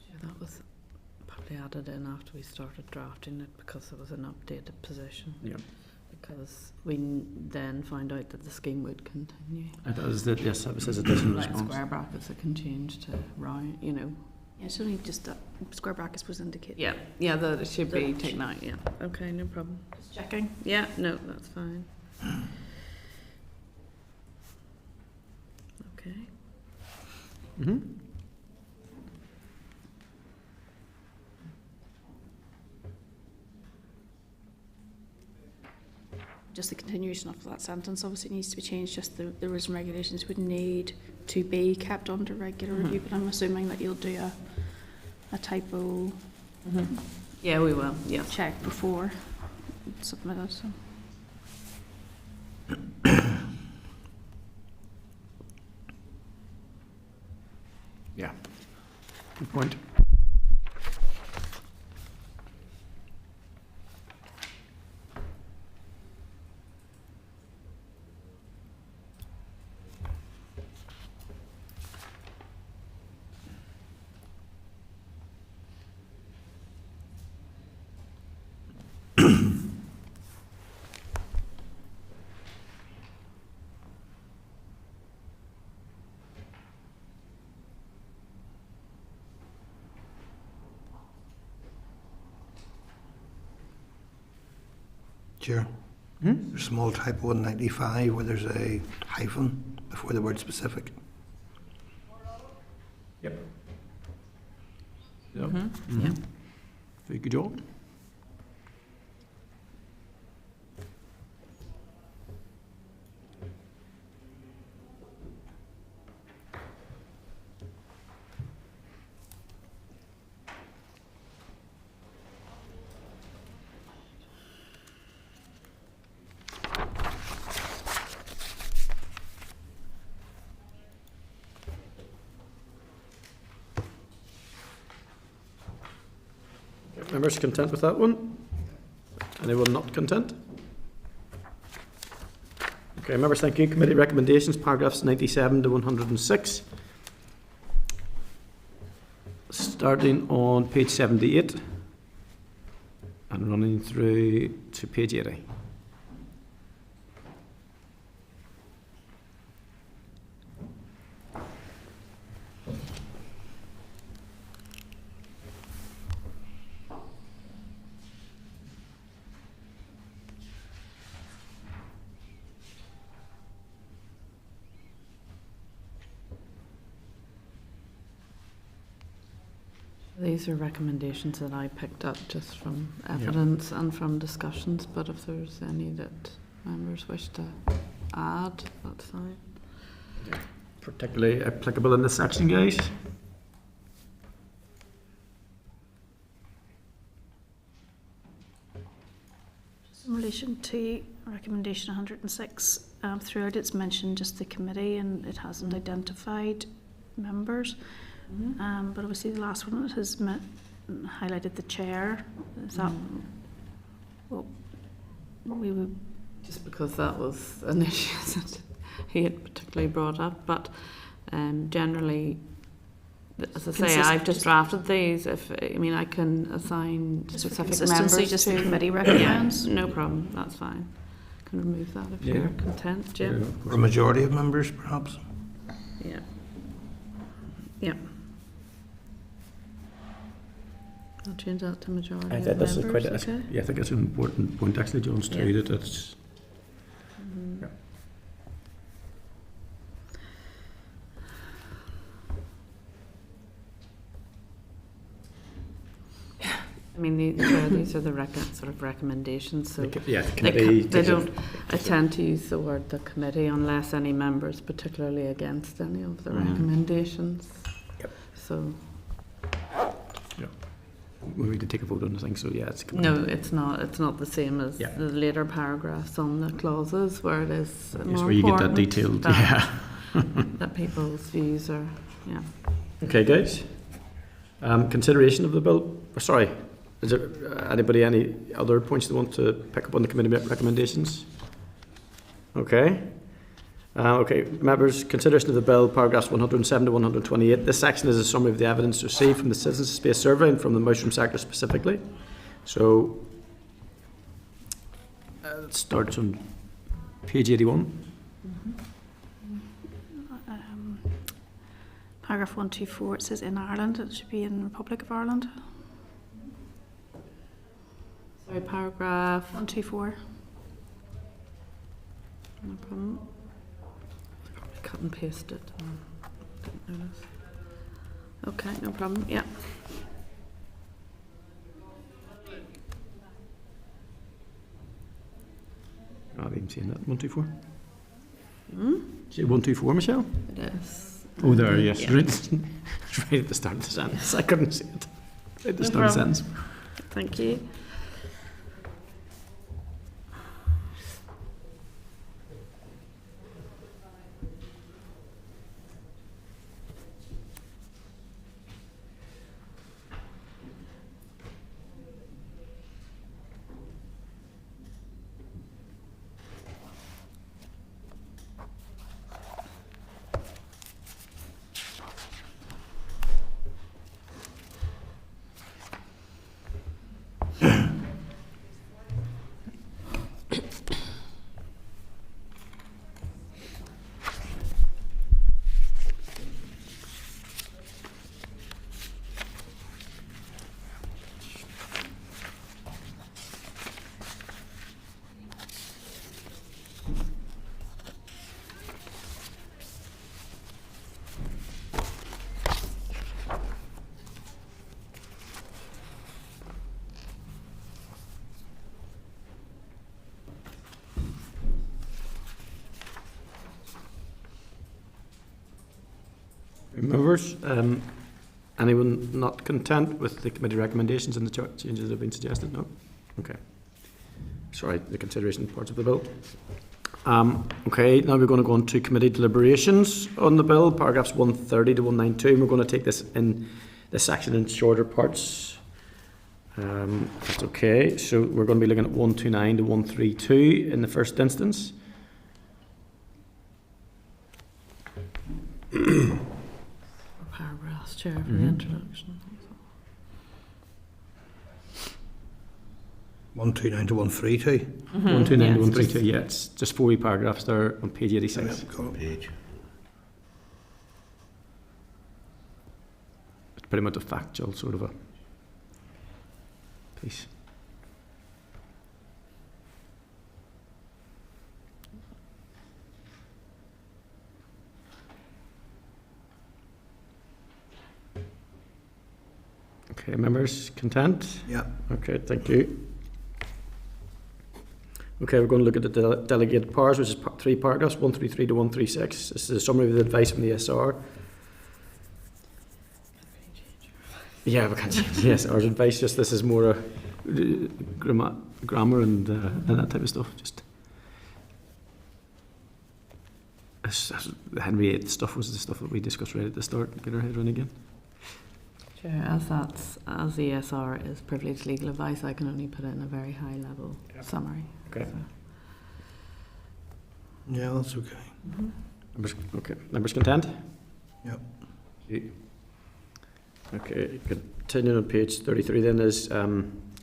Yeah, that was probably added in after we started drafting it because it was an updated position. Yeah. Because we then found out that the scheme would continue. It does, yes, it says additional Like response. square brackets, it can change to round, you know. Yeah, it's only just that square brackets was indicated. Yeah, yeah, that it should be taken out, yeah. Okay, no problem. Just checking. Yeah, no, that's fine. Okay. Mm-hmm. Just the continuation of that sentence obviously needs to be changed. Just the rules and regulations would need to be kept under regular review, but I'm assuming that you'll do a typo Yeah, we will, yeah. check before it's submitted. So. Yeah. Good point. Chair, there's a small typo in 95 where there's a hyphen before the word specific. Yep. Yep. Yep. Very good job. Members content with that one? Anyone not content? Okay, members, thank you. Committee recommendations, paragraphs 97 to 106. Starting on page 78 and running through to page 80. These are recommendations that I picked up just from evidence and from discussions, but if there's any that members wish to add, that's fine. Particularly applicable in this section, guys. In relation to recommendation 106, throughout it's mentioned just the committee and it hasn't identified members. But obviously the last one has highlighted the chair. Is that what we would? Just because that was an issue that he had particularly brought up, but generally, as I say, I've just drafted these. I can assign just specific members just to the committee recommends. No problem, that's fine. I can remove that if you're content, Jim. Or a majority of members, perhaps? Yeah. Yeah. I'll change that to majority I of think members. this is quite Okay. I think it's an important point actually, John's too, that it's these are the sort of recommendations. So the committee they don't. I tend to use the word the committee unless any members particularly against any of the recommendations. Yep. So. We need to take a vote on the thing. So it's a committee. No, it's not. It's not the same as the later paragraphs on the clauses where it is more where you get that detailed. That people's views are. Yeah. Okay, guys. Consideration of the bill. Sorry. Is there any other points they want to pick up on the committee recommendations? Okay. Okay, members, consideration of the bill, paragraphs 107 to 128. This section is a summary of the evidence received from the Citizens Space Survey and from the mushroom sector specifically. So, it starts on page 81. Paragraph 124, it says in Ireland, it should be in Republic of Ireland. Sorry, paragraph 124. No problem. Cut and paste it. Didn't notice. Okay, no problem. Yeah. I've even seen that. 124. Is it 124, Michelle? It is. Oh, there. Yes. Yeah. Right at the start of the sentence. I couldn't see it. Right at the start of the sentence. Thank you. Members, anyone not content with the committee recommendations and the changes that have been suggested? No? Okay. Sorry, the consideration parts of the bill. Okay, now we're going to go on to committee deliberations on the bill, paragraphs 130 to 192, and we're going to take this section in shorter parts. That's okay. So we're going to be looking at 129 to 132 in the first instance. Paragraphs, Chair, for the introduction. 129 to 132. 129 to 132, yeah, it's just 4 paragraphs there on page 86. Page. It's pretty much a factual sort of a piece. Okay, members, content? Yeah. Okay, thank you. Okay, we're going to look at the delegated powers, which is 3 paragraphs, 133 to 136. This is a summary of the advice from the SR. Yeah, we can change. Yes, our advice. Just this is more grammar and that type of stuff. Just The Henry VIII stuff was the stuff that we discussed right at the start. Get our head around again. Chair, as the ESR is privileged legal advice, I can only put in a very high level summary. Okay. So. Yeah, that's okay. Members content? Yep. Okay, continuing on page 33 then is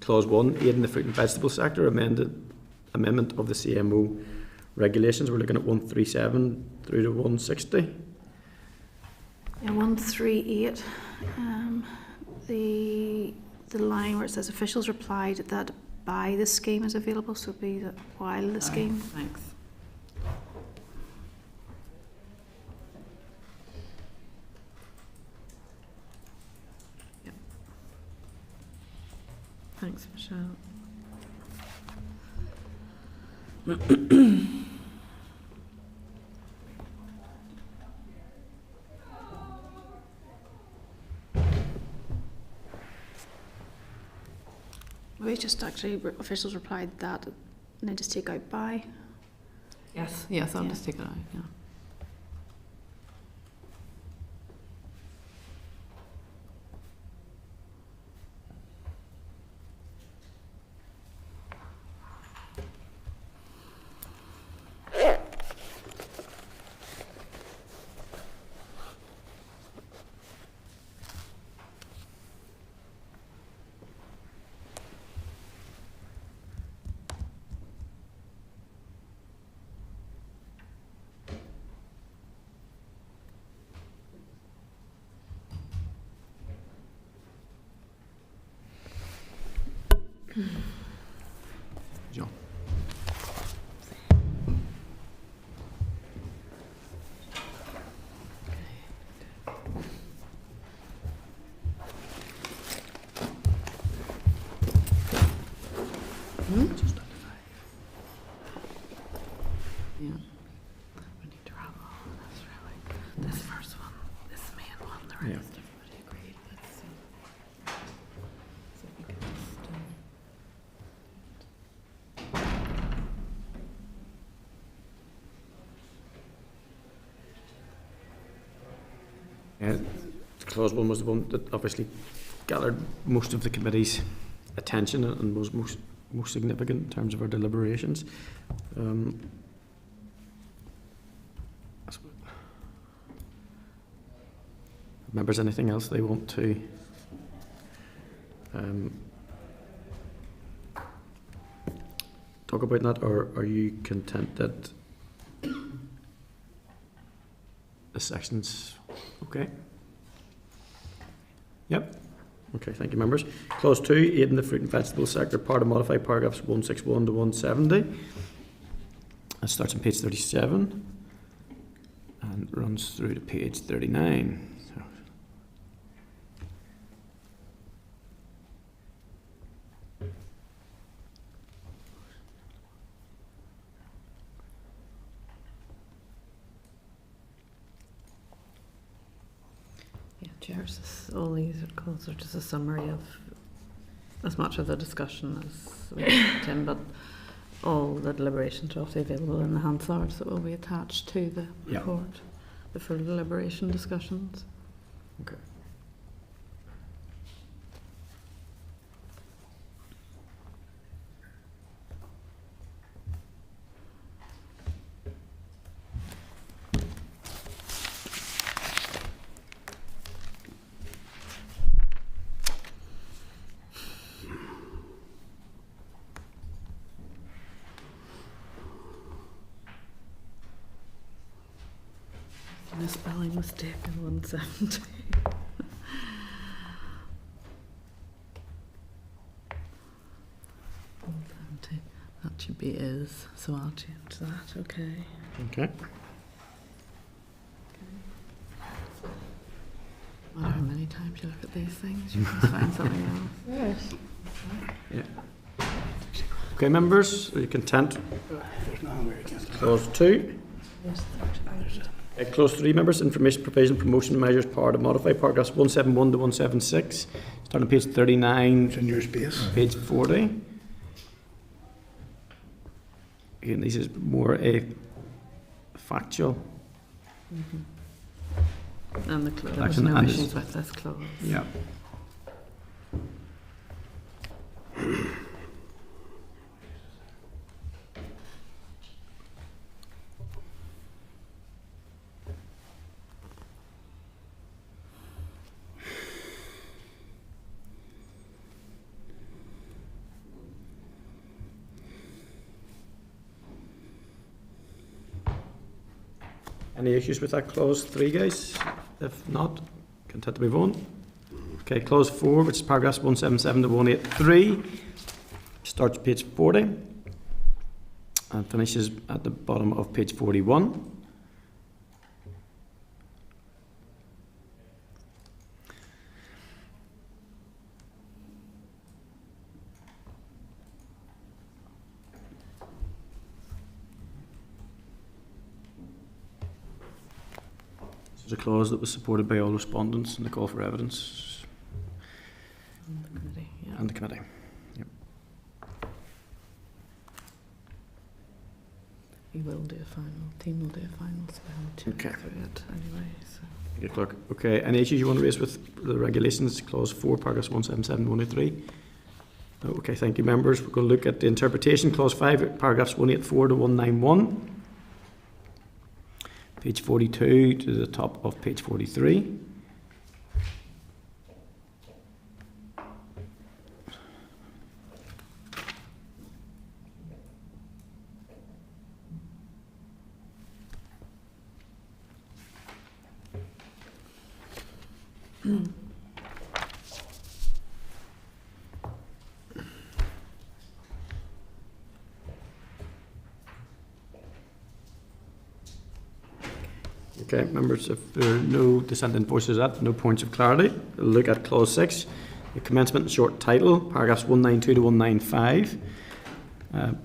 clause 1, aid in the fruit and vegetable sector, amendment of the CMO regulations. We're looking at 137 through to 160. Yeah, 138. The line where it says officials replied that by the scheme is available, so it'd be that while the scheme. Thanks. Yep. Thanks, Michelle. We just actually officials replied that, and then just take out by. Yes, I'll just take it out. Yeah. John. Yeah. We need to wrap all of this really. This first one, this main one, the rest everybody agreed. Let's see. So we can just Clause 1 was the one that obviously gathered most of the committee's attention and was most significant in terms of our deliberations. Members, anything else they want to talk about that, or are you content that the section's okay? Yep. Okay, thank you, members. Clause 2, aid in the fruit and vegetable sector, part of modified paragraphs 161 to 170. It starts on page 37 and runs through to page 39. So. Yeah, chairs, all these calls are just a summary of as much of the discussion as we put in, but all the deliberations are also available in the Hansard, so it will be attached to the report, the full deliberation discussions. Okay. A spelling mistake in 170. That should be is, so I'll change that, okay. Okay. No matter how many times you look at these things, you can find something else. Yeah. Okay, members, are you content? Clause 2. Clause 3, members, information provision promotion measures power to modify paragraphs 171 to 176. Start on page 39. It's in your space. Page 40. Again, this is more a factual And there was Action no and issues with this clause. Yeah. Any issues with that clause 3, guys? If not, content to move on. Okay, clause 4, which is paragraphs 177 to 183, starts page 40 and finishes at the bottom of page 41. There's a clause that was supported by all respondents in the call for evidence. And the committee, yeah. And the committee. Yep. We will do a final, team will do a final spell Okay. through it anyway. So. Thank you, Clerk. Okay, any issues you want to raise with the regulations, clause 4, paragraphs 177, 183? No, okay, thank you, members. We're going to look at the interpretation, clause 5, paragraphs 184 to 191. Page 42 to the top of page 43. Okay, members, if there are no dissenting voices at, no points of clarity, we'll look at clause 6, the commencement and short title, paragraphs 192 to 195.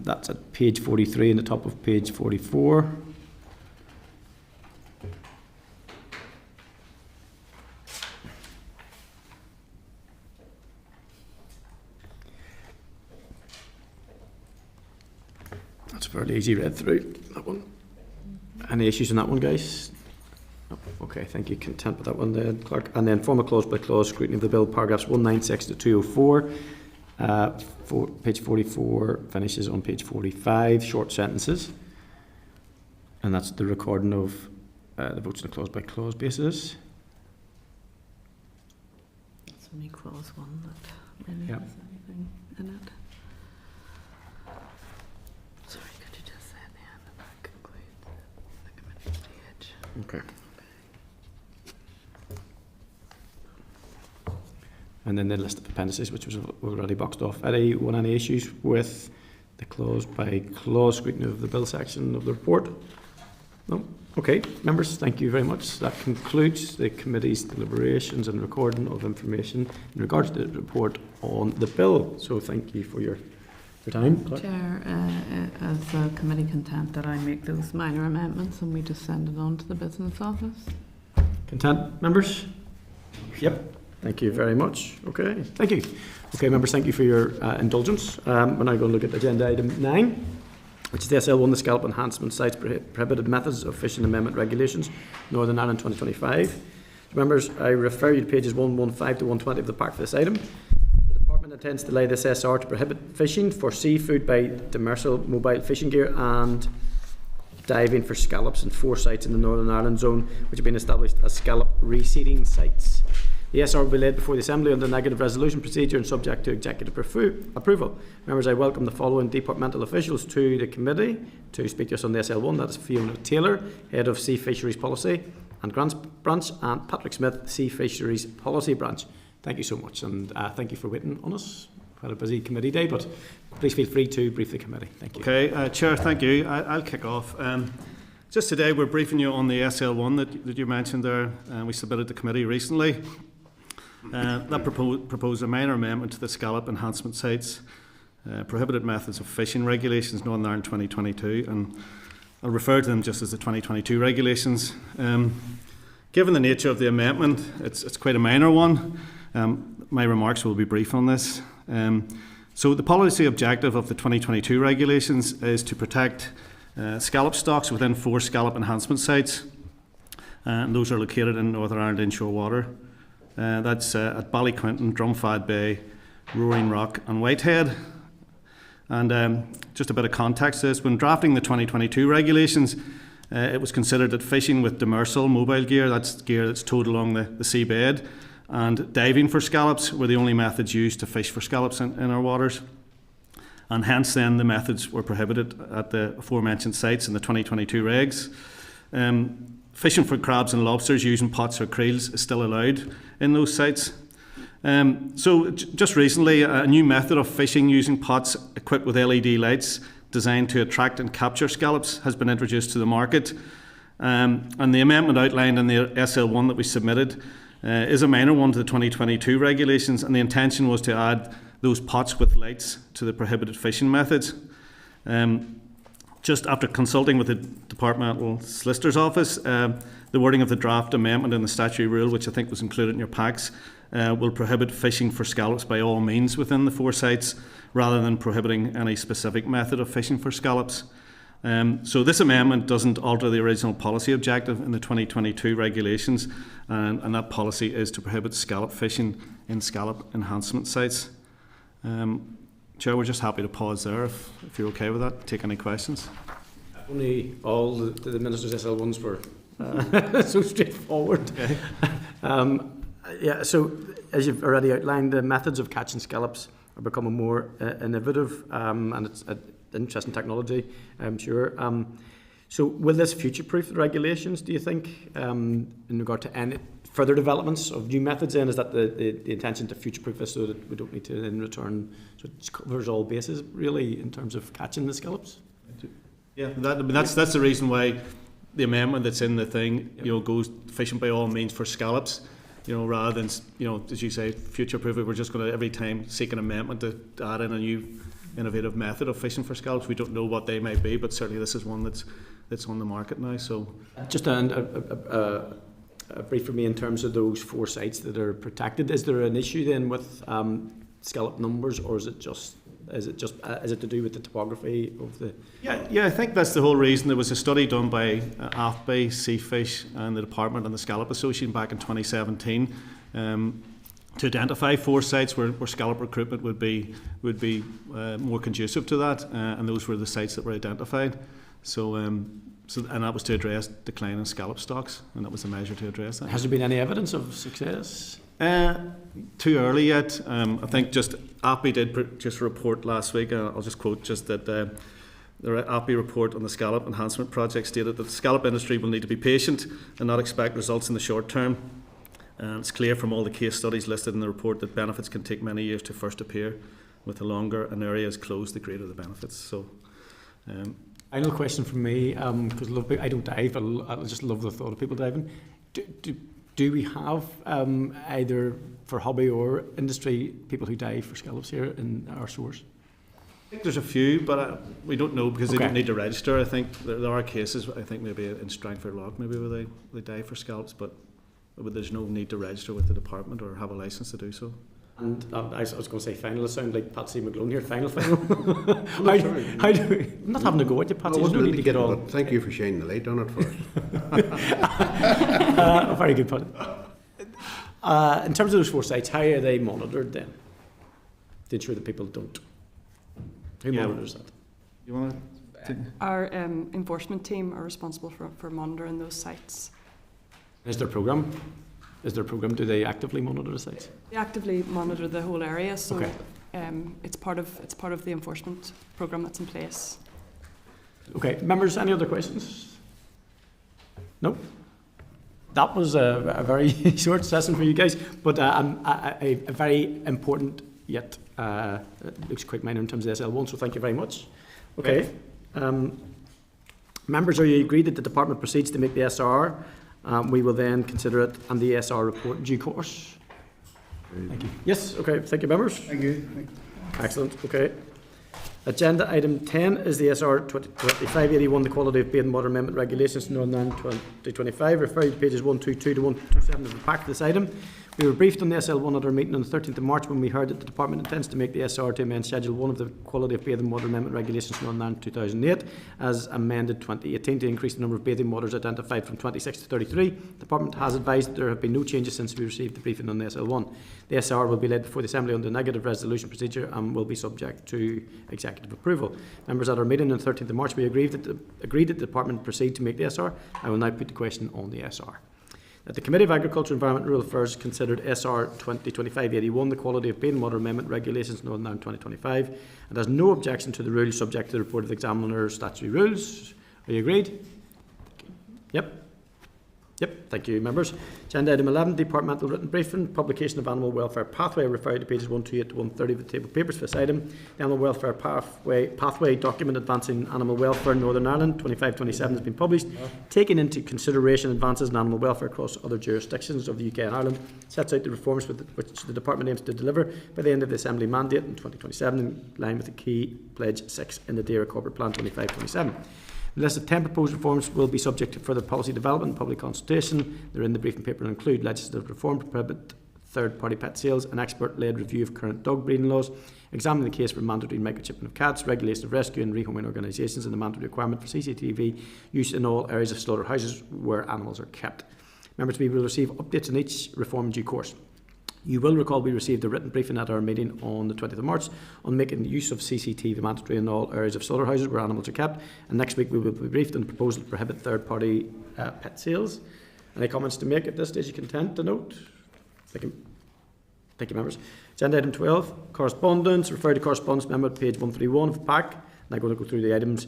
That's at page 43 and the top of page 44. That's a fairly easy read through, that one. Any issues on that one, guys? No. Okay, thank you. Content with that one then, Clerk. And then formal clause by clause scrutiny of the bill, paragraphs 196 to 204. Page 44 finishes on page 45, short sentences. And that's the recording of the votes on a clause by clause basis. It's only clause 1 that really Yeah. has anything in it. Sorry, could you just say at the end and that concludes the committee stage? Okay. And then the list of appendices, which was already boxed off. Any issues with the clause by clause scrutiny of the bill section of the report? No? Okay, members, thank you very much. That concludes the committee's deliberations and recording of information in regards to the report on the bill. So thank you for your time. Clerk. Chair, as a committee content that I make those minor amendments and we just send it on to the business office. Content, members? Yep. Thank you very much. Okay, thank you. Okay, members, thank you for your indulgence. We're now going to look at agenda item 9, which is the SL1, the Scallop Enhancement Sites Prohibited Methods of Fishing Amendment Regulations, Northern Ireland 2025. Members, I refer you to pages 115 to 120 of the pack for this item. The Department intends to lay this SR to prohibit fishing for seafood by demersal mobile fishing gear and diving for scallops in 4 sites in the Northern Ireland zone, which have been established as scallop reseeding sites. The SR will be laid before the Assembly under negative resolution procedure and subject to executive approval. Members, I welcome the following departmental officials to the committee to speak to us on the SL1. That is Fiona Taylor, Head of Sea Fisheries Policy and Grants Branch, and Patrick Smith, Sea Fisheries Policy Branch. Thank you so much, and thank you for waiting on us. Quite a busy committee day, but please feel free to brief the committee. Thank you. Okay, Chair, thank you. I'll kick off. Just today, we're briefing you on the SL1 that you mentioned there. We submitted to committee recently. That proposed a minor amendment to the Scallop Enhancement Sites Prohibited Methods of Fishing Regulations, Northern Ireland 2022, and I'll refer to them just as the 2022 regulations. Given the nature of the amendment, it's quite a minor one. My remarks will be brief on this. So the policy objective of the 2022 regulations is to protect scallop stocks within 4 scallop enhancement sites. and those are located in Northern Ireland inshore water. That's at Ballyquinton, Drumfad Bay, Roaring Rock and Whitehead. And just a bit of context to this, when drafting the 2022 regulations, it was considered that fishing with demersal mobile gear, that's gear that's towed along the seabed, and diving for scallops were the only methods used to fish for scallops in our waters. And hence then the methods were prohibited at the aforementioned sites in the 2022 regs. Fishing for crabs and lobsters using pots or creels is still allowed in those sites. Just recently, a new method of fishing using pots equipped with LED lights designed to attract and capture scallops has been introduced to the market. And the amendment outlined in the SL1 that we submitted is a minor one to the 2022 regulations, and the intention was to add those pots with lights to the prohibited fishing methods. Just after consulting with the Departmental Solicitor's Office, the wording of the draft amendment in the statutory rule, which I think was included in your packs, will prohibit fishing for scallops by all means within the 4 sites, rather than prohibiting any specific method of fishing for scallops. So this amendment doesn't alter the original policy objective in the 2022 regulations, and that policy is to prohibit scallop fishing in scallop enhancement sites. Chair, we're just happy to pause there if you're okay with that. Take any questions. Only all the Minister's SL1s were so straightforward. Okay. Yeah, so as you've already outlined, the methods of catching scallops are becoming more innovative, and it's an interesting technology, I'm sure. So will this future-proof the regulations, do you think, in regard to any further developments of new methods? And is that the intention to future-proof this so that we don't need to in return, so it covers all bases really in terms of catching the scallops? Yeah, that's the reason why the amendment that's in the thing, goes fishing by all means for scallops. Rather than, as you say, future-proof it, we're just going to every time seek an amendment to add in a new innovative method of fishing for scallops. We don't know what they might be, but certainly this is one that's on the market now. So, just a brief for me in terms of those 4 sites that are protected. Is there an issue then with scallop numbers, or is it to do with the topography of the? Yeah, I think that's the whole reason. There was a study done by AFBI, Seafish and the Department and the Scallop Association back in 2017 to identify 4 sites where scallop recruitment would be more conducive to that, and those were the sites that were identified. So and that was to address decline in scallop stocks, and that was the measure to address that. Has there been any evidence of success? Too early yet. I think just AFBI did just a report last week. I'll just quote just that the AFBI report on the scallop enhancement project stated that the scallop industry will need to be patient and not expect results in the short term. And it's clear from all the case studies listed in the report that benefits can take many years to first appear. With the longer an area is closed, the greater the benefits. So. Final question from me, because I don't dive, but I just love the thought of people diving. Do we have either for hobby or industry people who dive for scallops here in our shores? I think there's a few, but we don't know because they don't need to register. I think there are cases, I think maybe in Strangford Lough maybe where they dive for scallops, but there's no need to register with the department or have a licence to do so. And I was going to say final, it sounds like Patsy McGlone here, final. how do we, I'm not having to go at you, Patsy, there's no need to get on. Thank you for shining the light on it for us. Very good, Patsy. In terms of those 4 sites, how are they monitored then? To ensure that people don't? Who monitors that? You want to? Our enforcement team are responsible for monitoring those sites. Is there a programme? Do they actively monitor the sites? They actively monitor the whole area, so it's part of the enforcement programme that's in place. Okay, members, any other questions? No? That was a very short session for you guys, but a very important yet it looks quite minor in terms of SL1, so thank you very much. Okay. Members, are you agreed that the department proceeds to make the SR? We will then consider it and the SR report in due course. Thank you. Yes, okay, thank you, members. Thank you. Excellent, okay. Agenda item 10 is the SR 2581, the Quality of Bathing Water Amendment Regulations, No. 9/2025, referring to pages 122 to 127 of the pack. This item We were briefed on the SL1 at our meeting on the 13th of March when we heard that the Department intends to make the SR to amend Schedule 1 of the Quality of Bathing Water Amendment Regulations No. 9/2008 as amended 2018 to increase the number of bathing waters identified from 26 to 33. The Department has advised that there have been no changes since we received the briefing on the SL1. The SR will be led before the Assembly under the negative resolution procedure and will be subject to executive approval. Members, at our meeting on the 13th of March we agreed that the Department proceed to make the SR. I will now put the question on the SR. That the Committee of Agriculture, Environment and Rural Affairs considered SR 2025-81, the Quality of Bathing Water Amendment Regulations No. 9/2025, and has no objection to the rules subject to the report of the examiner statutory rules. Are you agreed? Yep. Yep, thank you, members. Agenda item 11, Departmental written briefing, publication of Animal Welfare Pathway, referred to pages 128 to 130 of the table papers for this item. The Animal Welfare Pathway document advancing animal welfare in Northern Ireland 25-27 has been published, taking into consideration advances in animal welfare across other jurisdictions of the UK and Ireland, sets out the reforms which the Department aims to deliver by the end of the Assembly mandate in 2027, in line with the key pledge 6 in the DAERA Corporate Plan 25-27. The list of 10 proposed reforms will be subject to further policy development and public consultation. They're in the briefing paper and include legislative reform to prohibit third-party pet sales, an expert-led review of current dog breeding laws, examining the case for mandatory microchipping of cats, regulation of rescue and rehoming organisations, and the mandatory requirement for CCTV use in all areas of slaughterhouses where animals are kept. Members, we will receive updates on each reform in due course. You will recall we received a written briefing at our meeting on the 20th of March on making use of CCTV mandatory in all areas of slaughterhouses where animals are kept, and next week we will be briefed on the proposal to prohibit third-party pet sales. Any comments to make at this stage? You content to note? Thank you, members. Agenda item 12, correspondence. Refer to correspondence memo at page 131 of the pack. I'm going to go through the items.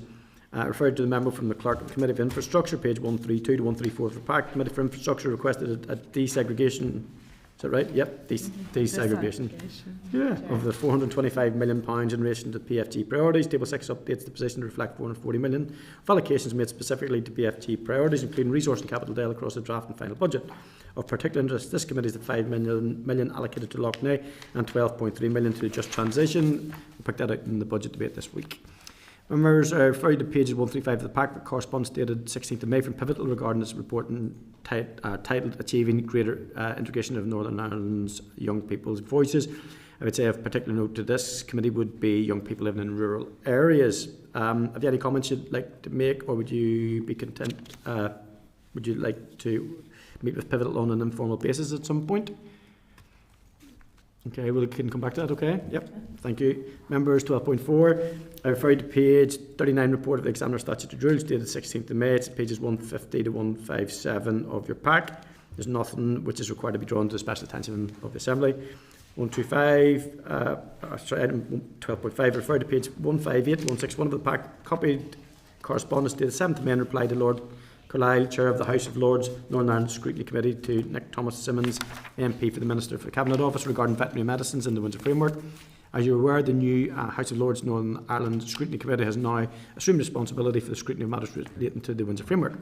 Referred to the memo from the Clerk of the Committee of Infrastructure, page 132 to 134 of the pack. Committee for Infrastructure requested a desegregation. Is that right? Yep, desegregation. Yeah, of the £425 million in relation to PFG priorities. Table 6 updates the position to reflect £440 million of allocations made specifically to PFG priorities, including resource and capital deal across the draft and final budget. Of particular interest, this committee is the £5 million allocated to Lough and £12.3 million to Just Transition. We'll pick that out in the budget debate this week. Members are referred to pages 135 of the pack, but correspondence dated 16th of May from Pivotal regarding this report titled Achieving Greater Integration of Northern Ireland's Young People's Voices. I would say of particular note to this committee would be young people living in rural areas. Have you any comments you'd like to make, or would you be content? Would you like to meet with Pivotal on an informal basis at some point? Okay, we can come back to that, okay? Yep, thank you. Members, 12.4. I refer to page 39 report of the Examiner Statutory Rules dated 16th of May. It's pages 150 to 157 of your pack. There's nothing which is required to be drawn to the special attention of the Assembly. 125, item 12.5, refer to page 158 to 161 of the pack. Copied correspondence dated 7th of May in reply to Lord Carlisle, Chair of the House of Lords, Northern Ireland Scrutiny Committee, to Nick Thomas Simmons, MP for the Minister for the Cabinet Office, regarding veterinary medicines in the Windsor Framework. As you are aware, the new House of Lords Northern Ireland Scrutiny Committee has now assumed responsibility for the scrutiny of matters relating to the Windsor Framework.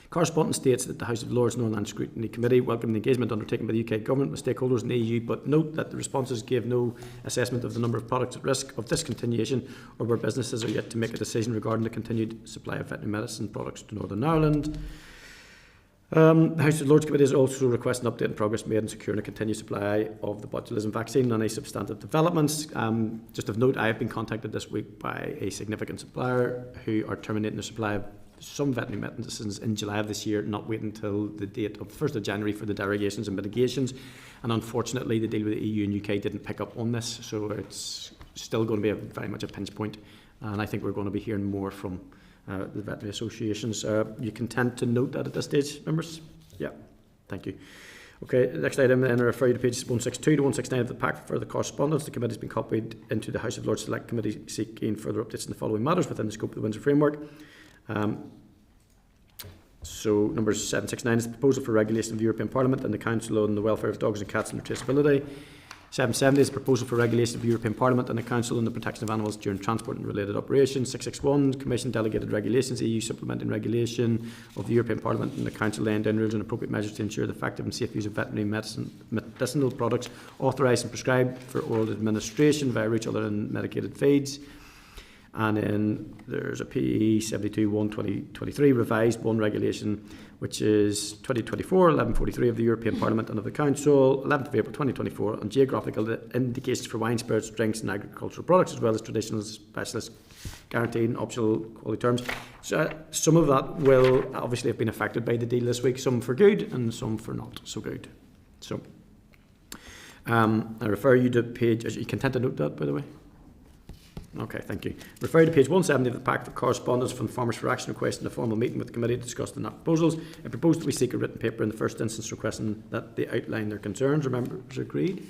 Correspondence states that the House of Lords Northern Ireland Scrutiny Committee welcomed the engagement undertaken by the UK Government with stakeholders in the EU, but note that the responses gave no assessment of the number of products at risk of discontinuation or where businesses are yet to make a decision regarding the continued supply of veterinary medicine products to Northern Ireland. The House of Lords Committee has also requested an update on progress made in securing a continued supply of the botulism vaccine and any substantive developments. Just of note, I have been contacted this week by a significant supplier who are terminating their supply of some veterinary medicines in July of this year, not waiting until the date of 1st of January for the derogations and mitigations. And unfortunately, the deal with the EU and UK didn't pick up on this, so it's still going to be very much a pinch point. And I think we're going to be hearing more from the veterinary associations. You content to note that at this stage, members? Yeah, thank you. Okay, next item then, I refer you to pages 162 to 169 of the pack for further correspondence. The committee has been copied into the House of Lords Select Committee seeking further updates in the following matters within the scope of the Windsor Framework. So number 769 is the proposal for regulation of the European Parliament and the Council on the welfare of dogs and cats and their traceability. 770 is a proposal for regulation of the European Parliament and the Council on the protection of animals during transport and related operations. 661, Commission delegated regulations, EU supplementing regulation of the European Parliament and the Council laying down rules and appropriate measures to ensure the effective and safe use of veterinary medicinal products authorised and prescribed for oral administration via each other and medicated feeds. And then there's a PE 72/1/2023 revised one regulation, which is 2024-1143 of the European Parliament and of the Council, 11th of April 2024, on geographical indications for wine, spirits, drinks and agricultural products, as well as traditional specialist guaranteed and optional quality terms. So some of that will obviously have been affected by the deal this week, some for good and some for not so good. So I refer you to page, are you content to note that, by the way? Okay, thank you. Refer to page 170 of the pack for correspondence from Farmers for Action requesting a formal meeting with the committee to discuss the NAP proposals. I propose that we seek a written paper in the first instance requesting that they outline their concerns. Are members agreed?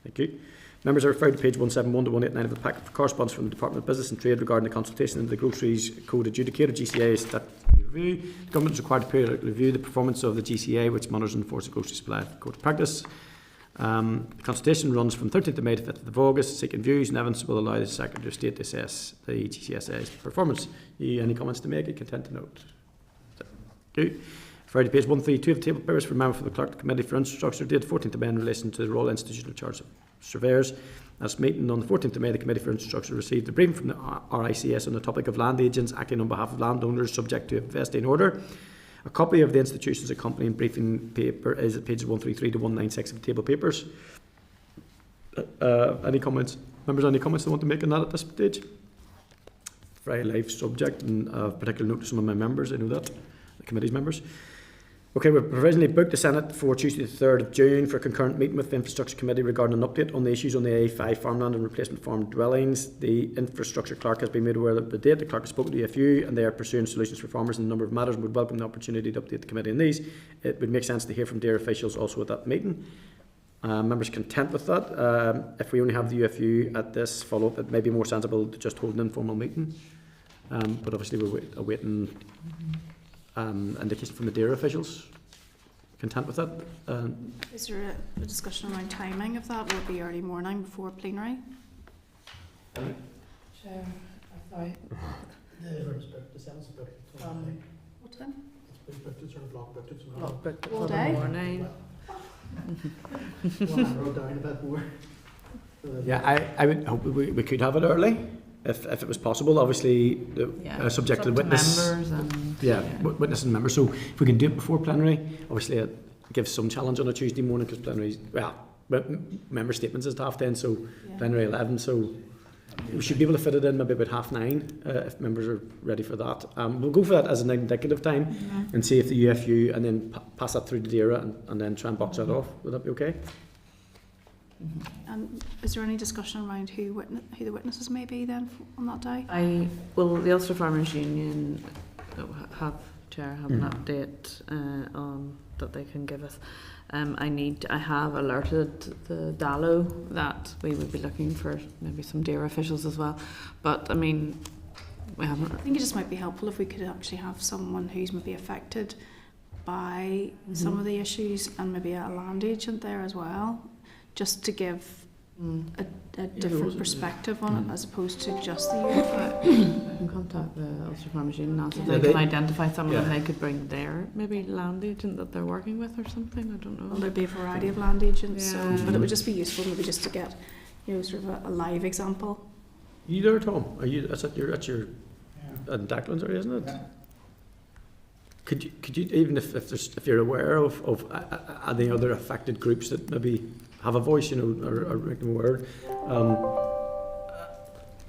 Thank you. Members are referred to page 171 to 189 of the packet for correspondence from the Department of Business and Trade regarding the consultation into the Groceries Code Adjudicator GCA statutory review. The government is required to periodically review the performance of the GCA, which monitors and enforces grocery supply code of practice. The consultation runs from 13th of May to 5th of August. Seeking views and evidence will allow the Secretary of State to assess the GCSA's performance. Any comments to make? Are you content to note? Thank you. Refer to page 132 of the table papers for member for the Clerk Committee for Infrastructure, dated 14th of May in relation to the Royal Institutional Charge of Surveyors. As meeting on the 14th of May, the Committee for Infrastructure received a briefing from the RICS on the topic of land agents acting on behalf of landowners subject to a vesting order. A copy of the institution's accompanying briefing paper is at pages 133 to 196 of the table papers. Any comments? Members, any comments they want to make on that at this stage? Very live subject, and particular note to some of my members, I know that, the committee's members. Okay, we've provisionally booked the Senate for Tuesday the 3rd of June for a concurrent meeting with the Infrastructure Committee regarding an update on the issues on the A5 farmland and replacement farm dwellings. The Infrastructure Clerk has been made aware of the date. The Clerk has spoken to EFU and they are pursuing solutions for farmers in a number of matters and would welcome the opportunity to update the Committee on these. It would make sense to hear from their officials also at that meeting. Members content with that? If we only have the UFU at this follow-up, it may be more sensible to just hold an informal meeting. But obviously we're awaiting indication from the DARE officials. Content with that? Is there a discussion around timing of that? Will it be early morning before plenary? Chair, sorry. The Senate's booked. What time? It's booked, it's sort of block booked. It's Block booked all for day? the morning. Well, I wrote down a bit more. Yeah, I would hope we could have it early. If it was possible, obviously subject to the witness, members and witness and members. So if we can do it before plenary, obviously it gives some challenge on a Tuesday morning because plenary, member statements is at 10:30, so plenary 11. So we should be able to fit it in maybe about 9:30 if members are ready for that. We'll go for that as an indicative time and see if the UFU and then pass that through to DARA and then try and box that off. Would that be okay? And is there any discussion around who the witnesses may be then on that day? The Ulster Farmers Union have an update on that they can give us. I have alerted the DALO that we would be looking for maybe some DARE officials as well, but I mean we haven't. I think it just might be helpful if we could actually have someone who's maybe affected by some of the issues and maybe a land agent there as well, just to give a different perspective on it as opposed to just the UFO. I can contact the Ulster Farmers Union and ask if they can identify someone and they could bring their maybe land agent that they're working with or something. I don't know. Well, there'd be a variety of land agents, but it would just be useful maybe just to get sort of a live example. You there, Tom? Are you? That's at your in Declan's area, isn't it? Yeah. Could you even if you're aware of any other affected groups that maybe have a voice, or make them aware,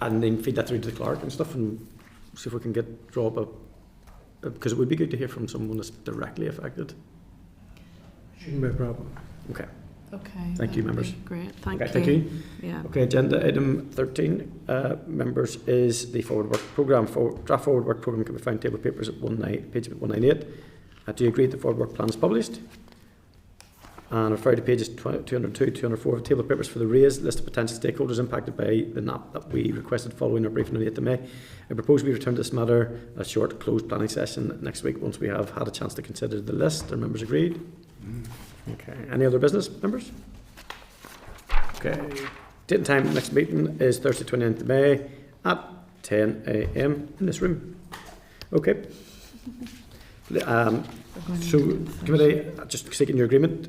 and then feed that through to the clerk and stuff, and see if we can draw up because it would be good to hear from someone that's directly affected. Shouldn't be a problem. Okay. Okay. Thank you, members. Great. Thank you. you. Thank you. Yeah. Okay. Agenda item 13, members, is the forward work programme. Draft forward work programme can be found table papers at page 198. Do you agree that the forward work plan is published? And refer to pages 202 204 of table papers for the raised list of potential stakeholders impacted by the NAP that we requested following our briefing on the 8th of May. I propose we return to this matter a short closed planning session next week once we have had a chance to consider the list. Are members agreed? Okay. Any other business, members? Okay. Date and time next meeting is Thursday 29th of May at 10 a.m. in this room. Okay. So, committee, just seeking your agreement.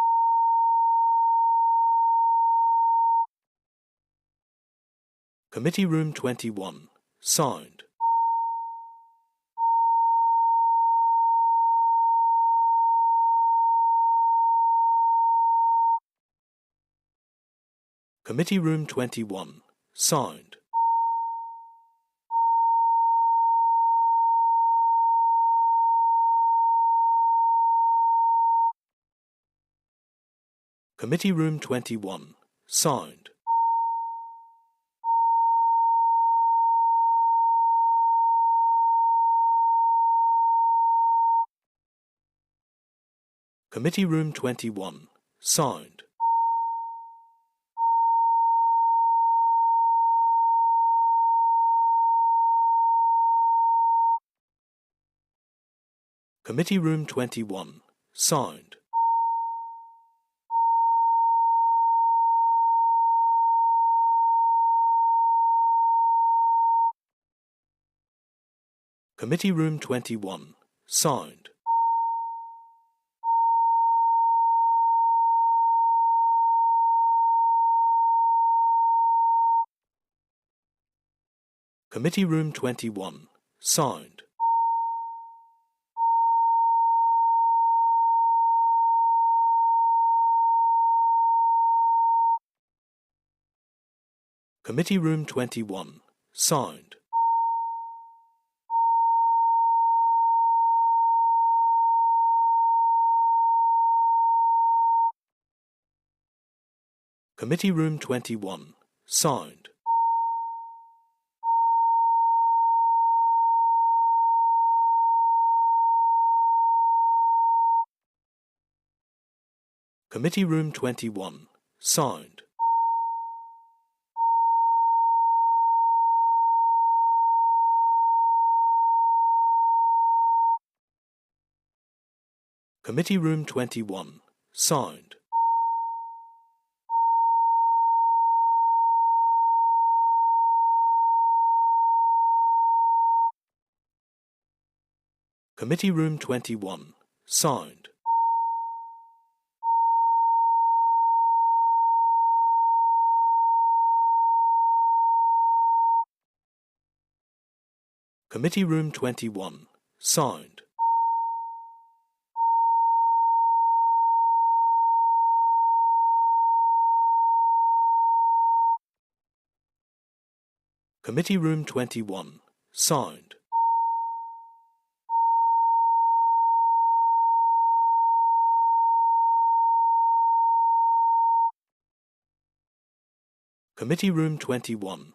Committee Room 21. Sound. Committee Room 21. Sound. Committee Room 21. Sound. Committee Room 21. Sound. Committee Room 21. Sound. Committee Room 21. Sound. Committee Room 21. Sound. Committee Room 21. Sound. Committee Room 21. Sound. Committee Room 21. Sound. Committee Room 21. Sound. Committee Room 21. Sound. Committee Room 21. Sound. Committee Room 21. Sound. Committee Room 21.